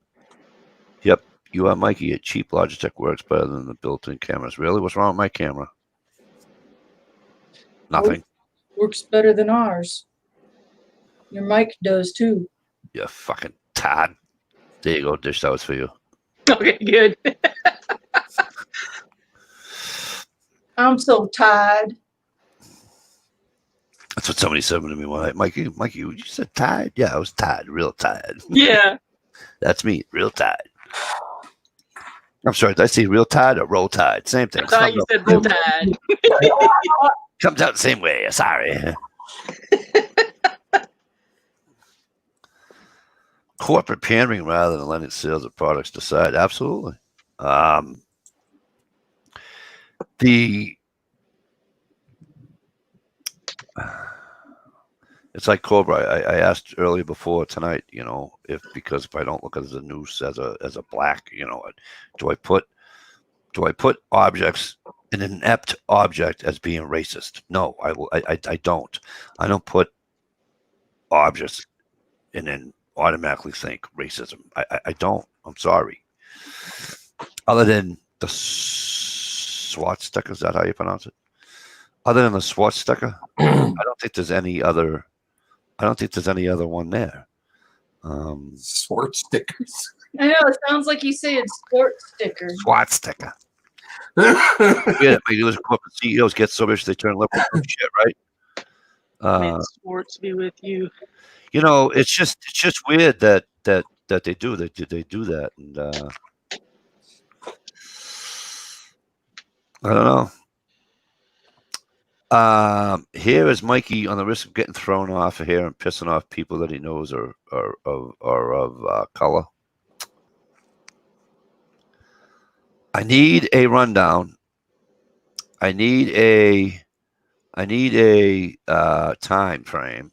Yep. You are Mikey. A cheap Logitech works better than the built-in cameras. Really? What's wrong with my camera? Nothing. Works better than ours. Your mic does too. You fucking Todd. There you go. Dish, that was for you. Okay, good. I'm so tired. That's what somebody said to me one night. Mikey, you said tired? Yeah, I was tired. Real tired. Yeah. That's me. Real tired. I'm sorry. Did I say real tide or roll tide? Same thing. I thought you said roll tide. Comes out the same way. Sorry. Corporate pandering rather than letting sales of products decide. Absolutely. It's like Cobra. I asked earlier before tonight, you know, because if I don't look at the noose as a black, you know, do I put objects an inept object as being racist? No, I don't. I don't put objects and then automatically think racism. I don't. I'm sorry. Other than the SWAT sticker, is that how you pronounce it? Other than the SWAT sticker, I don't think there's any other. I don't think there's any other one there. SWAT stickers. I know, it sounds like you say it's sports sticker. SWAT sticker. Yeah, maybe those corporate CEOs get so rich they turn liberal and shit, right? May the sports be with you. You know, it's just weird that they do that, and I don't know. Here is Mikey on the risk of getting thrown off of here and pissing off people that he knows are of color. I need a rundown. I need a time frame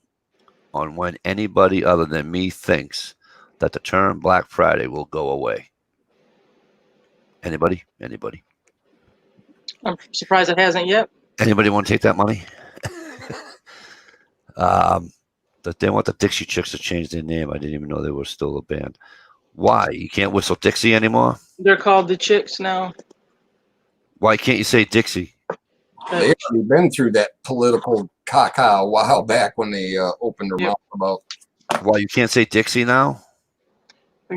on when anybody other than me thinks that the term Black Friday will go away. Anybody? I'm surprised it hasn't yet. Anybody want to take that money? that they want the Dixie Chicks to change their name. I didn't even know they were still a band. Why? You can't whistle Dixie anymore? They're called the Chicks now. Why can't you say Dixie? They actually been through that political caca a while back when they opened their Yep. mouth about. Why you can't say Dixie now?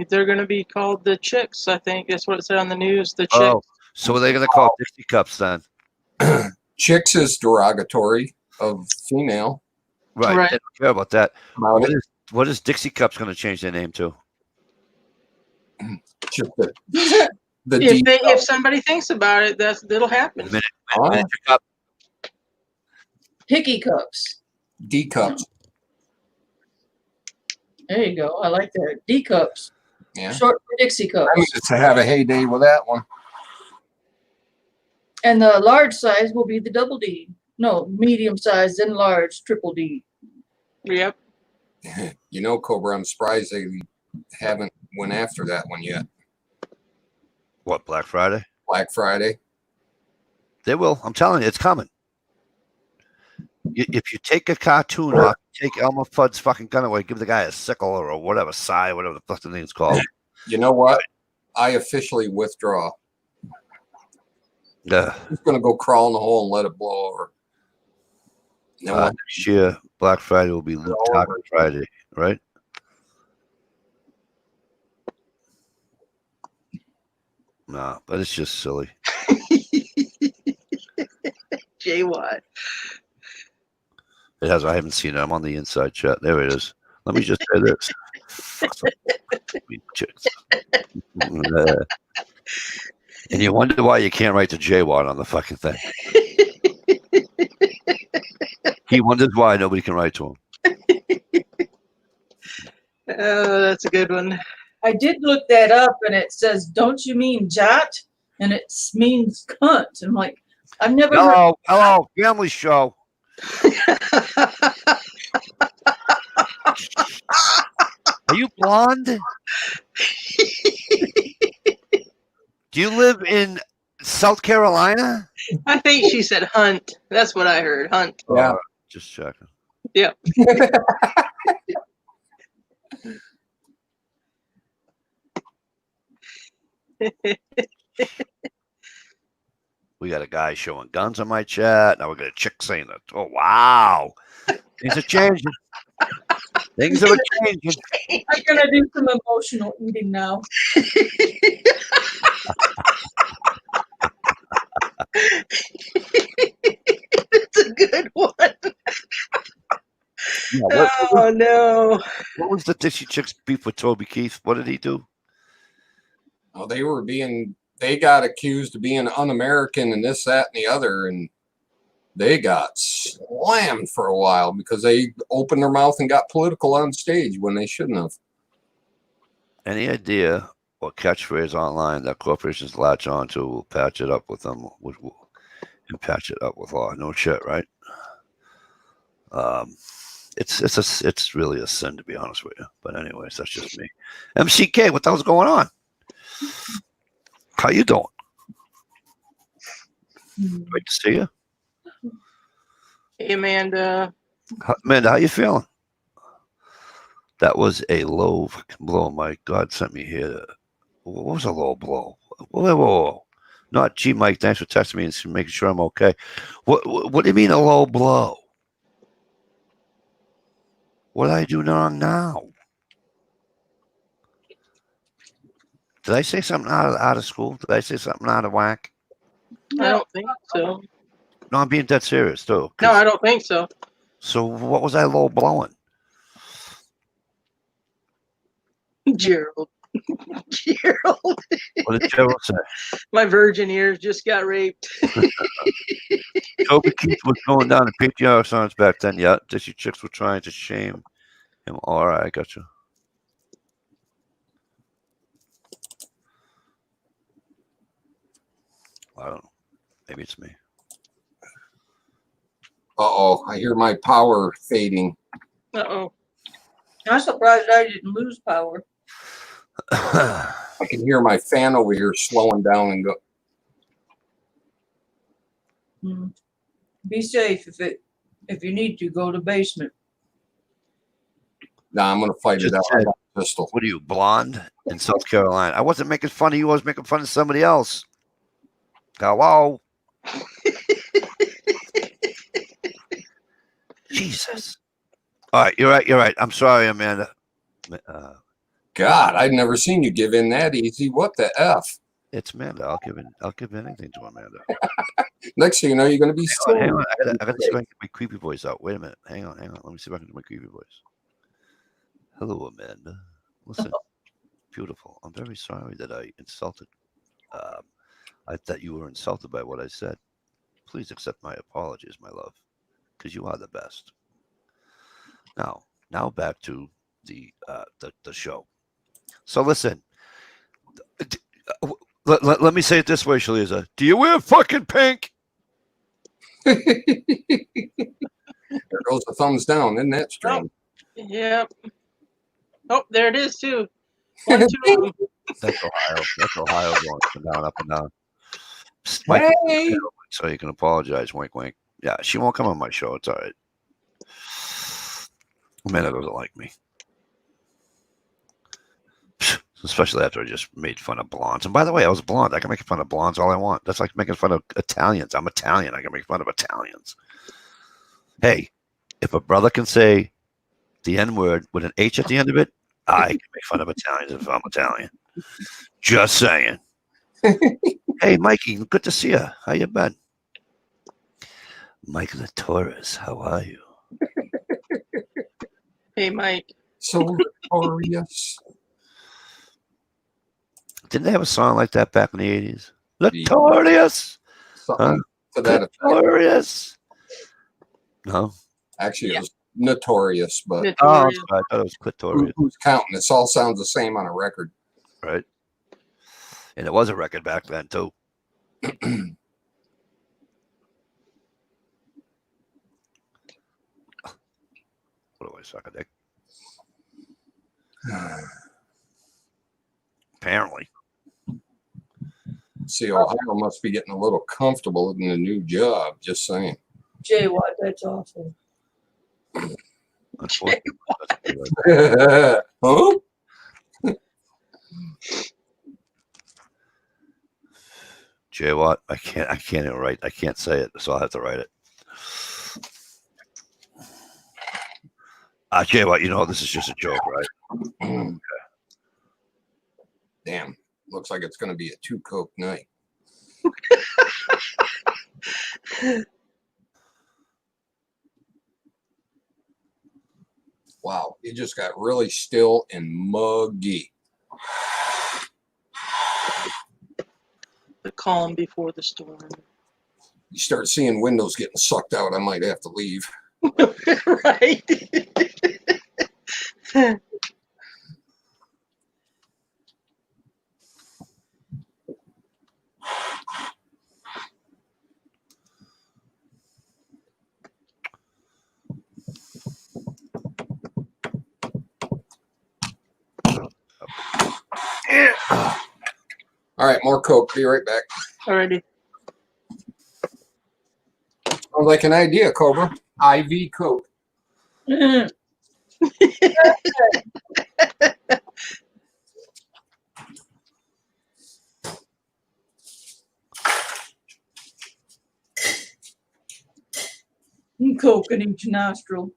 They're going to be called the Chicks. I think that's what it said on the news. The Chicks. Oh, so are they going to call Dixie Cups then? Chicks is derogatory of female. Right. Right. They don't care about that. About it. What is Dixie Cups going to change their name to? Just the D If somebody thinks about it, that'll happen. cup. Cup. Hickey cups. D cups. There you go. I like that. D cups. Yeah. Short for Dixie cups. I mean, to have a heyday with that one. And the large size will be the double D. No, medium size, then large, triple D. Yep. You know, Cobra, I'm surprised they haven't went after that one yet. What, Black Friday? Black Friday. They will. I'm telling you, it's coming. If you take a cartoon off, take Elmer Fudd's fucking gun away, give the guy a sickle or a whatever, sai, whatever the fucking thing's called. You know what? I officially withdraw. Yeah. I'm just going to go crawl in the hole and let it blow over. No, Next year, Black Friday will be Luke Taco Friday, right? Nah, but it's just silly. J Watt. It has. I haven't seen it. I'm on the inside chat. There it is. Let me just say this. Chicks. And you wonder why you can't write the J Watt on the fucking thing. He wonders why nobody can write to him. Oh, that's a good one. I did look that up and it says, don't you mean jot? And it means cunt. I'm like, I've never heard. Hello, family show. Are you blonde? Do you live in South Carolina? I think she said hunt. That's what I heard. Hunt. Yeah. Just checking. Yep. We got a guy showing guns on my chat. Now we got a chick saying that. Oh, wow. Things are changing. Things are changing. I'm going to do some emotional eating now. It's a good one. Yeah, Oh, no. what was the Dixie Chicks beef with Toby Keith? What did he do? Oh, they got accused of being un-American and this, that, and the other, and they got slammed for a while because they opened their mouth and got political on stage when they shouldn't have. Any idea what catchphrase online that corporations latch on to will patch it up with them and patch it up with law? No shit, right? It's really a sin, to be honest with you. But anyways, that's just me. MCK, what the hell's going on? How you doing? Great to see you. Hey, Amanda. Amanda, how you feeling? That was a low fucking blow. My God sent me here. What was a low blow? Whoa. Not G Mike. Thanks for texting me and making sure I'm okay. What do you mean a low blow? What did I do wrong now? Did I say something out of school? Did I say something out of whack? I don't think so. No, I'm being dead serious, too. No, I don't think so. So what was I low blowing? Gerald. Gerald. What did Gerald say? My virgin ears just got raped. Toby Keith was going down to patriarch songs back then. Yeah, Dixie Chicks were trying to shame him. All right, I got you. I don't know. Maybe it's me. Uh-oh, I hear my power fading. Uh-oh. I'm surprised I didn't lose power. I can hear my fan over here slowing down and go. Be safe if you need to go to basement. Nah, I'm gonna fight Just it out. I said- got a pistol. What are you, blonde in South Carolina? I wasn't making fun of you. I was making fun of somebody else. Hello. Jesus. All right, you're right. You're right. I'm sorry, Amanda. God, I'd never seen you give in that easy. What the F? It's Amanda. I'll give anything to Amanda. Next thing you know, you're gonna be Hang on, so. I gotta see if I can get my creepy voice out. Wait a minute. Hang on. Let me see if I can do my creepy voice. Hello, Amanda. Listen, beautiful. I'm very sorry that I insulted. That you were insulted by what I said. Please accept my apologies, my love, because you are the best. Now back to the show. So listen. Let me say it this way, Shaliza. Do you wear fucking pink? There goes the thumbs down. Isn't that strange? Yep. Oh, there it is too. One, two of them. That's Ohio. That's Ohio going up and down. Psst, Mike, Hey! so you can apologize. Wink, wink. Yeah, she won't come on my show. It's all right. Amanda doesn't like me. Especially after I just made fun of blondes. And by the way, I was blonde. I can make fun of blondes all I want. That's like making fun of Italians. I'm Italian. I can make fun of Italians. Hey, if a brother can say the N-word with an H at the end of it, I can make fun of Italians if I'm Italian. Just saying. Hey, Mikey, good to see you. How you been? Mike Torres, how are you? Hey, Mike. So notorious. Didn't they have a song like that back in the 80s? Notorious! Something to that effect. Notorious! No? Actually, it was notorious, but Oh, Notorious. I thought it was clitorious, who's counting? This all sounds the same on a record. right? And it was a record back then, too. What do I suck a dick? Apparently. See, Ohio must be getting a little comfortable in the new job. Just saying. Jay Watt, that's awful. Unfortunately, that's Huh? Jay Watt, I can't even write. I can't say it, so I'll have to write it. Jay Watt, you know this is just a joke, right? Damn. Looks like it's going to be a 2 Coke night. Wow. It just got really still and muggy. The calm before the storm. You start seeing windows getting sucked out, I might have to leave. Right? All right, more Coke. Be right back. Alrighty. Sounds like an idea, Cobra. IV Coke. Coke in each nostril.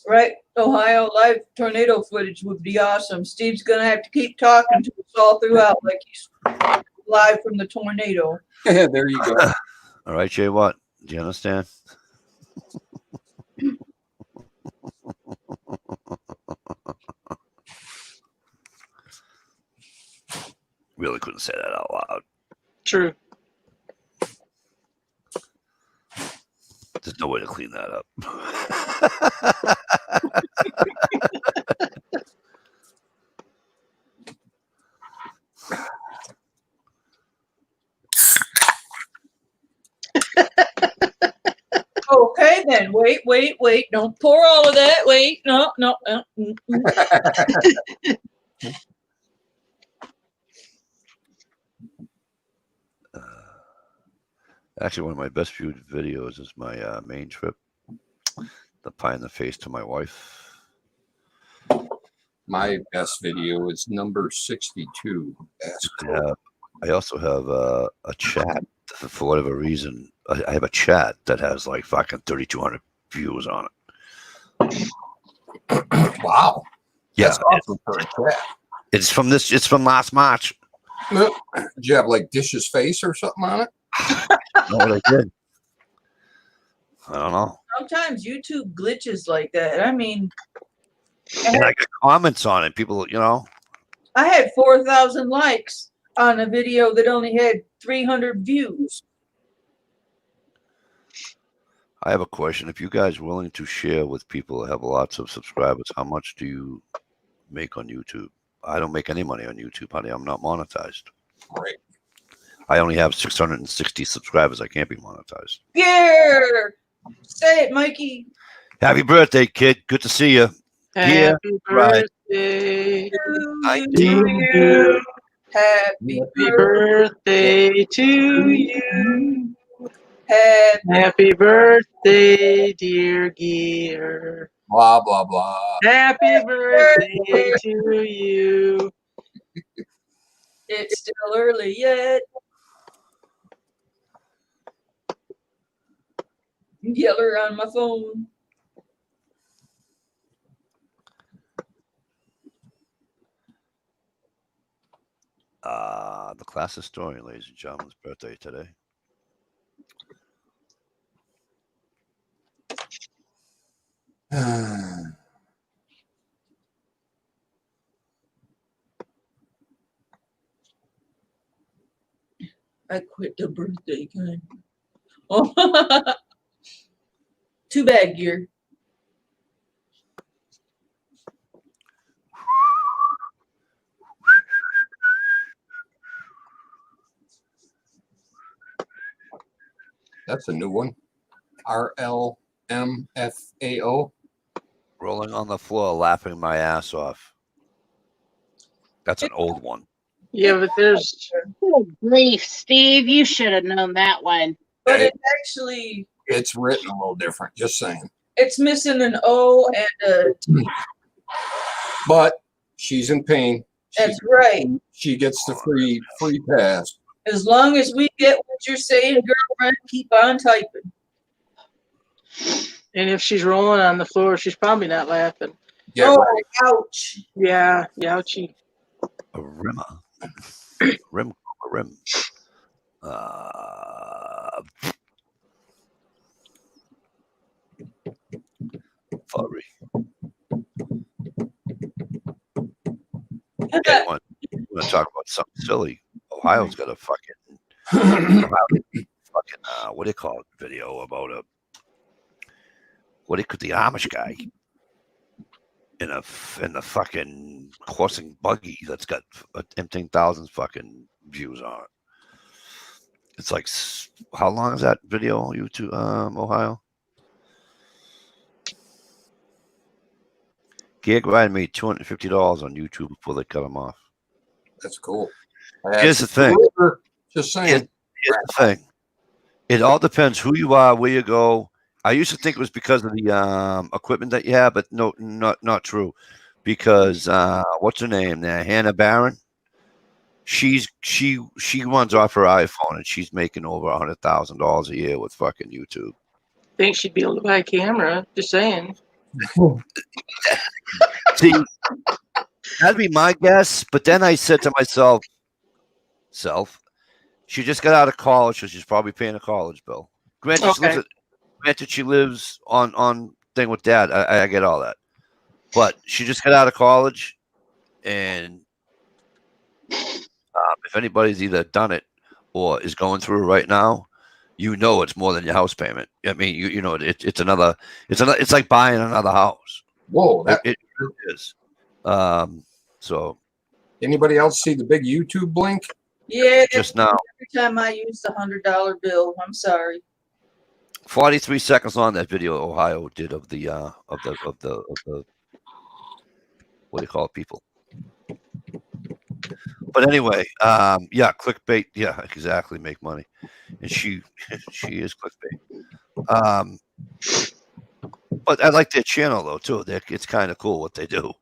Right, Ohio live tornado footage would be awesome. Steve's gonna have to keep talking to us all throughout, like he's live from the tornado. There you go. All right, Jay Watt, do you understand? Really couldn't say that out loud. True. There's no way to clean that up. Okay, then wait. Don't pour all of that. Wait, no. Actually, one of my best viewed videos is my main trip. The pie in the face to my wife. My best video is number 62. I also have a chat for whatever reason. I have a chat that has like fucking 3,200 views on it. Wow. Yeah, That's awesome for a cat. it's from this. It's from last March. Did you have like Dish's face or something on it? Know what I did? I don't know. Sometimes YouTube glitches like that. I mean, And I got comments on it. People, I had 4,000 likes on a video that only had 300 views. I have a question. If you guys are willing to share with people that have lots of subscribers, how much do you make on YouTube? I don't make any money on YouTube, honey. I'm not monetized. Right. I only have 660 subscribers. I can't be monetized. Yeah. Say it, Mikey. Happy birthday, kid. Good to see you. Yeah, Happy right. birthday I to you. Happy Happy birthday to you. Happy Happy birthday, dear Gear. Blah, blah, blah. Happy birthday to you. It's still early yet. Yeller on my phone. The class historian, ladies and gentlemen's birthday today. I quit the birthday kind. Oh, too bad, Gear. That's a new one. RLMFAO. Rolling on the floor, laughing my ass off. That's an old one. Yeah, but there's Good grief, Steve. You should have known that one. But it's actually, It's written a little different, just saying. it's missing an O and a T. But she's in pain. That's right. She gets the free pass. As long as we get what you're saying, girlfriend, keep on typing. and if she's rolling on the floor, she's probably not laughing. Yeah, Oh, right. ouch. Yeah, ouchie. A rimmer. Rim. Furry. Yeah, you want to talk about something silly? Ohio's got a fucking what do you call it? Video about the Amish guy in the fucking horsing buggy that's got 10,000 fucking views on it. It's like, how long is that video on YouTube, Ohio? Gig Ride made $250 on YouTube before they cut him off. That's cool. Here's the thing. Just saying. Here's the thing. It all depends who you are, where you go. I used to think it was because of the equipment that you have, but no, not true. Because what's her name there? Hannah Barron. She runs off her iPhone and she's making over $100,000 a year with fucking YouTube. Think she'd be able to buy a camera. Just saying. See, that'd be my guess. But then I said to myself, she just got out of college, so she's probably paying a college bill. Granted, she lives on thing with dad. I get all that. But she just got out of college, and if anybody's either done it or is going through it right now, it's more than your house payment. I mean, it's like buying another house. Whoa, It really is. So anybody else see the big YouTube blink? Yeah, just now, every time I use the $100 bill, I'm sorry. 43 seconds on that video Ohio did of the what do you call it, people. But anyway, clickbait, yeah, exactly, make money. and she is clickbait. But I like their channel though too. It's kind of cool what they do.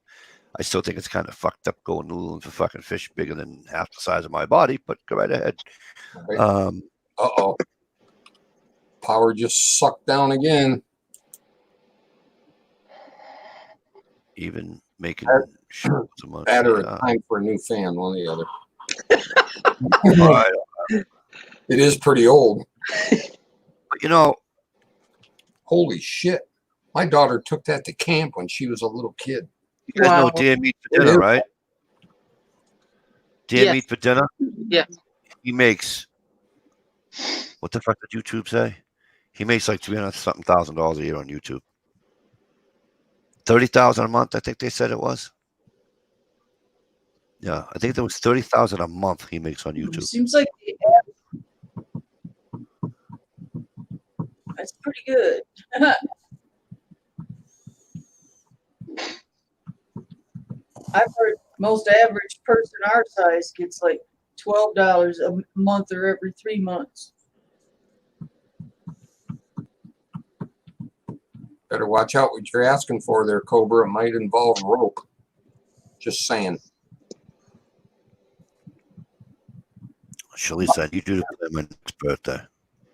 I still think it's kind of fucked up going noodling for fucking fish bigger than half the size of my body. But go right ahead. Right. Uh-oh. Power just sucked down again. Even making Sure. so much. Matter of time for a new fan, one or the other. All right. It is pretty old. But you know, Holy shit. My daughter took that to camp when she was a little kid. you guys know Wow. deer meat for It dinner, is. right? Deer Yes. meat for dinner. Yes. He makes. What the fuck did YouTube say? He makes like $300,000 a year on YouTube. 30,000 a month, I think they said it was. Yeah, I think there was 30,000 a month he makes on YouTube. Seems like that's pretty good. I've heard most average person our size gets like $12 a month or every 3 months. Better watch out what you're asking for there, Cobra. It might involve rope. Just saying. Shalisa said, you do it for my next birthday.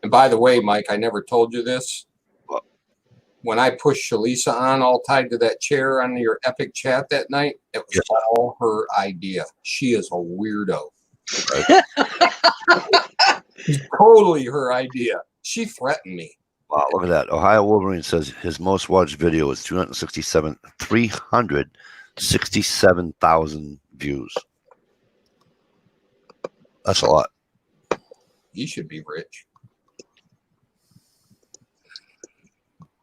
And by the way, Mike, I never told you this. What? When I pushed Shalisa on all tied to that chair on your epic chat that night, it was Yes. all her idea. She is a weirdo. It's totally her idea. She threatened me. Wow, look at that. Ohio Wolverine says his most watched video is 367,000 views. That's a lot. You should be rich.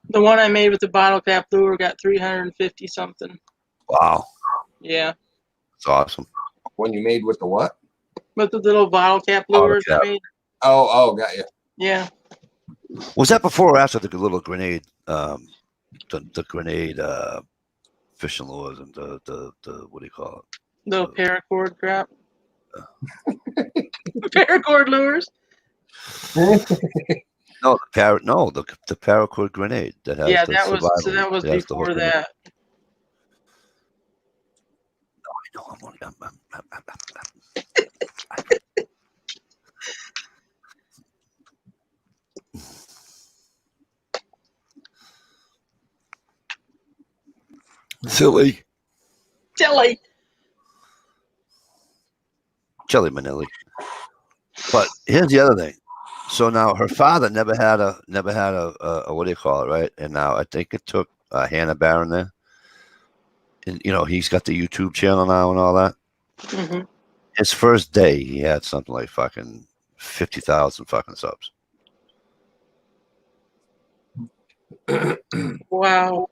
The one I made with the bottle cap lure got 350 something. Wow, Yeah. that's awesome. When you made with the what? With the little bottle cap Bottle lures cap. I made. Oh, got you. Yeah. Was that before or after the little grenade, the grenade fishing lures and the what do you call it? The paracord crap. Paracord lures. No, the paracord grenade that has Yeah, the that was so survival. that was It has the before hook in it. that. No, Silly. Jelly. Jelly Manili. But here's the other thing. So now her father never had a what do you call it, right? And now I think it took Hannah Barron there. And he's got the YouTube channel now and all that. Hmm. His first day he had something like fucking 50,000 fucking subs. Wow.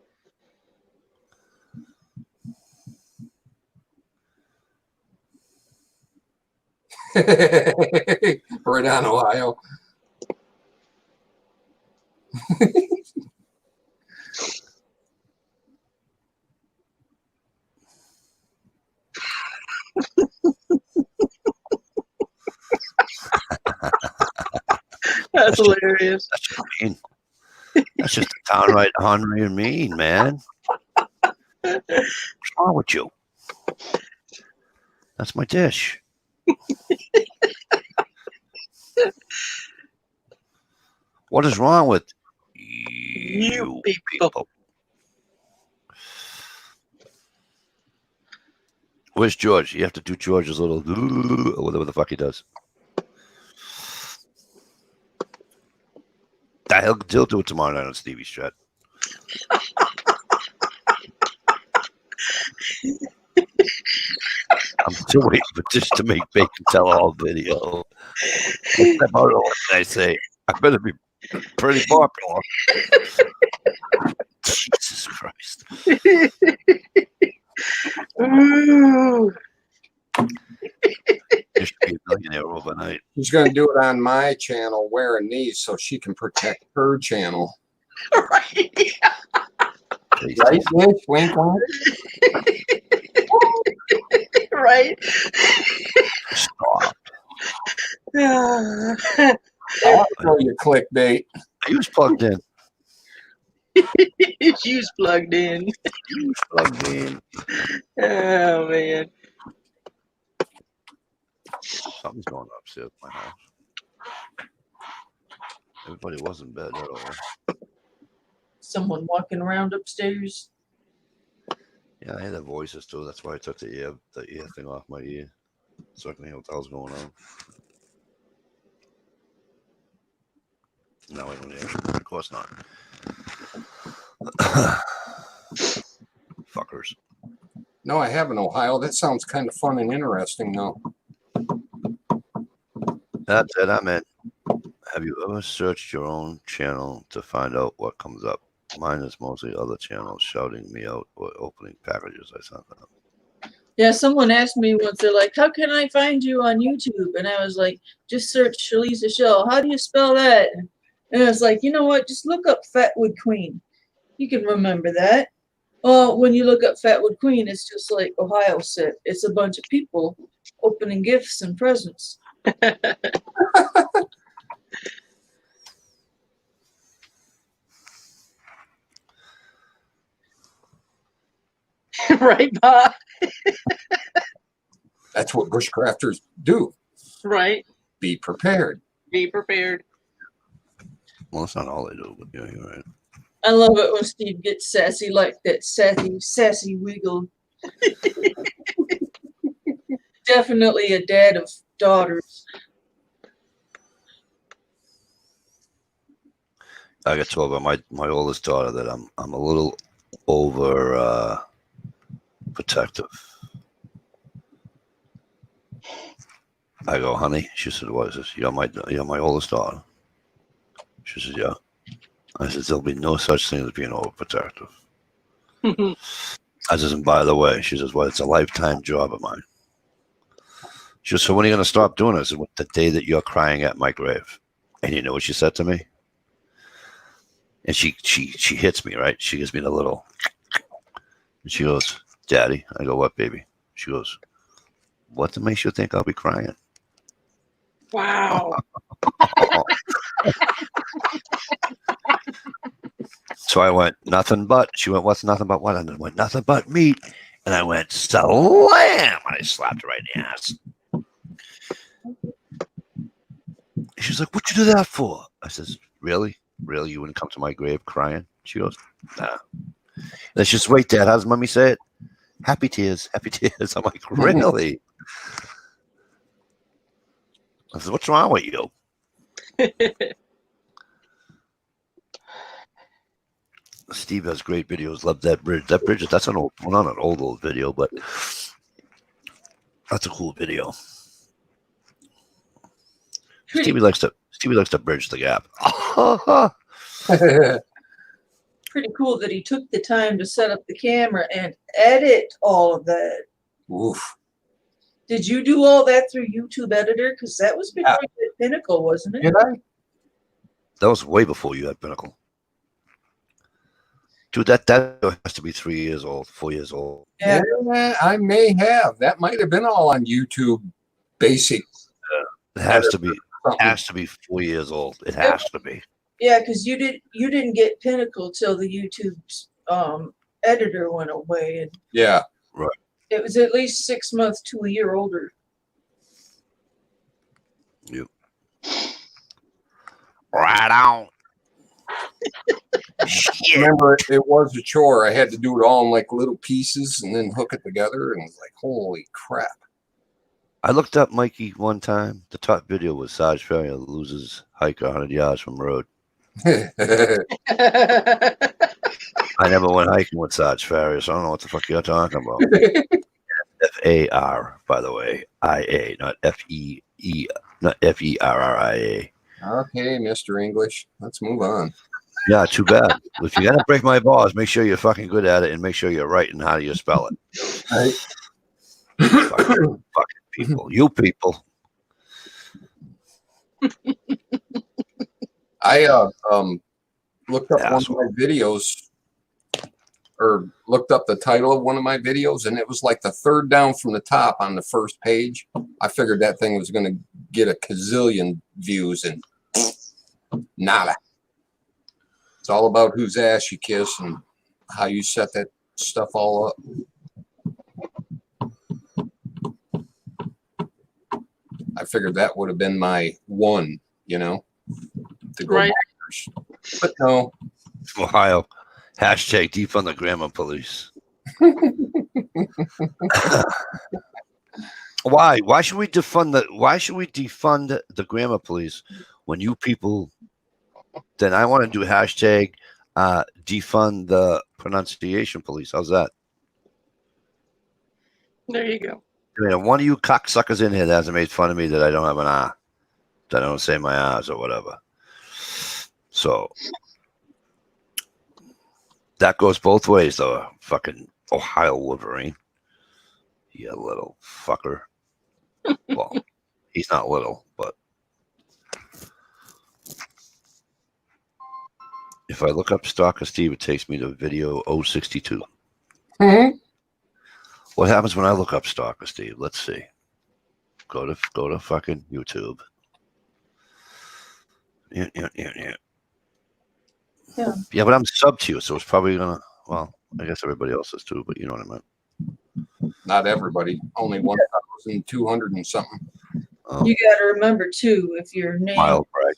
Right on, Ohio. That's hilarious. That's just mean. That's just downright ornery and mean, man. What's wrong with you? That's my dish. What is wrong with you people? Where's George? You have to do George's little or whatever the fuck he does. He'll do it tomorrow night on Stevie's chat. I'm still waiting for just to make Bacon Tell All video. I say I better be pretty popular. Jesus Christ. Ooh. You should be a millionaire overnight. She's going to do it on my channel wearing these so she can protect her channel. Right. Please. Right, Mitch? Wink, wink. Right. Stop. Oh, you clickbait. He was plugged in. She was plugged in. He was plugged in. Oh man. Something's going on upstairs at my house. Everybody was in bed. That all. Someone walking around upstairs. Yeah, I had the voices too. That's why I took the ear thing off my ear, so I can hear what the hell's going on. No, I don't hear. Of course not. Fuckers. No, I haven't, Ohio. That sounds kind of fun and interesting, though. That's it. I meant, have you ever searched your own channel to find out what comes up? Mine is mostly other channels shouting me out or opening packages I sent them. Yeah, someone asked me once, they're like, how can I find you on YouTube? And I was like, just search Shalisa Shell. How do you spell that? And I was like, you know what? Just look up Fatwood Queen. You can remember that. Well, when you look up Fatwood Queen, it's just like Ohio said. It's a bunch of people opening gifts and presents. Right, Bob? That's what bushcrafters do. Right. Be prepared. Be prepared. Well, that's not all they do, but yeah, you're right. I love it when Steve gets sassy like that sassy wiggle. Definitely a dad of daughters. I got told by my oldest daughter that I'm a little over protective. I go, honey. She said, what is this? You're my oldest daughter. She said, yeah. I said, there'll be no such thing as being overprotective. I said, and by the way, she says, well, it's a lifetime job of mine. She said, so when are you going to stop doing this? I said, the day that you're crying at my grave. And you know what she said to me? And she hits me, right? She gives me the little, and she goes, Daddy. I go, what, baby? She goes, what makes you think I'll be crying? Wow. So I went, nothing but. She went, what's nothing but what? And I went, nothing but meat. And I went, slam. And I slapped her right in the ass. She's like, what'd you do that for? I says, really? Really? You wouldn't come to my grave crying? She goes, nah. Let's just wait, Dad. How does Mommy say it? Happy tears, happy tears. I'm like, really? I said, what's wrong with you? Steve has great videos. Love that bridge. That bridge, that's an old, well, not an old video, but that's a cool video. Stevie likes to bridge the gap. Pretty cool that he took the time to set up the camera and edit all of that. Oof. Did you do all that through YouTube Editor? Because that was before you had Pinnacle, wasn't it? Did I? That was way before you had Pinnacle. Dude, that has to be 3 years old, 4 years old. Yeah. Yeah, I may have. That might have been all on YouTube Basic. It has to be. It has to be 4 years old. It has to be. Yeah, because you didn't get Pinnacle till the YouTube editor went away, and Yeah. it was at least 6 months to a year older. You. Right on. Shit. Remember, it was a chore. I had to do it all in like little pieces and then hook it together. And it was like, holy crap. I looked up Mikey one time. The top video was Sarge Ferrier loses hiker 100 yards from road. I never went hiking with Sarge Ferrier, so I don't know what the fuck you're talking about. F-A-R, by the way, I-A, not F-E-E, not F-E-R-R-I-A. Okay, Mr. English. Let's move on. Yeah, too bad. If you're gonna break my balls, make sure you're fucking good at it, and make sure you're right in how you spell it. Right. Fucking people, you people. I looked up one of my videos, or looked up the title of one of my videos, and it was like the third down from the top on the first page. I figured that thing was going to get a gazillion views, and Nada. It's all about whose ass you kiss and how you set that stuff all up. I figured that would have been my one, you know, to go Right. bonkers. But no, Ohio. Hashtag defund the grammar police. Why? Why should we defund the grammar police when you people? Then I want to do hashtag defund the pronunciation police. How's that? There you go. I mean, one of you cocksuckers in here that hasn't made fun of me that I don't have an R, that I don't say my R's or whatever. So that goes both ways, though. Fucking Ohio Wolverine. You little fucker. Well, he's not little, but if I look up Stalker Steve, it takes me to video 062. What happens when I look up Stalker Steve? Let's see. Go to fucking YouTube. Yeah. Yeah, but I'm sub to you, so it's probably gonna. Well, I guess everybody else is too, but you know what I mean. not everybody. Only 1,200 and something. You got to remember too, if your name, Mild, right?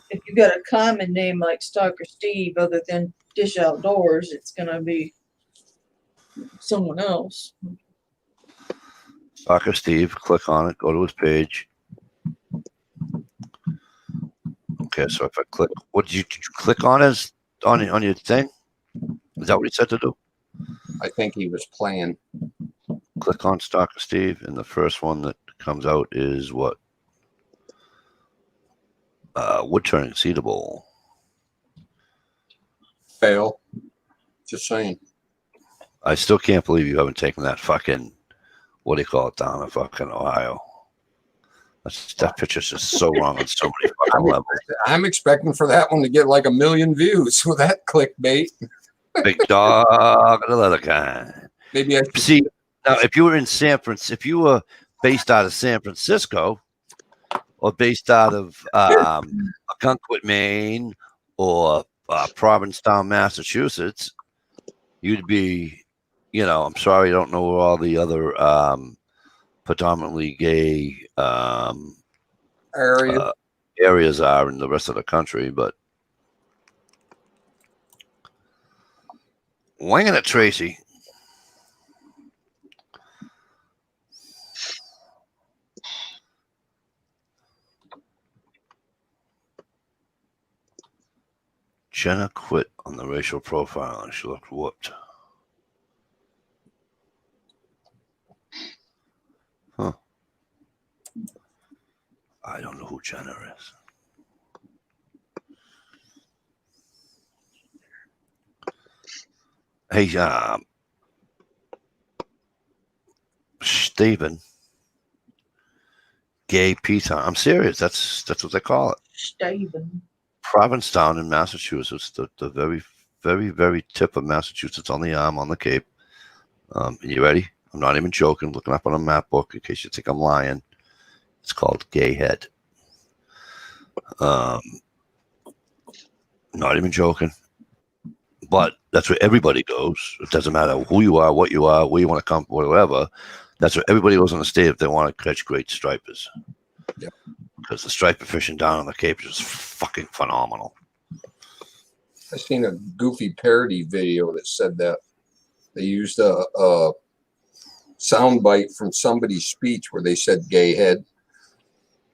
if you got a common name like Stalker Steve, other than Dish Outdoors, it's gonna be someone else. Stalker Steve, click on it, go to his page. Okay, so if I click, did you click on his on your thing? Is that what he said to do? I think he was playing. Click on Stalker Steve, and the first one that comes out is what? Wood turning seedable. Fail. Just saying. I still can't believe you haven't taken that fucking, what do you call it, down in fucking Ohio. That picture's just so wrong on so many fucking levels. I'm expecting for that one to get like 1 million views with that clickbait. Big dog and the leather kind. Maybe I should See, now if you were in if you were based out of San Francisco or based out of Ogunquit, Maine, or Provincetown, Massachusetts, you'd be, I'm sorry, I don't know where all the other predominantly gay areas are in the rest of the country, but winging it, Tracy. Jenna quit on the racial profile and she looked whooped. Huh. I don't know who Jenna is. Hey, Stephen. Gay Peter. I'm serious. That's what they call it. Stephen. Provincetown in Massachusetts, the very, very, very tip of Massachusetts on the arm, on the Cape. You ready? I'm not even joking. Looking up on a map book in case you think I'm lying. It's called Gay Head. Not even joking. But that's where everybody goes. It doesn't matter who you are, what you are, where you want to come, whatever. That's where everybody goes in the state if they want to catch great stripers. Yep. Because the striper fishing down on the Cape is just fucking phenomenal. I seen a goofy parody video that said that they used a soundbite from somebody's speech where they said "gay head,"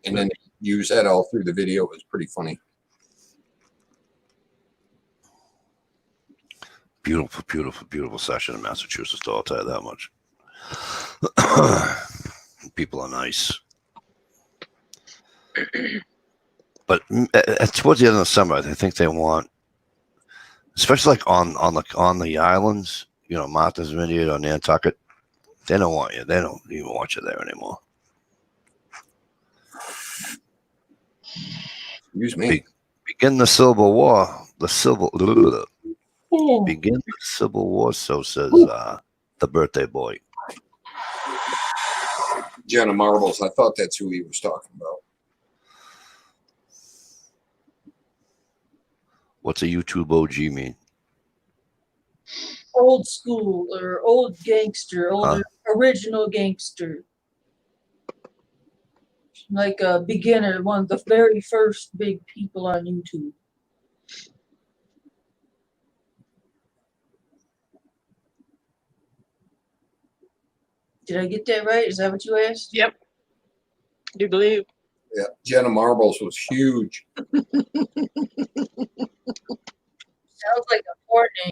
and then use that all through the video. It was pretty funny. Beautiful, beautiful, beautiful session in Massachusetts. I'll tell you that much. People are nice. But towards the end of the summer, I think they want, especially like on the islands, Martha's Vineyard or Nantucket, they don't want you. They don't even want you there anymore. Excuse me. Begin the Civil War. Begin the Civil War. So says the birthday boy. Jenna Marbles. I thought that's who he was talking about. What's a YouTube OG mean? Old school or old gangster, old original gangster. Like a beginner, one of the very first big people on YouTube. Did I get that right? Is that what you asked? Yep. Do you believe? Yeah, Jenna Marbles was huge. Sounds like a porn name.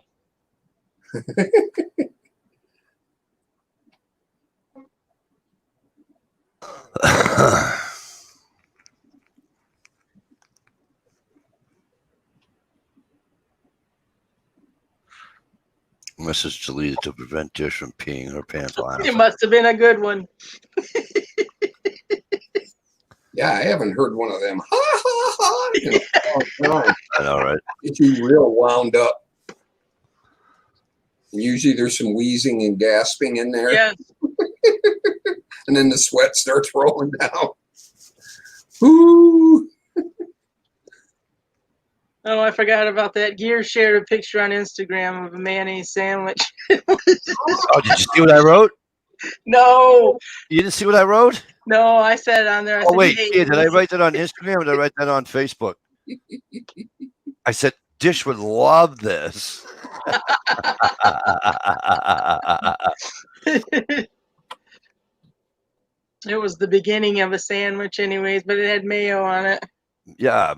Message deleted to prevent Dish from peeing her pants It laughing. must have been a good one. Yeah, I haven't heard one of them. Ha ha ha! In a long time. I know, right? Get you real wound up. And usually there's some wheezing and gasping in there, Yes. and then the sweat starts rolling down. Ooh. Oh, I forgot about that. Gear shared a picture on Instagram of a mayonnaise sandwich. Oh, did you see what I wrote? No, You didn't see what I wrote? no, I said on there. I Oh said, wait, "Hey, yeah, did I write that on Instagram or did I write that on Facebook? I said Dish would love this. It was the beginning of a sandwich, anyways, but it had mayo on it. Yeah,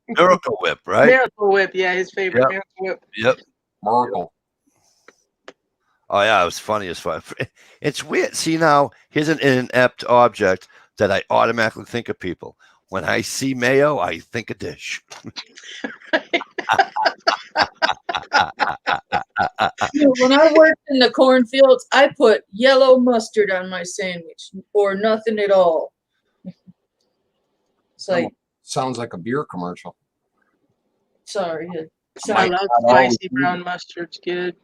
Miracle Whip, right? Miracle Whip, yeah, his favorite Yep. Miracle Whip. Yep. Miracle. Oh yeah, it was funny as fuck. It's weird. See now, here's an inept object that I automatically think of people. When I see mayo, I think of Dish. When I worked in the cornfields, I put yellow mustard on my sandwich or nothing at all. It's like, Sounds like a beer commercial. sorry. I Sorry. love not always spicy brown mustard. It's good.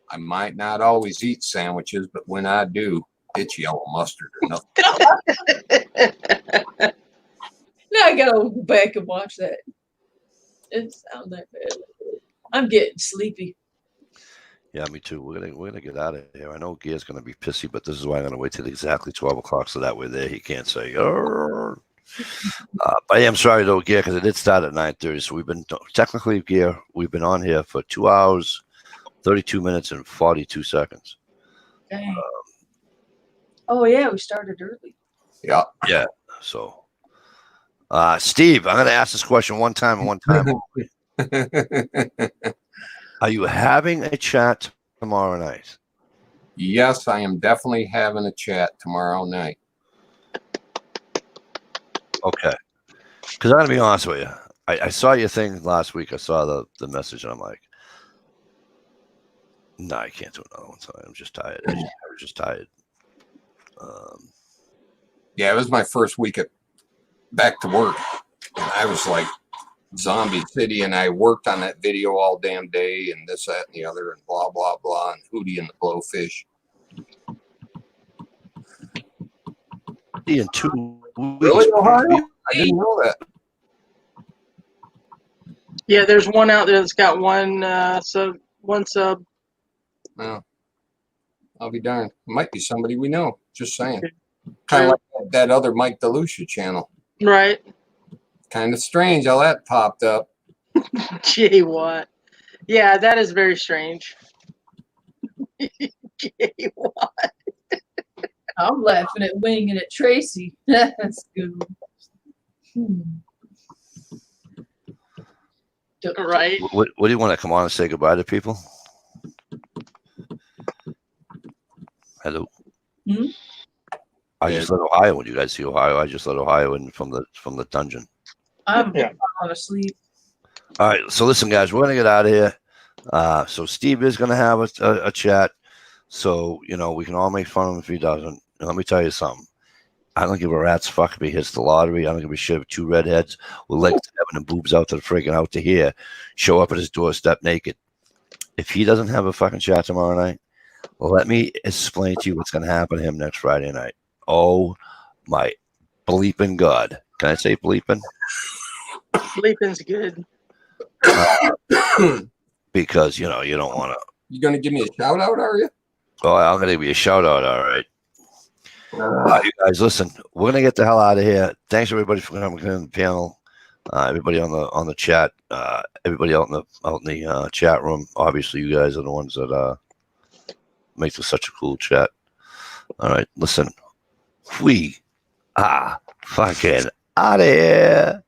I might not always eat sandwiches, but when I do, it's yellow mustard or nothing. Now I gotta go back and watch that. It sounds that bad. I'm getting sleepy. Yeah, me too. We're gonna get out of here. I know Gear's gonna be pissy, but this is why I'm gonna wait till exactly 12 o'clock so that way there he can't say. "Arr." But I am sorry though, Gear, because it did start at 9:30. So we've been technically, Gear, we've been on here for 2 hours, 32 minutes, and 42 seconds. Dang. Oh yeah, we started early. Yeah. So, Steve, I'm gonna ask this question one time and one time. Are you having a chat tomorrow night? Yes, I am definitely having a chat tomorrow night. Okay. Because I'm gonna be honest with you. I saw your thing last week. I saw the message, and I'm like, no, I can't do another one. Sorry, I'm just tired. I was just tired. Yeah, it was my first week back to work. And I was like zombie city, and I worked on that video all damn day, and this, that, and the other, and blah, blah, blah, and Hootie and the Blowfish. In 2 weeks. Really, Ohio? I didn't know that. Yeah, there's one out there that's got one sub. No. I'll be darned. It might be somebody we know. Just saying. Kind of like that other Mike DeLucia channel. Right. Kind of strange how that popped up. Gee, what? Yeah, that is very strange. Gee, what? I'm laughing at Wing and at Tracy. That's good. Right. What do you want to come on and say goodbye to people? Hello. Hmm? I just let Ohio. When you guys see Ohio, I just let Ohio in from the dungeon. I'm Yeah. falling asleep. All right. So listen, guys, we're gonna get out of here. So Steve is gonna have a chat. So we can all make fun of him if he doesn't. And let me tell you something. I don't give a rat's fuck if he hits the lottery. I don't give a shit if 2 redheads with legs to heaven and boobs out to the friggin' out to here show up at his doorstep naked. If he doesn't have a fucking chat tomorrow night, let me explain to you what's gonna happen to him next Friday night. Oh my bleeping God. Can I say bleeping? Sleeping's good. because you know you don't want to. You gonna give me a shout out, are you? Oh, I'm going to give you a shout out. All right. You guys, listen, we're going to get the hell out of here. Thanks everybody for coming to the panel. Everybody on the chat, everybody out in the chat room. Obviously, you guys are the ones that make this such a cool chat. All right, listen, we are fucking out of here.